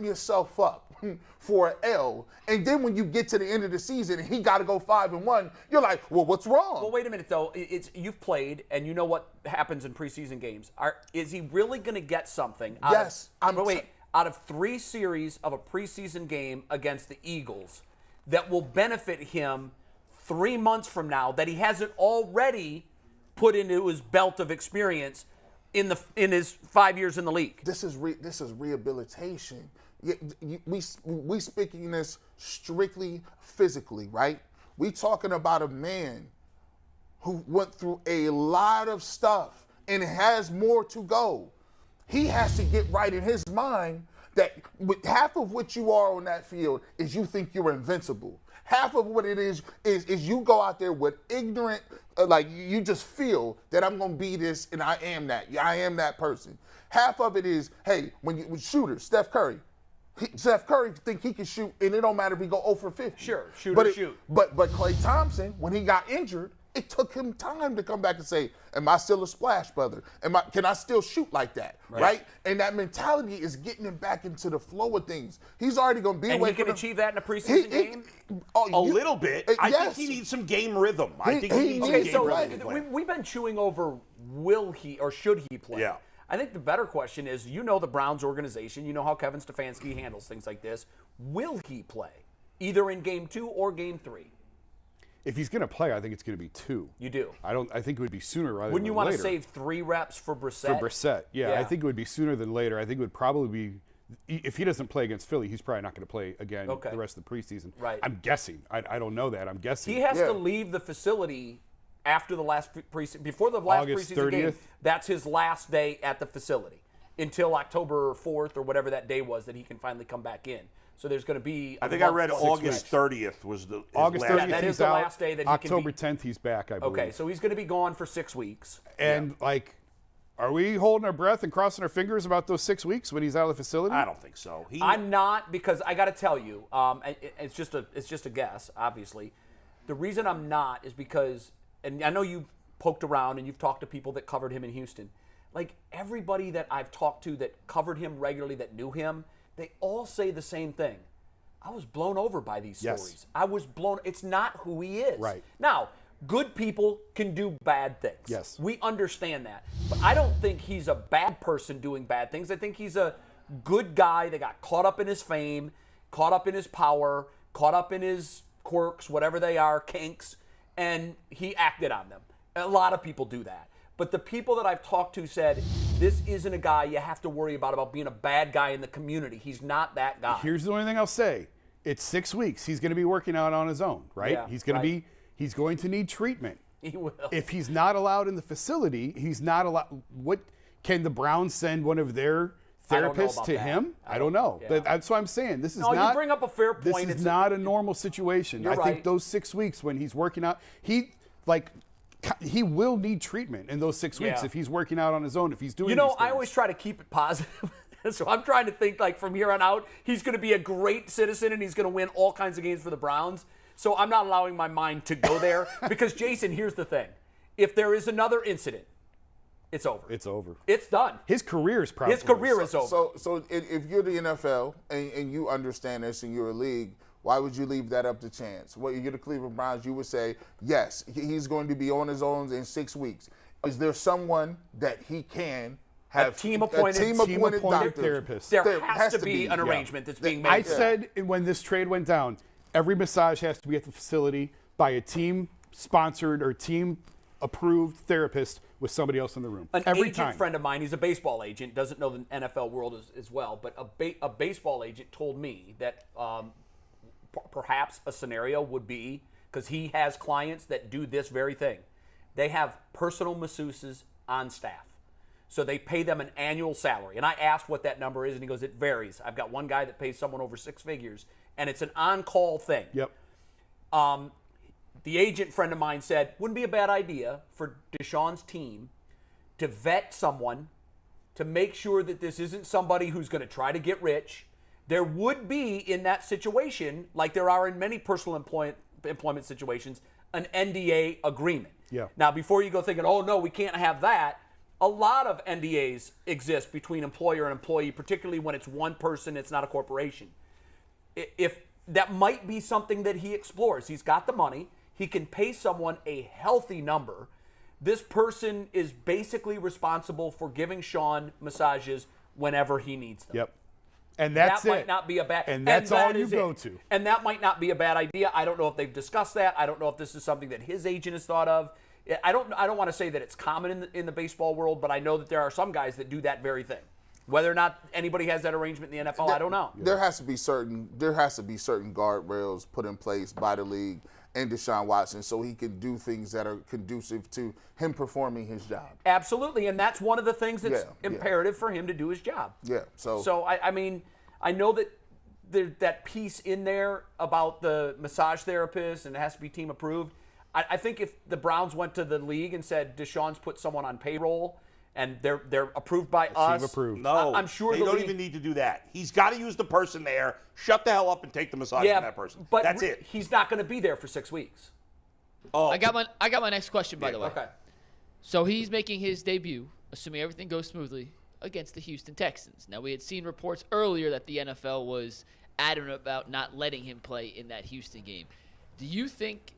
yourself up for an L, and then when you get to the end of the season and he got to go 5-1, you're like, well, what's wrong? Well, wait a minute though. You've played and you know what happens in preseason games. Is he really going to get something? Yes, Out of 3 series of a preseason game against the Eagles, that will benefit him 3 months from now that he hasn't already put into his belt of experience in his 5 years in the league. This is rehabilitation. We speaking this strictly physically, right? We talking about a man who went through a lot of stuff and has more to go. He has to get right in his mind that half of what you are on that field is you think you're invincible. Half of what it is you go out there with ignorant, like you just feel that I'm going to be this and I am that. I am that person. Half of it is, hey, when shooters, Steph Curry think he can shoot and it don't matter if he go 0 for 50. Sure, shoot. But Klay Thompson, when he got injured, it took him time to come back and say, am I still a splash brother? Can I still shoot like that? Right? And that mentality is getting him back into the flow of things. He's already going to be And away he can from achieve that in a preseason game? A little bit. I think yes. he needs some game rhythm. I think He he needs some needs game to rhythm. play. We've been chewing over will he or should he play? Yeah. I think the better question is, the Browns organization, you know how Kevin Stefanski handles things like this. Will he play either in game 2 or game 3? If he's going to play, I think it's going to be 2. You do. I think it would be sooner rather Wouldn't than you want later. to save 3 reps for Brissett? For Brissett, yeah. Yeah. I think it would be sooner than later. I think it would probably be, if he doesn't play against Philly, he's probably not going to play again the rest of the preseason. Right. I'm guessing. I don't know that. I'm guessing. He has to leave the facility after the last preseason, before the last August preseason 30th? game. That's his last day at the facility until October 4th or whatever that day was that he can finally come back in. So there's going to be. I think I read August 30th was his August last 30th, Yeah, that he's is the out. last day that he October can 10th, he's back, I believe. Okay, so he's going to be gone for 6 weeks. And, are we holding our breath and crossing our fingers about those 6 weeks when he's out of the facility? I don't think so. I'm not, because I got to tell you, it's just a guess, obviously. The reason I'm not is because, and I know you've poked around and you've talked to people that covered him in Houston. Like everybody that I've talked to that covered him regularly, that knew him, they all say the same thing. I was blown over by these stories. I was blown. It's not who he is. Right. Now, good people can do bad things. Yes. We understand that. But I don't think he's a bad person doing bad things. I think he's a good guy that got caught up in his fame, caught up in his power, caught up in his quirks, whatever they are, kinks, and he acted on them. A lot of people do that. But the people that I've talked to said, this isn't a guy you have to worry about being a bad guy in the community. He's not that guy. Here's the only thing I'll say. It's 6 weeks. He's going to be working out on his own, right? Yeah, he's going to need treatment. He will. If he's not allowed in the facility, he's not allowed. What can the Browns send one of their I don't know therapists about to that. him? I don't know. Yeah. But that's what I'm saying. This is No, not. you bring up a fair This point. is It's not a normal situation. You're I think right. those 6 weeks when he's working out, he will need treatment in those 6 weeks Yeah. if he's working out on his own. If he's doing, You know, these I things. always try to keep it positive. So I'm trying to think like from here on out, he's going to be a great citizen and he's going to win all kinds of games for the Browns. So I'm not allowing my mind to go there because, Jason, here's the thing. If there is another incident, it's over. It's over. It's done. His career is probably His career is over. So if you're the NFL and you understand this and you're a league, why would you leave that up to chance? Well, you're the Cleveland Browns, you would say, yes, he's going to be on his own in 6 weeks. Is there someone that he can have team-appointed doctor, therapist? There has to be an arrangement that's being made. I said when this trade went down, every massage has to be at the facility by a team-sponsored or team-approved therapist with somebody else in the room. An every agent time. friend of mine, he's a baseball agent, doesn't know the NFL world as well, but a baseball agent told me that perhaps a scenario would be, because he has clients that do this very thing, they have personal masseuses on staff. So they pay them an annual salary. And I asked what that number is, and he goes, it varies. I've got one guy that pays someone over 6 figures, and it's an on-call thing. Yep. The agent friend of mine said, wouldn't be a bad idea for Deshaun's team to vet someone to make sure that this isn't somebody who's going to try to get rich. There would be, in that situation, like there are in many personal employment situations, an NDA agreement. Yeah. Now, before you go thinking, oh, no, we can't have that, a lot of NDAs exist between employer and employee, particularly when it's one person, it's not a corporation. If that might be something that he explores. He's got the money. He can pay someone a healthy number. This person is basically responsible for giving Sean massages whenever he needs them. Yep. And that's that it. might not be a bad. And that's all you is go it. to. And that might not be a bad idea. I don't know if they've discussed that. I don't know if this is something that his agent has thought of. I don't want to say that it's common in the baseball world, but I know that there are some guys that do that very thing. Whether or not anybody has that arrangement in the NFL, I don't know. There has to be certain guardrails put in place by the league and Deshaun Watson so he can do things that are conducive to him performing his job. Absolutely, and that's one of the things that's imperative for him to do his job. Yeah. So I mean, I know that there's that piece in there about the massage therapist and it has to be team approved. I think if the Browns went to the league and said Deshaun's put someone on payroll and they're approved by us, team approved. No, I'm sure they don't even need to do that. He's got to use the person there, shut the hell up, and take the massage from that person. But that's it. He's not going to be there for 6 weeks. Oh, I got my next question, by the way. Okay. So he's making his debut, assuming everything goes smoothly, against the Houston Texans. Now, we had seen reports earlier that the NFL was adamant about not letting him play in that Houston game. Do you think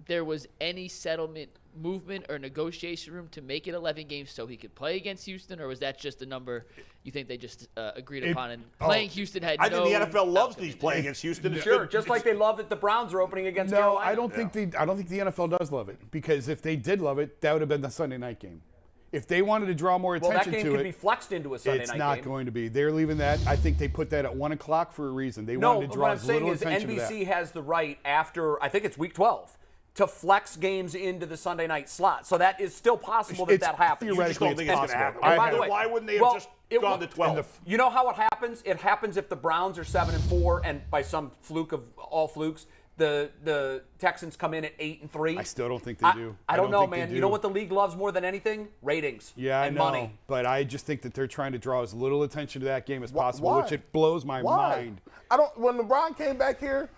there was any settlement movement or negotiation room to make it 11 games so he could play against Houston, or was that just a number you think they just agreed upon? And playing Houston had I no... think the NFL loves these playing against Houston. Sure, just like they love that the Browns are opening against Carolina. I don't think the NFL does love it, because if they did love it, that would have been the Sunday night game. If they wanted to draw more attention that game to could it, be flexed into a Sunday night game. It's not going to be. They're leaving that. I think they put that at 1 o'clock for a reason. They wanted to draw as little attention to that. What I'm saying is NBC has the right after, I think it's week 12, to flex games into the Sunday night slot. So that is still possible that happens. Theoretically, You just it's don't think possible. And by the way, why wouldn't they have just gone to 12? You know how it happens? It happens if the Browns are 7-4, and by some fluke of all flukes, the Texans come in at 8-3. I still don't think they do. I don't know, man. You know what the league loves more than anything? Ratings. Yeah, and I know. money. But I just think that they're trying to draw as little attention to that game as possible, Why? which it blows my mind. When LeBron came back here,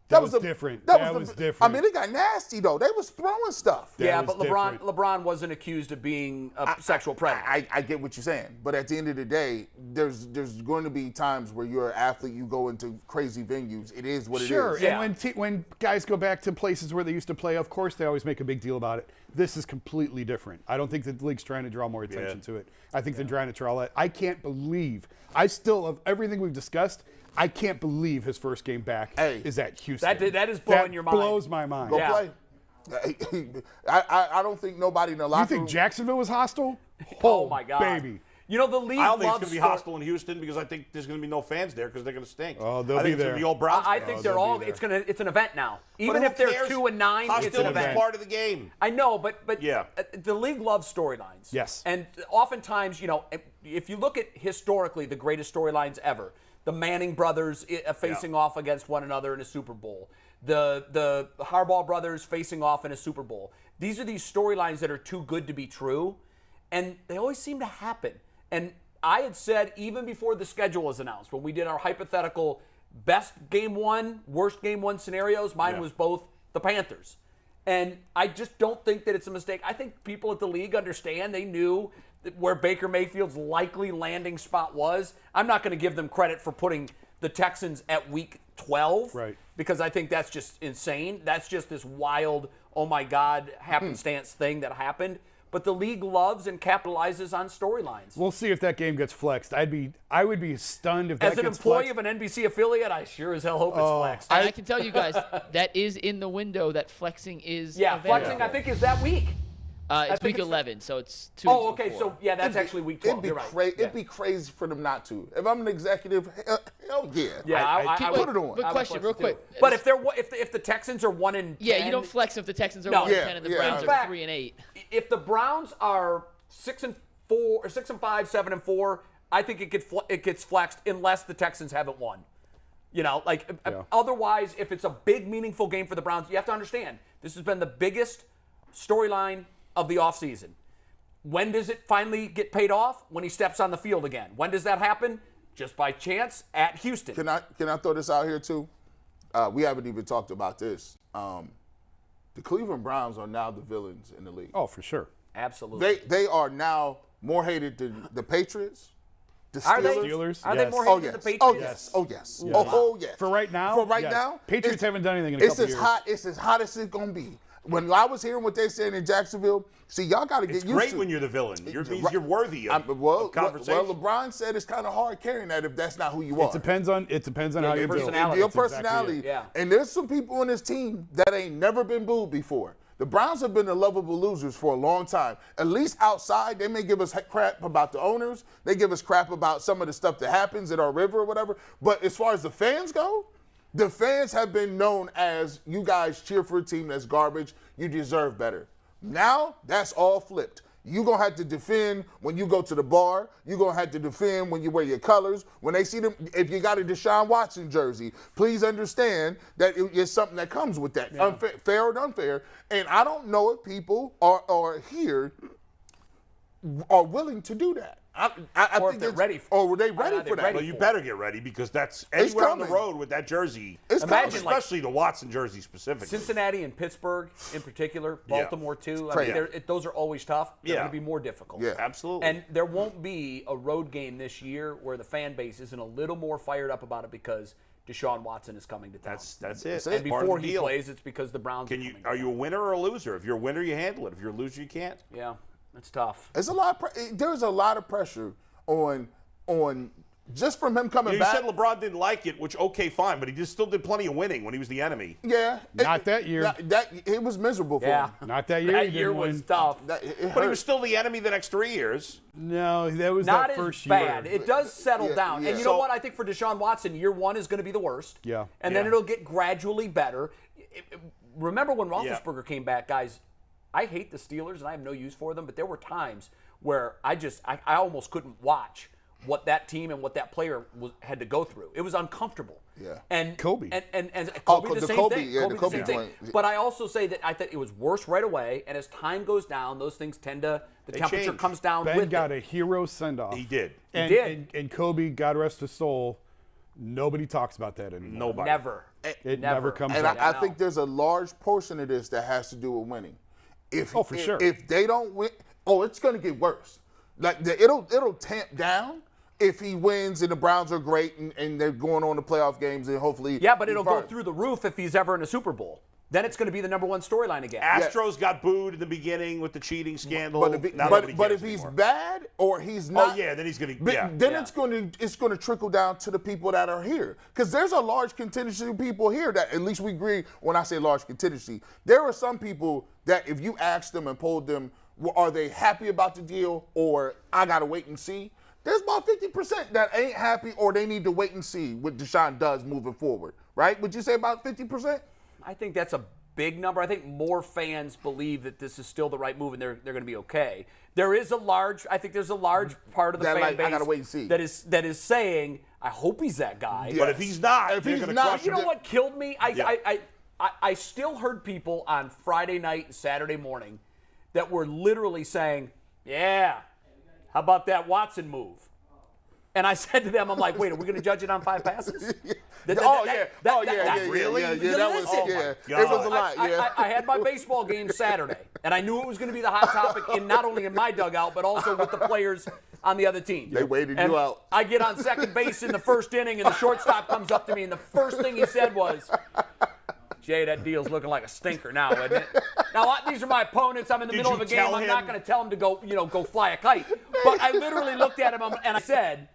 That was different. That was different. I mean, it got nasty though. They was throwing stuff. Yeah, was but different. LeBron wasn't accused of being a sexual predator. I get what you're saying, but at the end of the day, there's going to be times where you're an athlete, you go into crazy venues. It is what it is. Sure, Yeah. and when guys go back to places where they used to play, of course they always make a big deal about it. This is completely different. I don't think the league's trying to draw more attention to it. I think they're trying to draw that. I can't believe, of everything we've discussed, I can't believe his first game back is at Houston. That is blowing your mind. Blows my mind. Go play. I don't think nobody in the locker You think room. Jacksonville was hostile? Oh my God, baby. You know the league I don't think it's loves going to be hostile in Houston because I think there's going to be no fans there because they're going to stink. Oh, they'll I think be it's going there. to be all Browns I fans. think they're all. It's an event now. Even But if who they're cares? 2-9, it's an Hostility is event. part of the game. I know, but Yeah. the league loves storylines. Yes. And oftentimes, if you look at historically the greatest storylines ever, the Manning brothers facing off against one another in a Super Bowl, the Harbaugh brothers facing off in a Super Bowl. These are these storylines that are too good to be true, and they always seem to happen. And I had said even before the schedule was announced, when we did our hypothetical best game one, worst game one scenarios, mine was both the Panthers. And I just don't think that it's a mistake. I think people at the league understand. They knew where Baker Mayfield's likely landing spot was. I'm not going to give them credit for putting the Texans at week 12. Right. Because I think that's just insane. That's just this wild, oh my God, happenstance thing that happened. But the league loves and capitalizes on storylines. We'll see if that game gets flexed. I would be stunned if that As an gets employee flexed. of an NBC affiliate, I sure as hell hope it's flexed. And I can tell you guys, that is in the window that flexing is Yeah, available. flexing I think is that week. It's think week it's- 11, so it's 2 Oh, weeks okay. before. So yeah, that's actually week 12. You're right. It'd be crazy for them not to. If I'm an executive, hell yeah. Yeah, I put would it on. Good I would question, flex real it, too. quick. But if the Texans are 1-10, Yeah, you don't flex if the Texans are No. 1-10 and the Yeah, Browns in are fact, 3-8. If the Browns are 6-4 or 6-5, 7-4, I think it gets flexed unless the Texans haven't won. You know, like otherwise, if it's a big, meaningful game for the Browns, you have to understand this has been the biggest storyline of the offseason. When does it finally get paid off? When he steps on the field again. When does that happen? Just by chance at Houston. Can I throw this out here too? We haven't even talked about this. The Cleveland Browns are now the villains in the league. Oh, for sure. Absolutely. They are now more hated than the Patriots, the Steelers. Are they? Steelers, Are they yes. more Oh hated yes. than the Patriots? Oh yes. Oh yes. Oh yes. For right now? For right yes. now, Patriots it's- haven't done anything in a It's couple as years. hot. It's as hot as it's gonna be. When I was hearing what they said in Jacksonville, see, y'all got to get It's used great to. when you're the villain. You're Right. you're worthy of, well, of conversation. well, LeBron said it's kind of hard carrying that if that's not who you are. It depends on how your you feel. personality. Your That's exactly personality. it. Yeah. And there's some people on this team that ain't never been booed before. The Browns have been the lovable losers for a long time. At least outside, they may give us crap about the owners. They give us crap about some of the stuff that happens in our river or whatever. But as far as the fans go, the fans have been known as, you guys cheer for a team that's garbage. You deserve better. Now, that's all flipped. You're going to have to defend when you go to the bar. You're going to have to defend when you wear your colors. When they see them, if you got a Deshaun Watson jersey, please understand that it's something that comes with that, unfair, fair or unfair. And I don't know if people are here are willing to do that. I Or think if they're it's- ready Or were they Are ready they for that? ready? Well, you better get ready because that's anywhere on the coming. road with that jersey. It's Imagine, coming. like, especially the Watson jersey specifically. Cincinnati and Pittsburgh in particular, Baltimore too. I Crazy. mean, those are always tough. They're Yeah. going to be more difficult. Yeah. Absolutely. And there won't be a road game this year where the fan base isn't a little more fired up about it because Deshaun Watson is coming to town. That's it. and Part of before the he deal. plays, it's because the Browns Can are you? coming Are to you a town. winner or a loser? If you're a winner, you handle it. If you're a loser, you can't. Yeah, that's tough. There's a lot of there's a lot of pressure on just from him coming You back. said LeBron didn't like it, which okay, fine, but he just still did plenty of winning when he was the enemy. Yeah, Not that year. That it was miserable for Yeah. him. Not that year. That he year didn't was win. tough. It But he hurt. was still the enemy the next 3 years. No, that was Not that as first bad. year. It does settle Yeah, down. yeah. And you know So- what? I think for Deshaun Watson, year one is going to be the worst. Yeah. And then Yeah. it'll get gradually better. Remember when Roethlisberger came back, guys? I hate the Steelers and I have no use for them, but there were times where I almost couldn't watch what that team and what that player had to go through. It was uncomfortable. Yeah. And Kobe. And Oh, Kobe, the the same Kobe, thing. yeah, the Kobe, Kobe the same joint. thing. But I also say that I thought it was worse right away, and as time goes down, those things tend to the temperature change. comes down Ben with got it. a hero send off. He did. And, did. And Kobe, God rest his soul, nobody talks about that anymore. Nobody. Never. It never comes And up. I know. think there's a large portion of this that has to do with winning. Oh, for sure. If they don't win, it's going to get worse. Like it'll tamp down if he wins and the Browns are great and they're going on to playoff games and hopefully. Yeah, but it'll go fine. through the roof if he's ever in a Super Bowl. Then it's going to be the number one storyline again. Astros got booed in the beginning with the cheating scandal. But if, Now nobody but if cares he's anymore. bad or he's not, yeah, then he's gonna- but yeah. Then Yeah. it's going to trickle down to the people that are here because there's a large contingency of people here that at least we agree. When I say large contingency, there are some people that if you asked them and polled them, are they happy about the deal or I got to wait and see? There's about 50% that ain't happy or they need to wait and see what Deshaun does moving forward, right? Would you say about 50%? I think that's a big number. I think more fans believe that this is still the right move and they're going to be okay. There's a large part of the That, fan like, I base gotta wait and see. that is saying, I hope he's that guy. But if he's not, If they're he's gonna not, crush You him. know what killed me? Yeah. I still heard people on Friday night and Saturday morning that were literally saying, yeah, how about that Watson move? And I said to them, I'm like, wait, are we going to judge it on 5 passes? Really? That was, Oh, yeah. my It was a lot, I, yeah. I had my baseball game Saturday, and I knew it was going to be the hot topic in not only in my dugout, but also with the players on the other team. They waited And you out. I get on second base in the first inning, and the shortstop comes up to me, and the first thing he said was, Jay, that deal's looking like a stinker now, isn't it? Now, these are my opponents. I'm in the Did middle you of a game. tell I'm him? not going to tell him to go fly a kite. But I literally looked at him, and I said,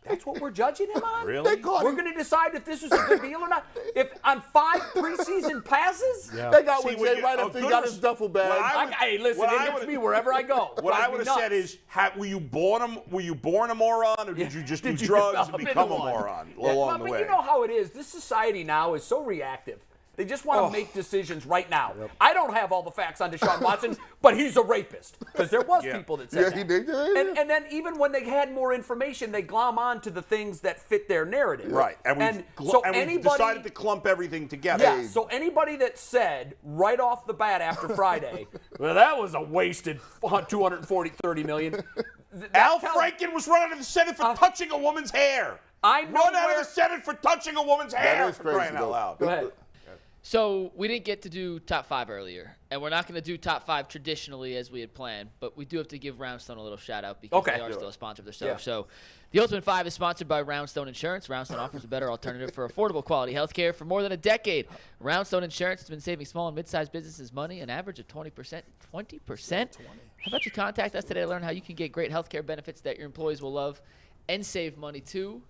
That's what we're judging him on? Really? They caught We're him. going to decide if this was a good deal or not. If on 5 preseason passes? Yeah. They got See, with when Jay you- right oh, after he good got res- his duffel bag. What I would- Hey, listen, what it I hits would- me wherever I go. What I Drives me would have said nuts. is, were you born a moron, or did you just do Did you drugs and develop become a into one? moron Yeah, along the but way? you know how it is. This society now is so reactive. They just want to make decisions right now. I don't have all the facts on Deshaun Watson, but he's a rapist. Because there was people that said Yeah, that. he did. And then even when they had more information, they glom on to the things that fit their narrative. Right, and we've decided to clump everything together. Yeah, so anybody that said right off the bat after Friday, well, that was a wasted $230 million. Al Franken was running to the Senate for touching a woman's hair. I know Run out where- of the Senate for touching a woman's hair. is For crazy, crying out though. loud. Go ahead. So we didn't get to do top 5 earlier, and we're not going to do top 5 traditionally as we had planned, but we do have to give Roundstone a little shout out because Okay. they are still a sponsor of the show. Yeah. So the Ultimate 5 is sponsored by Roundstone Insurance. Roundstone offers a better alternative for affordable quality health care for more than a decade. Roundstone Insurance has been saving small and mid-sized businesses money, an average of 20%. 20%? How about you contact us today to learn how you can get great health care benefits that your employees will love and save money too.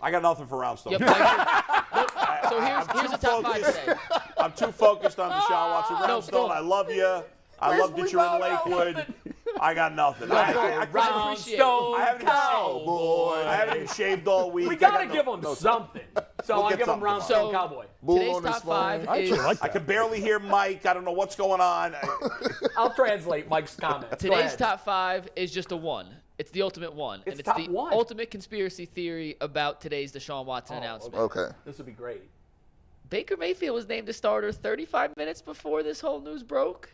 I got nothing for Roundstone. Yep. So here's the top 5 today. I'm too focused on Deshaun Watson. No, Roundstone, I love you. I love that you're in Lakewood. I got nothing. I haven't Cowboy. I haven't even shaved all week. We got to give them something. So We'll I get give them something Roundstone tomorrow. Cowboy. Today's on his top phone. 5 I is actually like I that. can barely hear Mike. I don't know what's going on. I'll translate Mike's comment. Go today's ahead. top 5 is just a 1. It's the ultimate 1. It's and it's top the 1. ultimate conspiracy theory about today's Deshaun Watson announcement. Okay. This would be great. Baker Mayfield was named a starter 35 minutes before this whole news broke.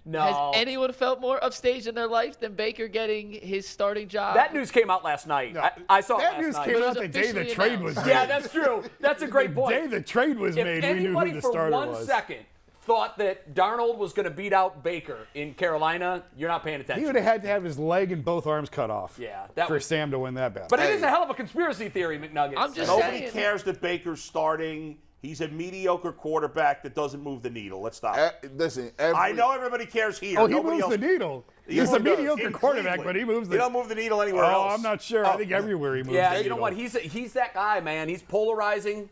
No. Has anyone felt more upstaged in their life than Baker getting his starting job? That news came out last night. I saw it That last news night. came But it out was the day the officially trade announced. was made. Yeah, that's true. That's a great The point. day the trade was If made, we knew anybody who the for starter 1 was. second thought that Darnold was going to beat out Baker in Carolina, you're not paying attention. He would have had to have his leg and both arms cut off. Yeah, that for was- Sam to win that battle. But it is a hell of a conspiracy theory, McNuggets. I'm just Nobody saying. cares that Baker's starting. He's a mediocre quarterback that doesn't move the needle. Let's stop. Listen, I know everybody cares here. oh, he Nobody moves else. the needle. He He's a does. mediocre In quarterback, Cleveland. but he moves the. He don't move the needle anywhere oh, else. I'm not sure. I think everywhere he moves Yeah, the you needle. know what? He's that guy, man. He's polarizing.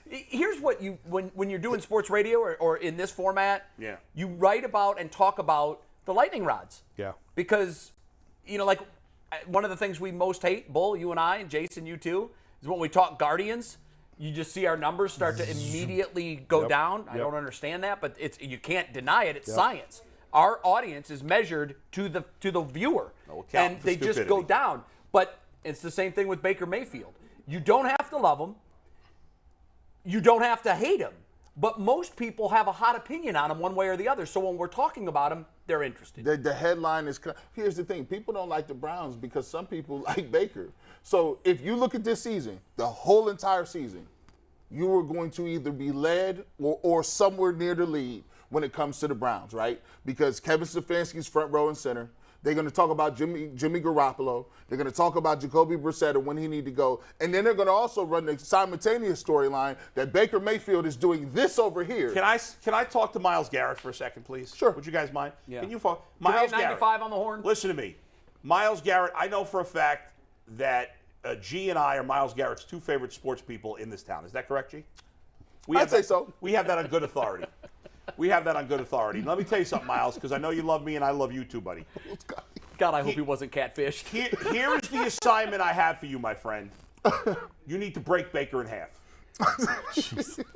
Here's what you when you're doing sports radio or in this format, Yeah. you write about and talk about the lightning rods. Yeah. Because, like one of the things we most hate, Bull, you and I, and Jason, you too, is when we talk Guardians. You just see our numbers start to immediately go down. I don't understand that, but you can't deny it. It's science. Our audience is measured to the viewer, account and for they just go stupidity. down. But it's the same thing with Baker Mayfield. You don't have to love him. You don't have to hate him. But most people have a hot opinion on him one way or the other. So when we're talking about him, they're interested. The headline is, here's the thing, people don't like the Browns because some people like Baker. So if you look at this season, the whole entire season, you are going to either be led or somewhere near the lead when it comes to the Browns, right? Because Kevin Stefanski's front row and center. They're going to talk about Jimmy Garoppolo. They're going to talk about Jacoby Brissett and when he need to go. And then they're going to also run the simultaneous storyline that Baker Mayfield is doing this over here. Can I talk to Myles Garrett for a second, please? Sure. Would you guys mind? Yeah. Can you follow? Can we Myles get 95 Garrett. on the horn? Listen to me. Myles Garrett, I know for a fact that G and I are Myles Garrett's 2 favorite sports people in this town. Is that correct, G? I'd say so. We have that on good authority. We have that on good authority. Let me tell you something, Myles, because I know you love me and I love you too, buddy. God, I hope he wasn't catfished. Here is the assignment I have for you, my friend. You need to break Baker in half.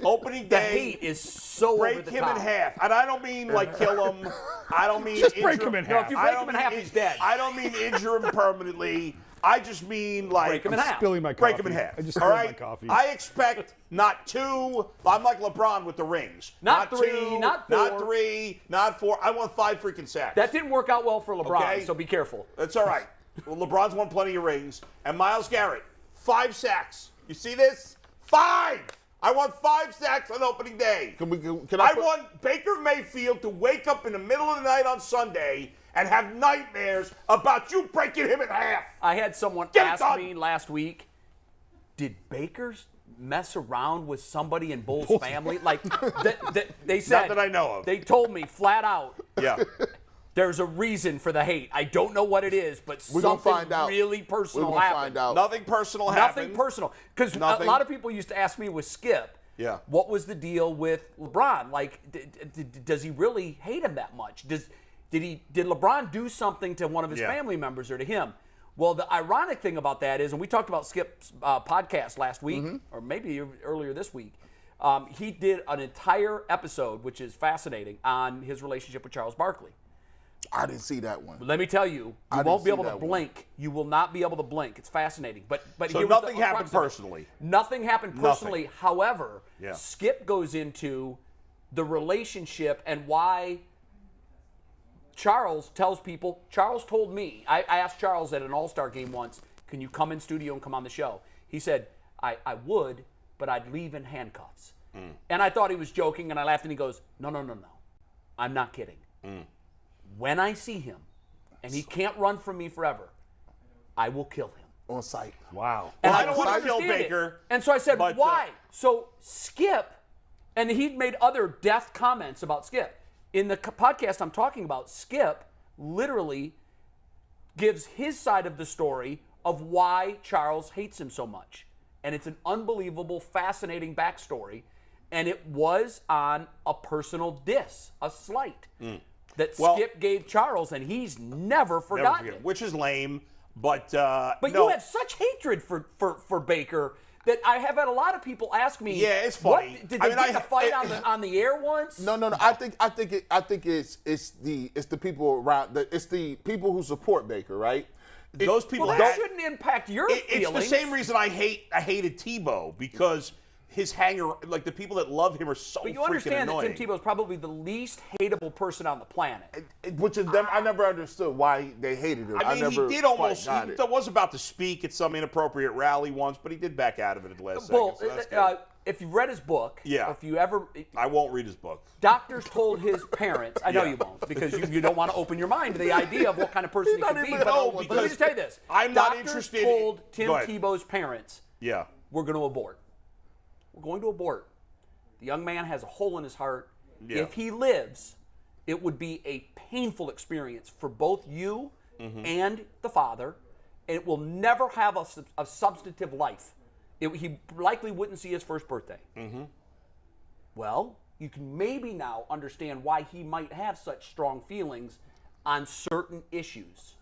Opening The day. hate is so over Break the him top. in half. And I don't mean like kill him. I don't mean Just break injure him in No, half. if you I break don't him in mean half, he's dead. I don't mean injure him permanently. I just mean like Break him in half. Spilling my coffee. break him in half. I just all spilled right. my coffee. I expect not 2. I'm like LeBron with the rings. Not 3, 2, not not 4. 3, not 4. I want 5 freaking sacks. That didn't work out well for LeBron, Okay. so be careful. That's all right. Well, LeBron's won plenty of rings. And Myles Garrett, 5 sacks. You see this? 5. I want 5 sacks on opening day. Can I want Baker Mayfield to wake up in the middle of the night on Sunday and have nightmares about you breaking him in half. I had someone Get it ask done. me last week, did Baker mess around with somebody in Bull's family? Like, they said. Not that I know of. They told me flat out, Yeah. There's a reason for the hate. I don't know what it is, but We're gonna something find out. really personal We're gonna happened. find out. Nothing personal happened. Nothing personal. Because a Nothing. lot of people used to ask me with Skip, Yeah. what was the deal with LeBron? Like, does he really hate him that much? Did LeBron do something to one of his family members or to him? Well, the ironic thing about that is, and we talked about Skip's podcast last week, or maybe earlier this week, he did an entire episode, which is fascinating, on his relationship with Charles Barkley. I didn't see that one. But let me tell you, you didn't won't be see able to that one. blink. You will not be able to blink. It's fascinating. But So here was nothing the happened crux of it. personally. Nothing happened personally. However, Yeah. Skip goes into the relationship and why Charles tells people. Charles told me, I asked Charles at an All-Star game once, can you come in studio and come on the show? He said, I would, but I'd leave in handcuffs. And I thought he was joking, and I laughed, and he goes, no. I'm not kidding. When I see him, and he can't run from me forever, I will kill him. On site. Wow. And Well, I don't want to kill understand it. Baker. And so I said, but, why? So Skip, and he'd made other death comments about Skip. In the podcast I'm talking about, Skip literally gives his side of the story of why Charles hates him so much. And it's an unbelievable, fascinating backstory. And it was on a personal diss, a slight, that Skip gave Charles, and he's never forgotten it. Which is lame, but But no. you have such hatred for Baker that I have had a lot of people ask me. Yeah, it's funny. What, did they get in a fight on the air once? No. I think it's the people around. It's the people who support Baker, right? Those people Well, that shouldn't impact your It's feelings. the same reason I hated Tebow, because his hanger, like the people that love him are so But you freaking understand annoying. that Tim Tebow's probably the least hateable person on the planet. Which is them. I never understood why they hated him. I mean, never he did almost. quite got He it. was about to speak at some inappropriate rally once, but he did back out of it at the last Well, second. So that's good. if you've read his book, Yeah. if you ever, I won't read his book. doctors told his parents, I know Yeah. you won't, because you don't want to open your mind to the idea of what kind of person he not could be. even But know let me because just tell you this. I'm not Doctors interested in- told Tim Go ahead. Tebow's parents, Yeah. we're going to abort. We're going to abort. The young man has a hole in his heart. Yeah. If he lives, it would be a painful experience for both you and the father. It will never have a substantive life. He likely wouldn't see his first birthday. Well, you can maybe now understand why he might have such strong feelings on certain issues.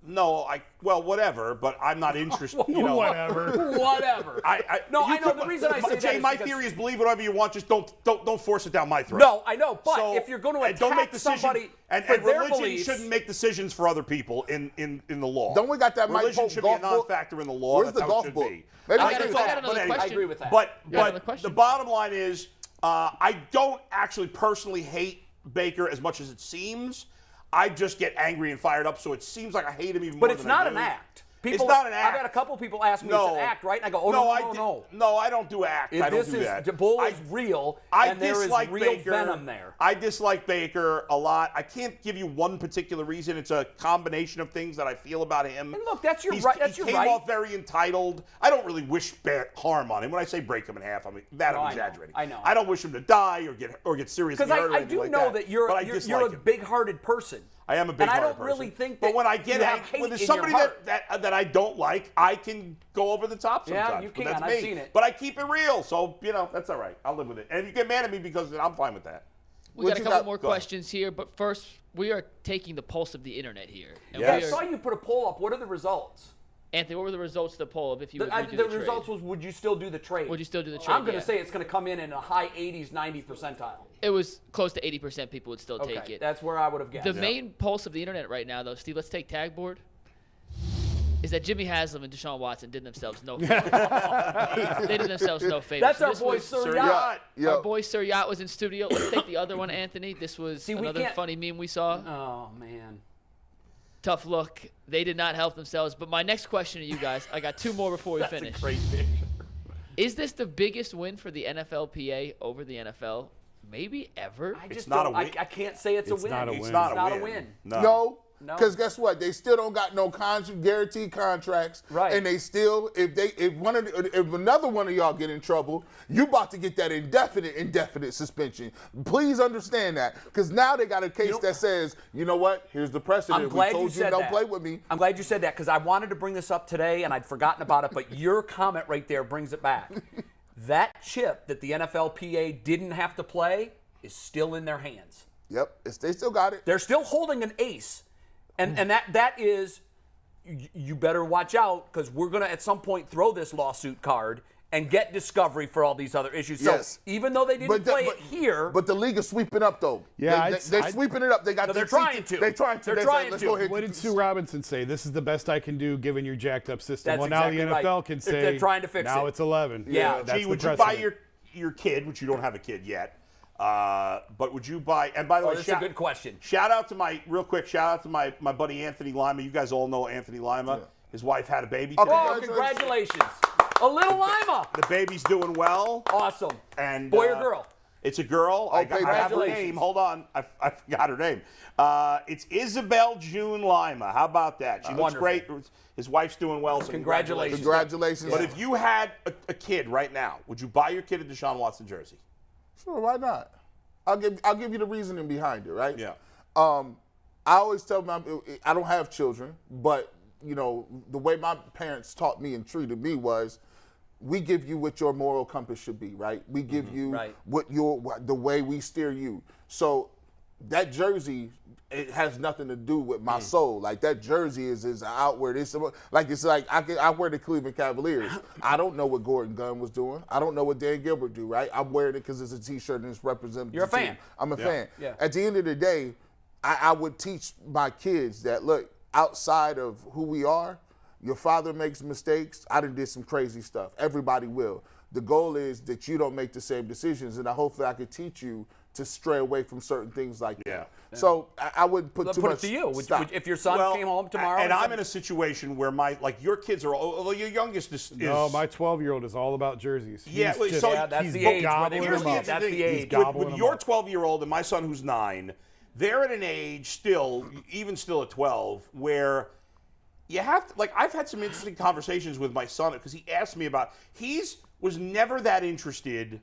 No, well, whatever, but I'm not interested. You know, Whatever. Whatever. I No, you I know. could- The reason I say that Jay, is my because- theory is believe whatever you want, just don't force it down my throat. No, I know. But So- if you're going to and don't make attack decisions, somebody and for their religion beliefs, shouldn't make decisions for other people in the law. Don't we got that Mike religion Pope should be a golf book? non-factor in the law. Where's That's the how golf it should book? be. Maybe I we get can that, talk. but anyway. I agree with that. But another question? the bottom line is, I don't actually personally hate Baker as much as it seems. I just get angry and fired up, so it seems like I hate him even more but it's than I not do. an act. It's not an act. I've had a couple people ask me, No. it's an act, right? And I go, oh, no. No, I don't do act. I don't This do is, that. the bull is real, and there is dislike real Baker. venom there. I dislike Baker a lot. I can't give you one particular reason. It's a combination of things that I feel about him. And look, that's your right. That's he your came right. off very entitled. I don't really wish harm on him. When I say break him in half, I mean that No, I'm I know. exaggerating. I know. I don't wish him to die or get seriously Because hurt or I anything do like know that. that you're But I a dislike him. big-hearted person. I am a big And I hearted don't person. really think But that when I get you have angry, hate when there's in your somebody heart. that I don't like, I can go over the top Yeah, sometimes. you But can. that's I've me. seen it. But I keep it real, so that's all right. I'll live with it. And if you get mad at me because of it, I'm fine with that. We What got a you couple got? more Go ahead. questions here, but first we are taking the pulse of the internet here. And Yes. we I are- saw you put a poll up. What are the results? Anthony, what were the results of the poll of if you would The redo the trade? results was, would you still do the trade? Would you still do the trade? I'm going to Yeah. say it's going to come in a high 80s, 90 percentile. It was close to 80% people would still Okay, take it. that's where I would have guessed. The main pulse of the internet right now, though, Steve, let's take tag board, is that Jimmy Haslam and Deshaun Watson did themselves no favors. They did themselves no favors. That's So our this boy, was- Sir Yacht. Yacht. Yeah. Our boy Sir Yacht was in studio. Let's take the other one, Anthony. This was See, we another can't- funny meme we saw. Oh, man. Tough look. They did not help themselves. But my next question to you guys, I got two more before we That's finish. a great picture. Is this the biggest win for the NFLPA over the NFL? Maybe ever? I just not don't. a win. I can't say it's a win. not a It's win. not It's not a a win. win. No. No, No. Because guess what? They still don't got no guaranteed contracts. Right. And they still, if another one of y'all get in trouble, you about to get that indefinite suspension. Please understand that. Because now they got a case that says, you know what? Here's the precedent. I'm glad we told you said don't that. play with me. I'm glad you said that because I wanted to bring this up today and I'd forgotten about it, but your comment right there brings it back. That chip that the NFLPA didn't have to play is still in their hands. Yep, they still got it. They're still holding an ace. And that is, you better watch out because we're going to at some point throw this lawsuit card and get discovery for all these other issues. So Yes. even though they didn't play it here. But the league is sweeping up, though. Yeah, they're sweeping it up. They got. No, they're trying to. They're trying to. They're trying let's to. go ahead. What did Sue Robinson say? This is the best I can do given your jacked up system. That's Well, now exactly the right. NFL can say They're trying to fix now it. it's 11. Yeah. That's Gee, the would you buy precedent. your kid, which you don't have a kid yet, but would you buy, and by the way, That's a good question. Shout out to my buddy Anthony Lima. You guys all know Anthony Lima. Yeah. His wife had a baby Oh, today. Oh, congratulations. A little Lima. The baby's doing well. Awesome. And Boy or girl? It's a girl. I have her congratulations. name. Hold on. I forgot her name. It's Isabel June Lima. How about that? She looks Wonderful. great. His wife's doing well. So Congratulations. Congratulations. But if you had a kid right now, would you buy your kid a Deshaun Watson jersey? Sure, why not? I'll give you the reasoning behind it, right? Yeah. I always tell them I don't have children, but you know the way my parents taught me and treated me was, we give you what your moral compass should be, right? We give you what the way we steer you. So that jersey, it has nothing to do with my soul. Like that jersey is outward. It's like I wear the Cleveland Cavaliers. I don't know what Gordon Gunn was doing. I don't know what Dan Gilbert do, right? I'm wearing it because it's a T-shirt and it's representing. You're a the team. fan. I'm a fan. Yeah. At the end of the day, I would teach my kids that, look, outside of who we are, your father makes mistakes. I done did some crazy stuff. Everybody will. The goal is that you don't make the same decisions, and hopefully I could teach you to stray away from certain things like that. Yeah. So I wouldn't put too Put much it to you. stock. If your son came home tomorrow. And I'm in a situation where your kids are, although your youngest is. No, my 12-year-old is all about jerseys. Yeah, He's just, so that's he's the age where gobbling they Here's them the up. interesting That's the thing. age. He's gobbling With them your up. 12-year-old and my son who's 9, they're at an age still, even still at 12, where you have to, like, I've had some interesting conversations with my son because he asked me about, was never that interested.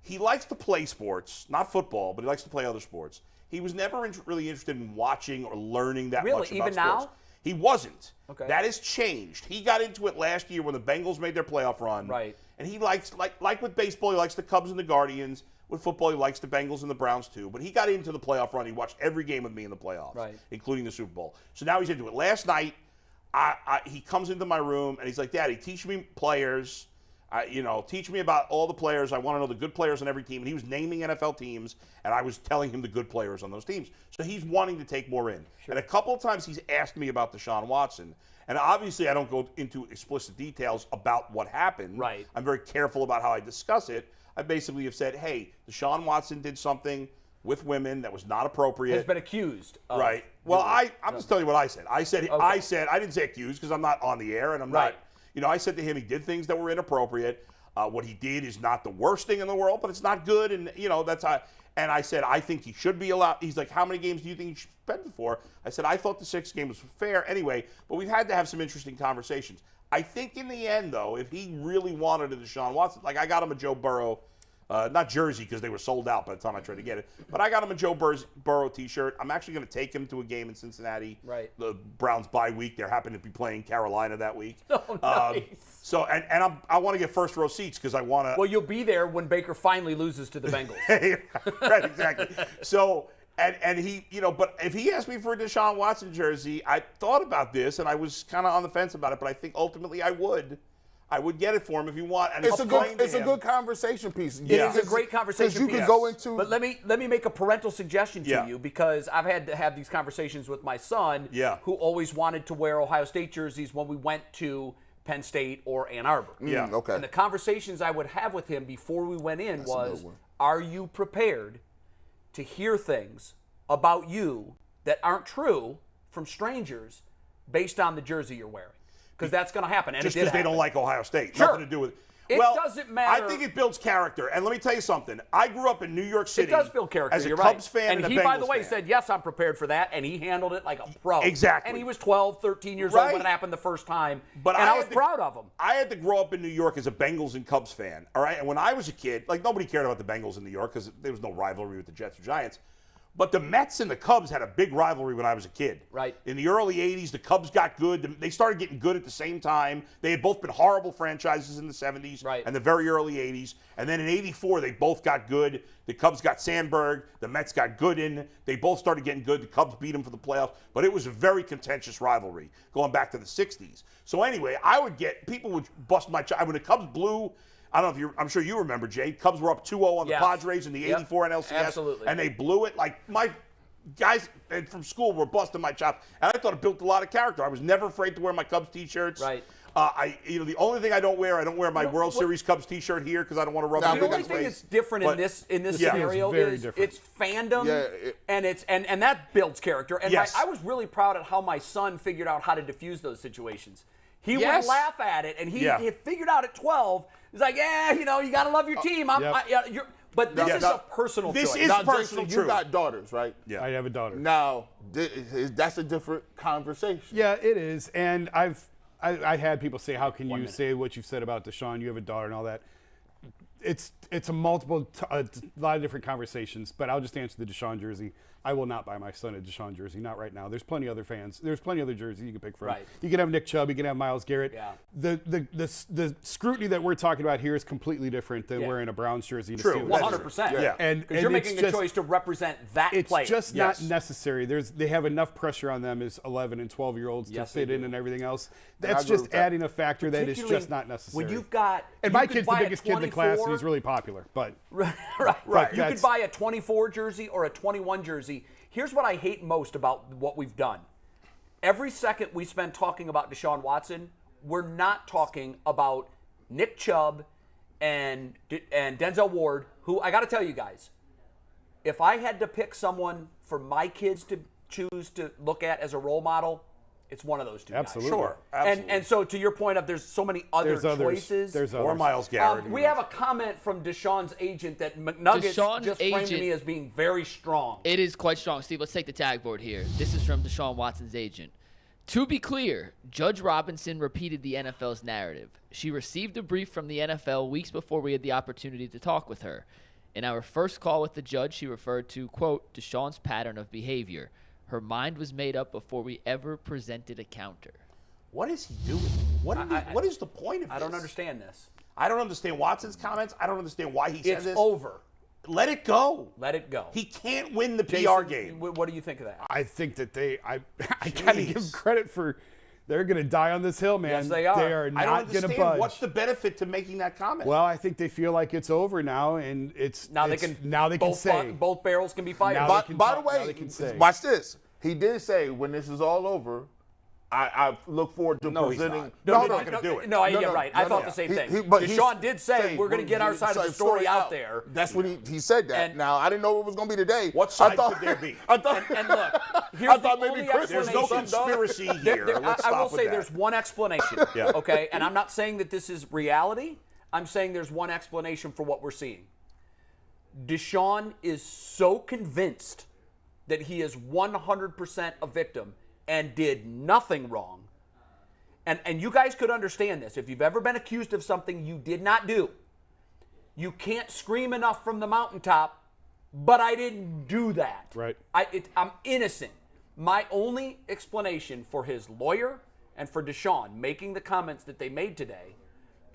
He likes to play sports, not football, but he likes to play other sports. He was never really interested in watching or learning that Really? much about Even sports. now? He wasn't. Okay. That has changed. He got into it last year when the Bengals made their playoff run. Right. And he likes, like with baseball, he likes the Cubs and the Guardians. With football, he likes the Bengals and the Browns too. But he got into the playoff run. He watched every game with me in the playoffs, Right. including the Super Bowl. So now he's into it. Last night, he comes into my room and he's like, "Daddy, teach me players. Teach me about all the players. I want to know the good players on every team." And he was naming NFL teams, and I was telling him the good players on those teams. So he's wanting to take more in. Sure. And a couple of times he's asked me about Deshaun Watson. And obviously I don't go into explicit details about what happened. Right. I'm very careful about how I discuss it. I basically have said, hey, Deshaun Watson did something with women that was not appropriate. Has been accused. Of Right. Well, I'm just telling you what I said. I said I didn't say accused because I'm not on the air and I'm not. I said to him he did things that were inappropriate. What he did is not the worst thing in the world, but it's not good. And that's how. And I said I think he should be allowed. He's like, how many games do you think he should spend it for? I said I thought the 6 games was fair anyway. But we've had to have some interesting conversations. I think in the end, though, if he really wanted a Deshaun Watson, like I got him a Joe Burrow. Not jersey because they were sold out by the time I tried to get it. But I got him a Joe Burrow T-shirt. I'm actually going to take him to a game in Cincinnati. Right. The Browns bye week. They're happening to be playing Carolina that week. Oh, nice. So I want to get first row seats because I want to. Well, you'll be there when Baker finally loses to the Bengals. Right, exactly. So and he, but if he asked me for a Deshaun Watson jersey, I thought about this and I was kind of on the fence about it. But I think ultimately I would get it for him if you want. And It's a good conversation piece. It is a great conversation piece. Because you can go into. But let me make a parental suggestion to you because I've had to have these conversations with my son, who always wanted to wear Ohio State jerseys when we went to Penn State or Ann Arbor. Yeah. Okay. And the conversations I would have with him before we went in was, are you prepared to hear things about you that aren't true from strangers based on the jersey you're wearing? Because that's going to happen. And just because they don't like Ohio State. Sure. Nothing to do with it. It doesn't matter. I think it builds character. And let me tell you something. I grew up in New York City. It does build character. As a You're Cubs right. fan and and he, a Bengals by the way, fan. said, yes, I'm prepared for that. And he handled it like a pro. Exactly. And he was 12, 13 years old when it happened the first time. But I was proud of him. I had to grow up in New York as a Bengals and Cubs fan. All right. And when I was a kid, like nobody cared about the Bengals in New York because there was no rivalry with the Jets or Giants. But the Mets and the Cubs had a big rivalry when I was a kid. Right. In the early 80s, the Cubs got good. They started getting good at the same time. They had both been horrible franchises in the 70s and the very early 80s. And then in 84, they both got good. The Cubs got Sandberg. The Mets got Gooden. They both started getting good. The Cubs beat them for the playoffs. But it was a very contentious rivalry going back to the 60s. So anyway, people would bust my when the Cubs blew. I don't know if I'm sure you remember, Jay. Cubs were up 2-0 on the Padres in the 84 NLCS. Absolutely. And they blew it. Like, my guys from school were busting my chops. And I thought it built a lot of character. I was never afraid to wear my Cubs T-shirts. Right. The only thing I don't wear my World Series Cubs T-shirt here because I don't want to rub it in The only thing that's different in this scenario is it's fandom, and that builds character. And I was really proud at how my son figured out how to diffuse those situations. He would laugh at it, and he figured out at 12. He's like, you got to love your team. But this is a personal choice. This is personal. Jason, you got daughters, right? Yeah, I have a daughter. Now, that's a different conversation. Yeah, it is. And I had people say, how can you say what you've said about Deshaun? You have a daughter and all that. It's a lot of different conversations, but I'll just answer the Deshaun jersey. I will not buy my son a Deshaun jersey, not right now. There's plenty other fans. There's plenty other jerseys you can pick from. Right. You can have Nick Chubb, you can have Myles Garrett. Yeah. The scrutiny that we're talking about here is completely different than wearing a Browns jersey. True. 100%. Yeah. And you're making a choice to represent that player. It's just not necessary. They have enough pressure on them as 11 and 12-year-olds to fit in and everything else. That's just adding a factor that is just not necessary. When you've got and my kid's the biggest kid in the class, and he's really popular. But right. You could buy a 24 jersey or a 21 jersey. Here's what I hate most about what we've done. Every second we spend talking about Deshaun Watson, we're not talking about Nick Chubb and Denzel Ward, who I got to tell you guys, if I had to pick someone for my kids to choose to look at as a role model, it's one of those two guys. Sure. Absolutely. And so to your point of there's so many other choices. There's others. Or Myles Garrett. We have a comment from Deshaun's agent that McNuggets just framed to me as being very strong. It is quite strong. Steve, let's take the tag board here. This is from Deshaun Watson's agent. To be clear, Judge Robinson repeated the NFL's narrative. She received a brief from the NFL weeks before we had the opportunity to talk with her. In our first call with the judge, she referred to, quote, Deshaun's pattern of behavior. Her mind was made up before we ever presented a counter. What is he doing? What is the point of this? I don't understand this. I don't understand Watson's comments. I don't understand why he said this. It's over. Let it go. Let it go. He can't win the Jason, PR game. What do you think of that? I think that I gotta give them credit for they're gonna die on this hill, man. Yes, they are. They are I don't not gonna understand. budge. What's the benefit to making that comment? Well, I think they feel like it's over now, and they can say both barrels can be fired. By the way, watch this. He did say when this is all over, I look forward to presenting. He's not going to do it. No, you're right. I thought the same thing. Deshaun did say we're going to get our side of the story out there. That's what he said that. And now I didn't know it was going to be today. What side could there be? And look, here's the only there's no conspiracy here. I will say there's one explanation. Okay, and I'm not saying that this is reality. I'm saying there's one explanation for what we're seeing. Deshaun is so convinced that he is 100% a victim and did nothing wrong. And you guys could understand this. If you've ever been accused of something you did not do, you can't scream enough from the mountaintop, but I didn't do that. Right. I'm innocent. My only explanation for his lawyer and for Deshaun making the comments that they made today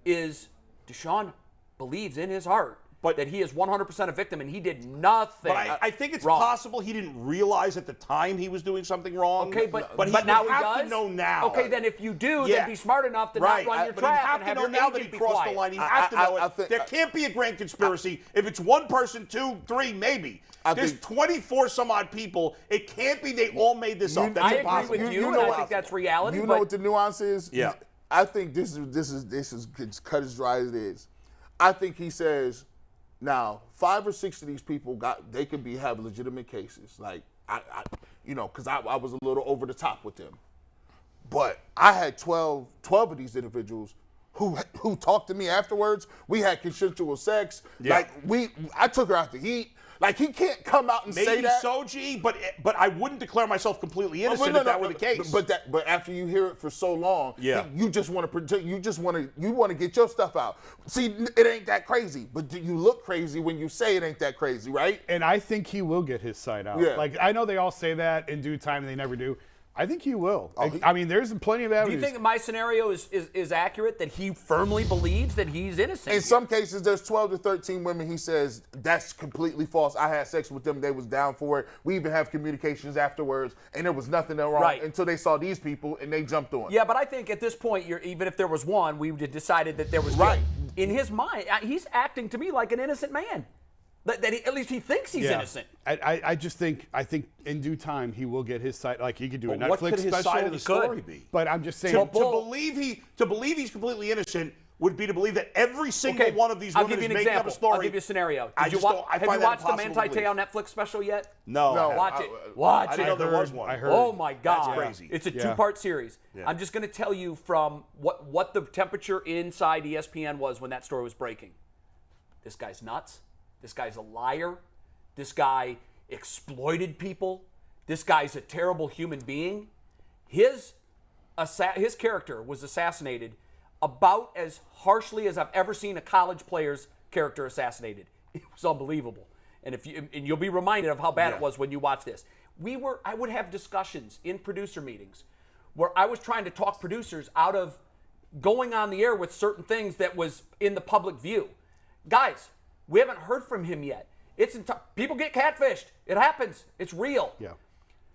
is Deshaun believes in his heart that he is 100% a victim and he did nothing. But I think it's wrong. possible he didn't realize at the time he was doing something wrong. Okay, but now he have does? to know now. Okay, then if you do, then be smart enough to not run your but trap you have and have to know your now that agent he be crossed quiet. the line. You have to know it. There can't be a grand conspiracy. If it's one person, 2, 3, maybe. There's 24 some odd people. It can't be they all made this up. That's I impossible. agree with you, and I think that's reality. You know what the nuance is? Yeah. I think this is cut as dry as it is. I think he says, now 5 or 6 of these people they could have legitimate cases. Like because I was a little over the top with them, but I had 12 of these individuals who talked to me afterwards. We had consensual sex. Yeah. Like I took her out to eat. Like he can't come out and say Maybe that. so, G, but I wouldn't declare myself completely innocent if that were the case. But after you hear it for so long, Yeah. you just want to protect. You want to get your stuff out. See, it ain't that crazy, but you look crazy when you say it ain't that crazy, right? And I think he will get his side out. Yeah. Like, I know they all say that in due time and they never do. I think he will. I mean, there's plenty of Do avenues. you think my scenario is accurate, that he firmly believes that he's innocent? In some cases, there's 12 to 13 women. He says that's completely false. I had sex with them. They was down for it. We even have communications afterwards, and there was nothing wrong until they saw these people and they jumped on. Yeah, but I think at this point, even if there was one, we would have decided that there was guilt. In his mind, he's acting to me like an innocent man. At least he thinks he's innocent. I think in due time he will get his side. Like he could do a Netflix What could his special. side of the story be? But I'm just saying To believe he's completely innocent would be to believe that every single one of these women is making up a story. I'll give you a scenario. Have you watched the Manti Te'o Netflix special yet? No. Watch it. Watch I it. didn't know there was one. I heard. Oh my God. That's crazy. It's a two-part series. Yeah. I'm just going to tell you from what the temperature inside ESPN was when that story was breaking. This guy's nuts. This guy's a liar. This guy exploited people. This guy's a terrible human being. His character was assassinated about as harshly as I've ever seen a college player's character assassinated. It was unbelievable. And you'll be reminded of how bad it was when you watch this. I would have discussions in producer meetings where I was trying to talk producers out of going on the air with certain things that was in the public view. Guys, we haven't heard from him yet. People get catfished. It happens. It's real. Yeah.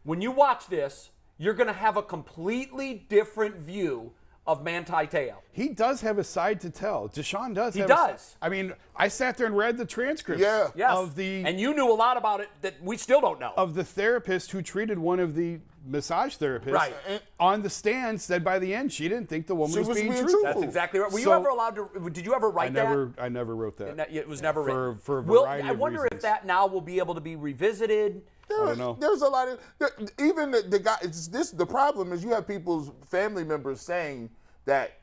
When you watch this, you're going to have a completely different view of Manti Te'o. He does have a side to tell. Deshaun does. He does. I mean, I sat there and read the transcripts Yes. And you knew a lot about it that we still don't know. Of the therapist who treated one of the massage therapists on the stand said by the end she didn't think the woman was being truthful. That's exactly right. Were you ever allowed to? Did you ever write that? I never wrote that. It was never written. For a variety I wonder of reasons. if that now will be able to be revisited. I don't know. There's a lot of even the guy. The problem is you have people's family members saying that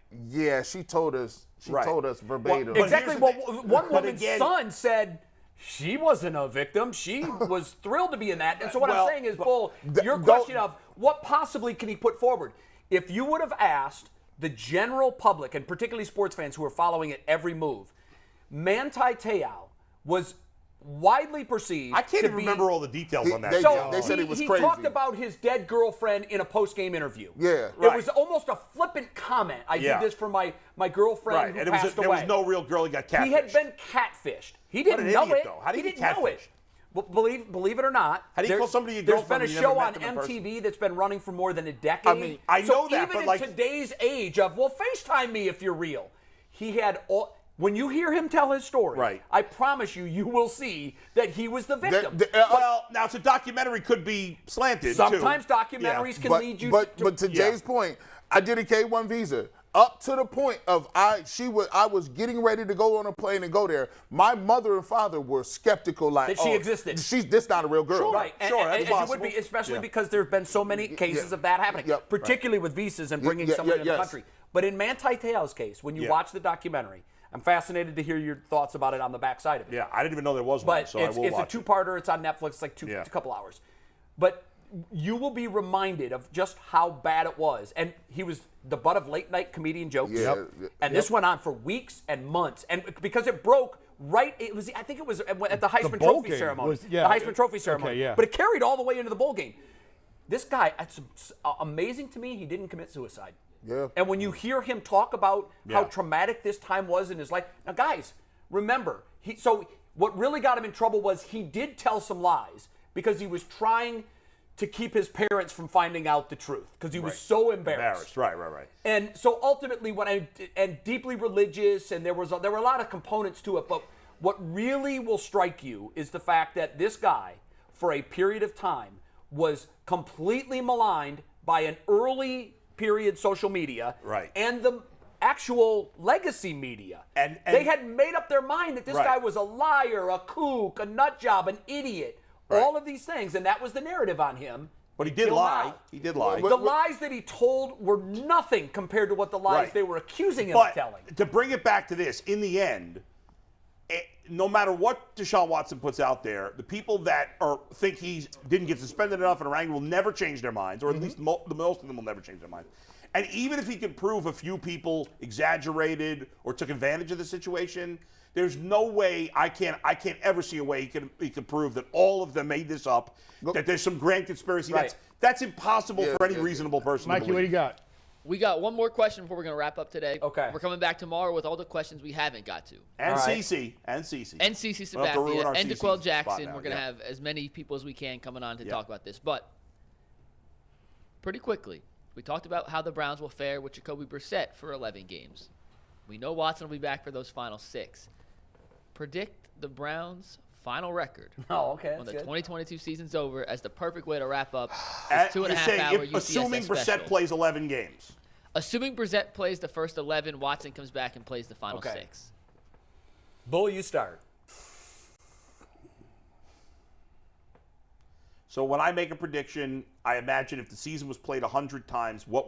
she told us verbatim. Well, exactly. One woman's son said she wasn't a victim. She was thrilled to be in that. And so what I'm saying is, Bull, your question of what possibly can he put forward? If you would have asked the general public, and particularly sports fans who are following it every move, Manti Te'o was widely perceived. I can't even remember all the details on that. They said it was he crazy. talked about his dead girlfriend in a post-game interview. Yeah. It was almost a flippant comment. I did this for my girlfriend who passed away. There was no real girl. He got catfished. He had been catfished. He didn't know it. Though. How did he didn't know it. Well, believe it or not, how do you call somebody a there's girlfriend been a when you show never on met them in person? MTV that's been running for more than a decade. I mean, I know that, even but in today's age of, FaceTime me if you're real. He had all. When you hear him tell his story, I promise you will see that he was the victim. Well, now it's a documentary, could be slanted. Sometimes documentaries can lead you. But to Jay's point, I did a K-1 visa. Up to the point of I was getting ready to go on a plane and go there. My mother and father were skeptical, like that she existed. This not a real girl, right? And you would be, especially because there have been so many cases of that happening, particularly with visas and bringing someone into the country. But in Manti Te'o's case, when you watch the documentary, I'm fascinated to hear your thoughts about it on the backside of it. Yeah, I didn't even know there was one, so I will watch it. It's a two-parter. It's on Netflix. It's like a couple hours. But you will be reminded of just how bad it was. And he was the butt of late-night comedian jokes. And this went on for weeks and months. And because it broke I think it was at the Heisman Trophy ceremony. The Heisman Trophy ceremony. But it carried all the way into the bowl game. This guy, it's amazing to me, he didn't commit suicide. Yeah. And when you hear him talk about how traumatic this time was in his life, now guys, remember, what really got him in trouble was he did tell some lies because he was trying to keep his parents from finding out the truth because he was so embarrassed. Right. And so ultimately, and deeply religious, and there were a lot of components to it, but what really will strike you is the fact that this guy, for a period of time, was completely maligned by an early period social media and the actual legacy media. And they had made up their mind that this guy was a liar, a kook, a nut job, an idiot, all of these things. And that was the narrative on him But he did Until lie. now. He did lie. The lies that he told were nothing compared to what the lies Right. they were accusing him But of telling. to bring it back to this, in the end, no matter what Deshaun Watson puts out there, the people that think he didn't get suspended enough and are angry will never change their minds, or at least most of them will never change their minds. And even if he can prove a few people exaggerated or took advantage of the situation, there's no way I can't ever see a way he can prove that all of them made this up, that there's some grand conspiracy. Right. That's impossible for any reasonable person. Mikey, to believe. what do you got? We got one more question before we're going to wrap up today. Okay. We're coming back tomorrow with all the questions we haven't got to. And All right. CC. And CC. And CC We'll have to ruin Sabathia our and CC DeQuell spot Jackson. now, We're going to yeah. have as many people as we can coming on to talk about this. But pretty quickly, we talked about how the Browns will fare with Jacoby Brissett for 11 games. We know Watson will be back for those final 6. Predict the Browns' final record Oh, okay. when That's the good. 2022 season's over as the perfect way to wrap up And this 2.5 you're saying hour if- UCSS assuming Brissett special. plays 11 games. Assuming Brissett plays the first 11, Watson comes back and plays the final Okay. 6. Bull, you start. So when I make a prediction, I imagine if the season was played 100 times, what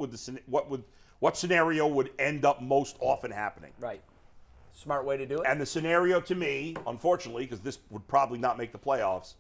scenario would end up most often happening? Right. Smart way to do it. And the scenario to me, unfortunately, because this would probably not make the playoffs,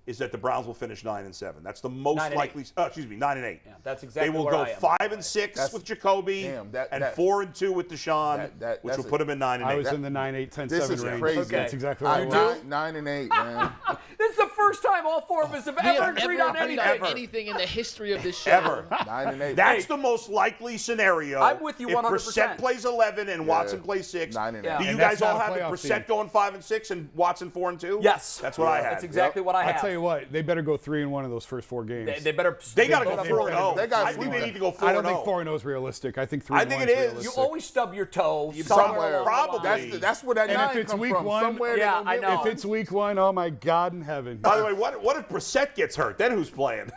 is that the Browns will finish 9-7. That's the most 9-8. likely. 9-8. Yeah, that's exactly They will where go I am. 5-6 with Jacoby, Damn, and 4-2 with Deshaun, which will put him in 9-8. I was in the 9-8, 10-7 This is range. crazy. That's exactly what I was. 9 and 8, man. This is the first time all four of us have We ever have agreed never on agreed anything. on anything in the history of this show. Ever. 9 and 8. That's the most likely scenario. I'm with you if 100%. Brissett plays 11 and Watson plays 6. 9 and 8. Yeah. Do you And guys that's all not a have it? playoff Brissett team. going 5-6 and Watson 4-2? Yes. That's what I had. That's exactly what I have. I'll tell you what, they better go 3-1 in those first 4 games. They better. They got to both go have 4-0. They got I think they sweep need to go 4-0. I don't think 4-0 is realistic. I think 3-1 I think it is. is You realistic. always stub your toe Somewhere. Probably. That's where that And 9 if it's come week from. 1, Somewhere they Yeah, gonna I give know. if it's week 1, oh my God in heaven. By the way, what if Brissett gets hurt? Then who's playing?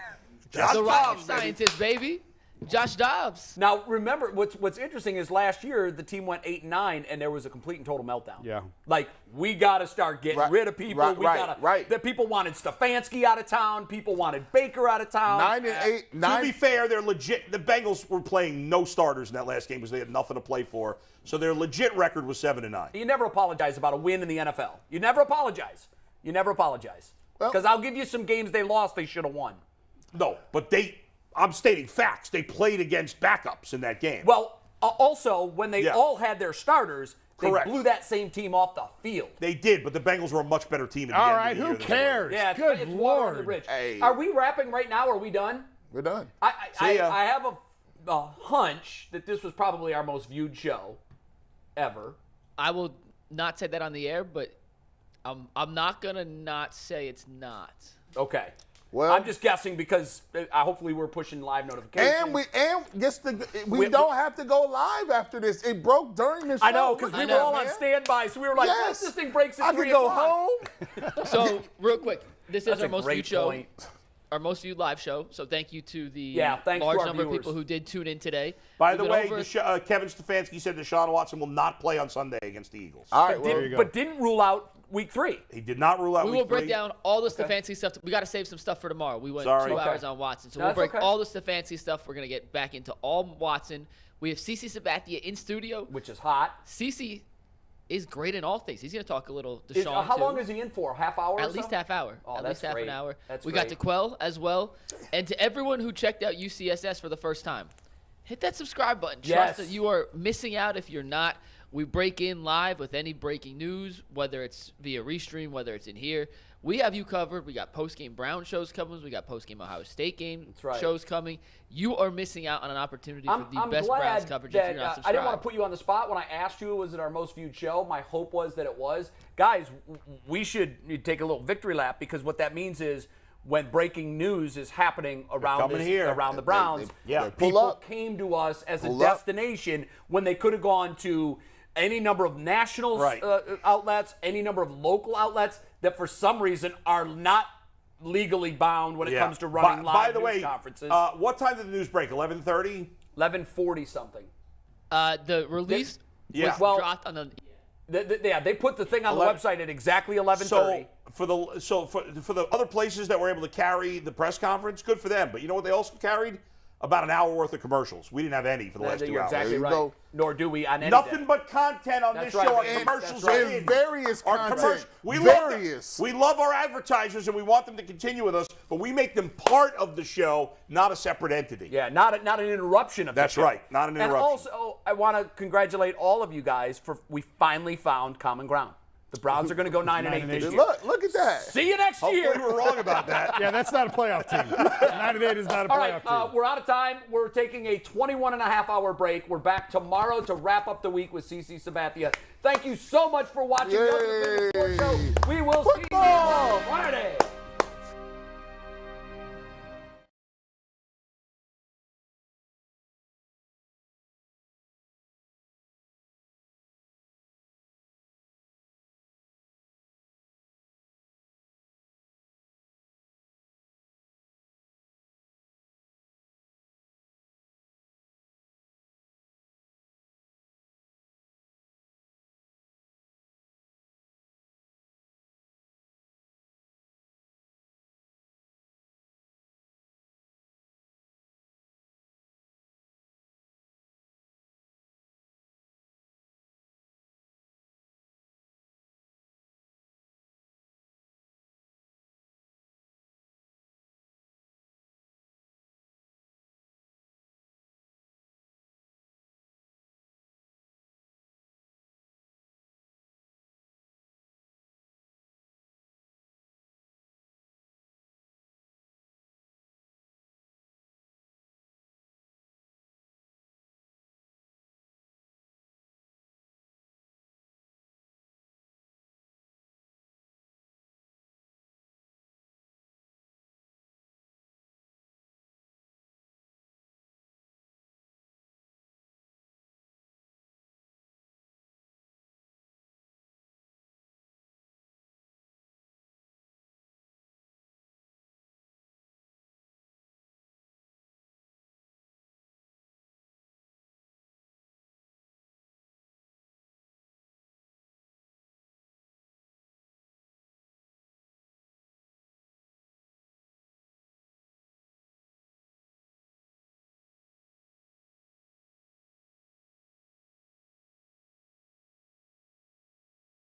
Josh The rocket Dobbs, baby. scientist, baby. Josh Dobbs. Now remember, what's interesting is last year the team went 8-9 and there was a complete and total meltdown. Yeah. Like we got to start getting Right, rid of people. right, we right, gotta, right. The people wanted Stefanski out of town. People wanted Baker out of town. 9 and 8. To 9. be fair, they're legit. The Bengals were playing no starters in that last game because they had nothing to play for. So their legit record was 7-9. You never apologize about a win in the NFL. You never apologize. You never apologize. Well- Because I'll give you some games they lost they should have won. No, but I'm stating facts. They played against backups in that game. Well, also when they Yeah. all had their starters, they Correct. blew that same team off the field. They did, but the Bengals were a much better team at the All end right, of the who year than they were. cares? Yeah, Good it's water under the Lord. bridge. Hey. Are we wrapping right now? Are we done? We're done. See ya. I have a hunch that this was probably our most viewed show ever. I will not say that on the air, but I'm not going to not say it's not. Okay. Well- I'm just guessing because hopefully we're pushing live notifications. We don't have to go live after this. It broke during the show. I know, because we I were know, all on man. standby, so we were like, Yes. this thing breaks at I 3 could go o'clock. home. So, real quick, this That's is our a most great viewed show. point. Our most viewed live show. So thank you to the Yeah, thanks to large our number viewers. of people who did tune in today. By We've the been way, over- Kevin Stefanski said Deshaun Watson will not play on Sunday against the Eagles. All right, well, you go. But didn't rule out week 3. He did not rule out we week will break 3. down all the Stefanski stuff. We got to save some stuff for tomorrow. We went Sorry. 2 Okay. hours on Watson. So No, we'll that's break okay. all the Stefanski stuff. We're going to get back into all Watson. We have CC Sabathia in studio. Which is hot. CC is great in all things. He's going to talk a little Is, Deshaun, how too. long is he in for? Half hour? or At least so? half hour. Oh, At that's least half great. an hour. That's we great. got DeQuell as well. And to everyone who checked out UCSS for the first time, hit that subscribe button. Yes. Trust that you are missing out if you're not. We break in live with any breaking news, whether it's via Restream, whether it's in here. We have you covered. We got post-game Brown shows coming. We got post-game Ohio State game right. shows coming. You are missing out on an opportunity for the I'm best glad Browns coverage that, if you're not I subscribed. didn't want to put you on the spot when I asked you, was it our most viewed show? My hope was that it was. Guys, we should take a little victory lap because what that means is when breaking news is happening around coming here. around the Browns, they pull people up. came to us as a Pull up. destination when they could have gone to any number of national Right. outlets, any number of local outlets that for some reason are not legally bound when it comes to running live by the news way, conferences. what time did the news break? 11:30? 11:40 something. The release Yeah. was Well- dropped on the They put the thing on the 11 website at exactly 11:30. So for the other places that were able to carry the press conference, good for them. But you know what they also carried? About an hour worth of commercials. We didn't have any for the last 2 You're hours. exactly There you right. go. Nor do we on any Nothing day. but content on That's this right. show. Our And commercials that's are right. in. Various Our content. commercials. We Various. love them. We love our advertisers and we want them to continue with us, but we make them part of the show, not a separate entity. Yeah, not an interruption of the That's show. right, not an interruption. And also, I want to congratulate all of you guys for we finally found common ground. The Browns are going to go 9-8 this year. Look at that. See you next Hopefully year. we're wrong about that. Yeah, that's not a playoff team. 9-8 is not a All playoff right, team. we're out of time. We're taking a 21.5-hour break. We're back tomorrow to wrap up the week with CC Sabathia. Thank you so much for watching the Ultimate Fitness Sports Show. We will see you on Friday.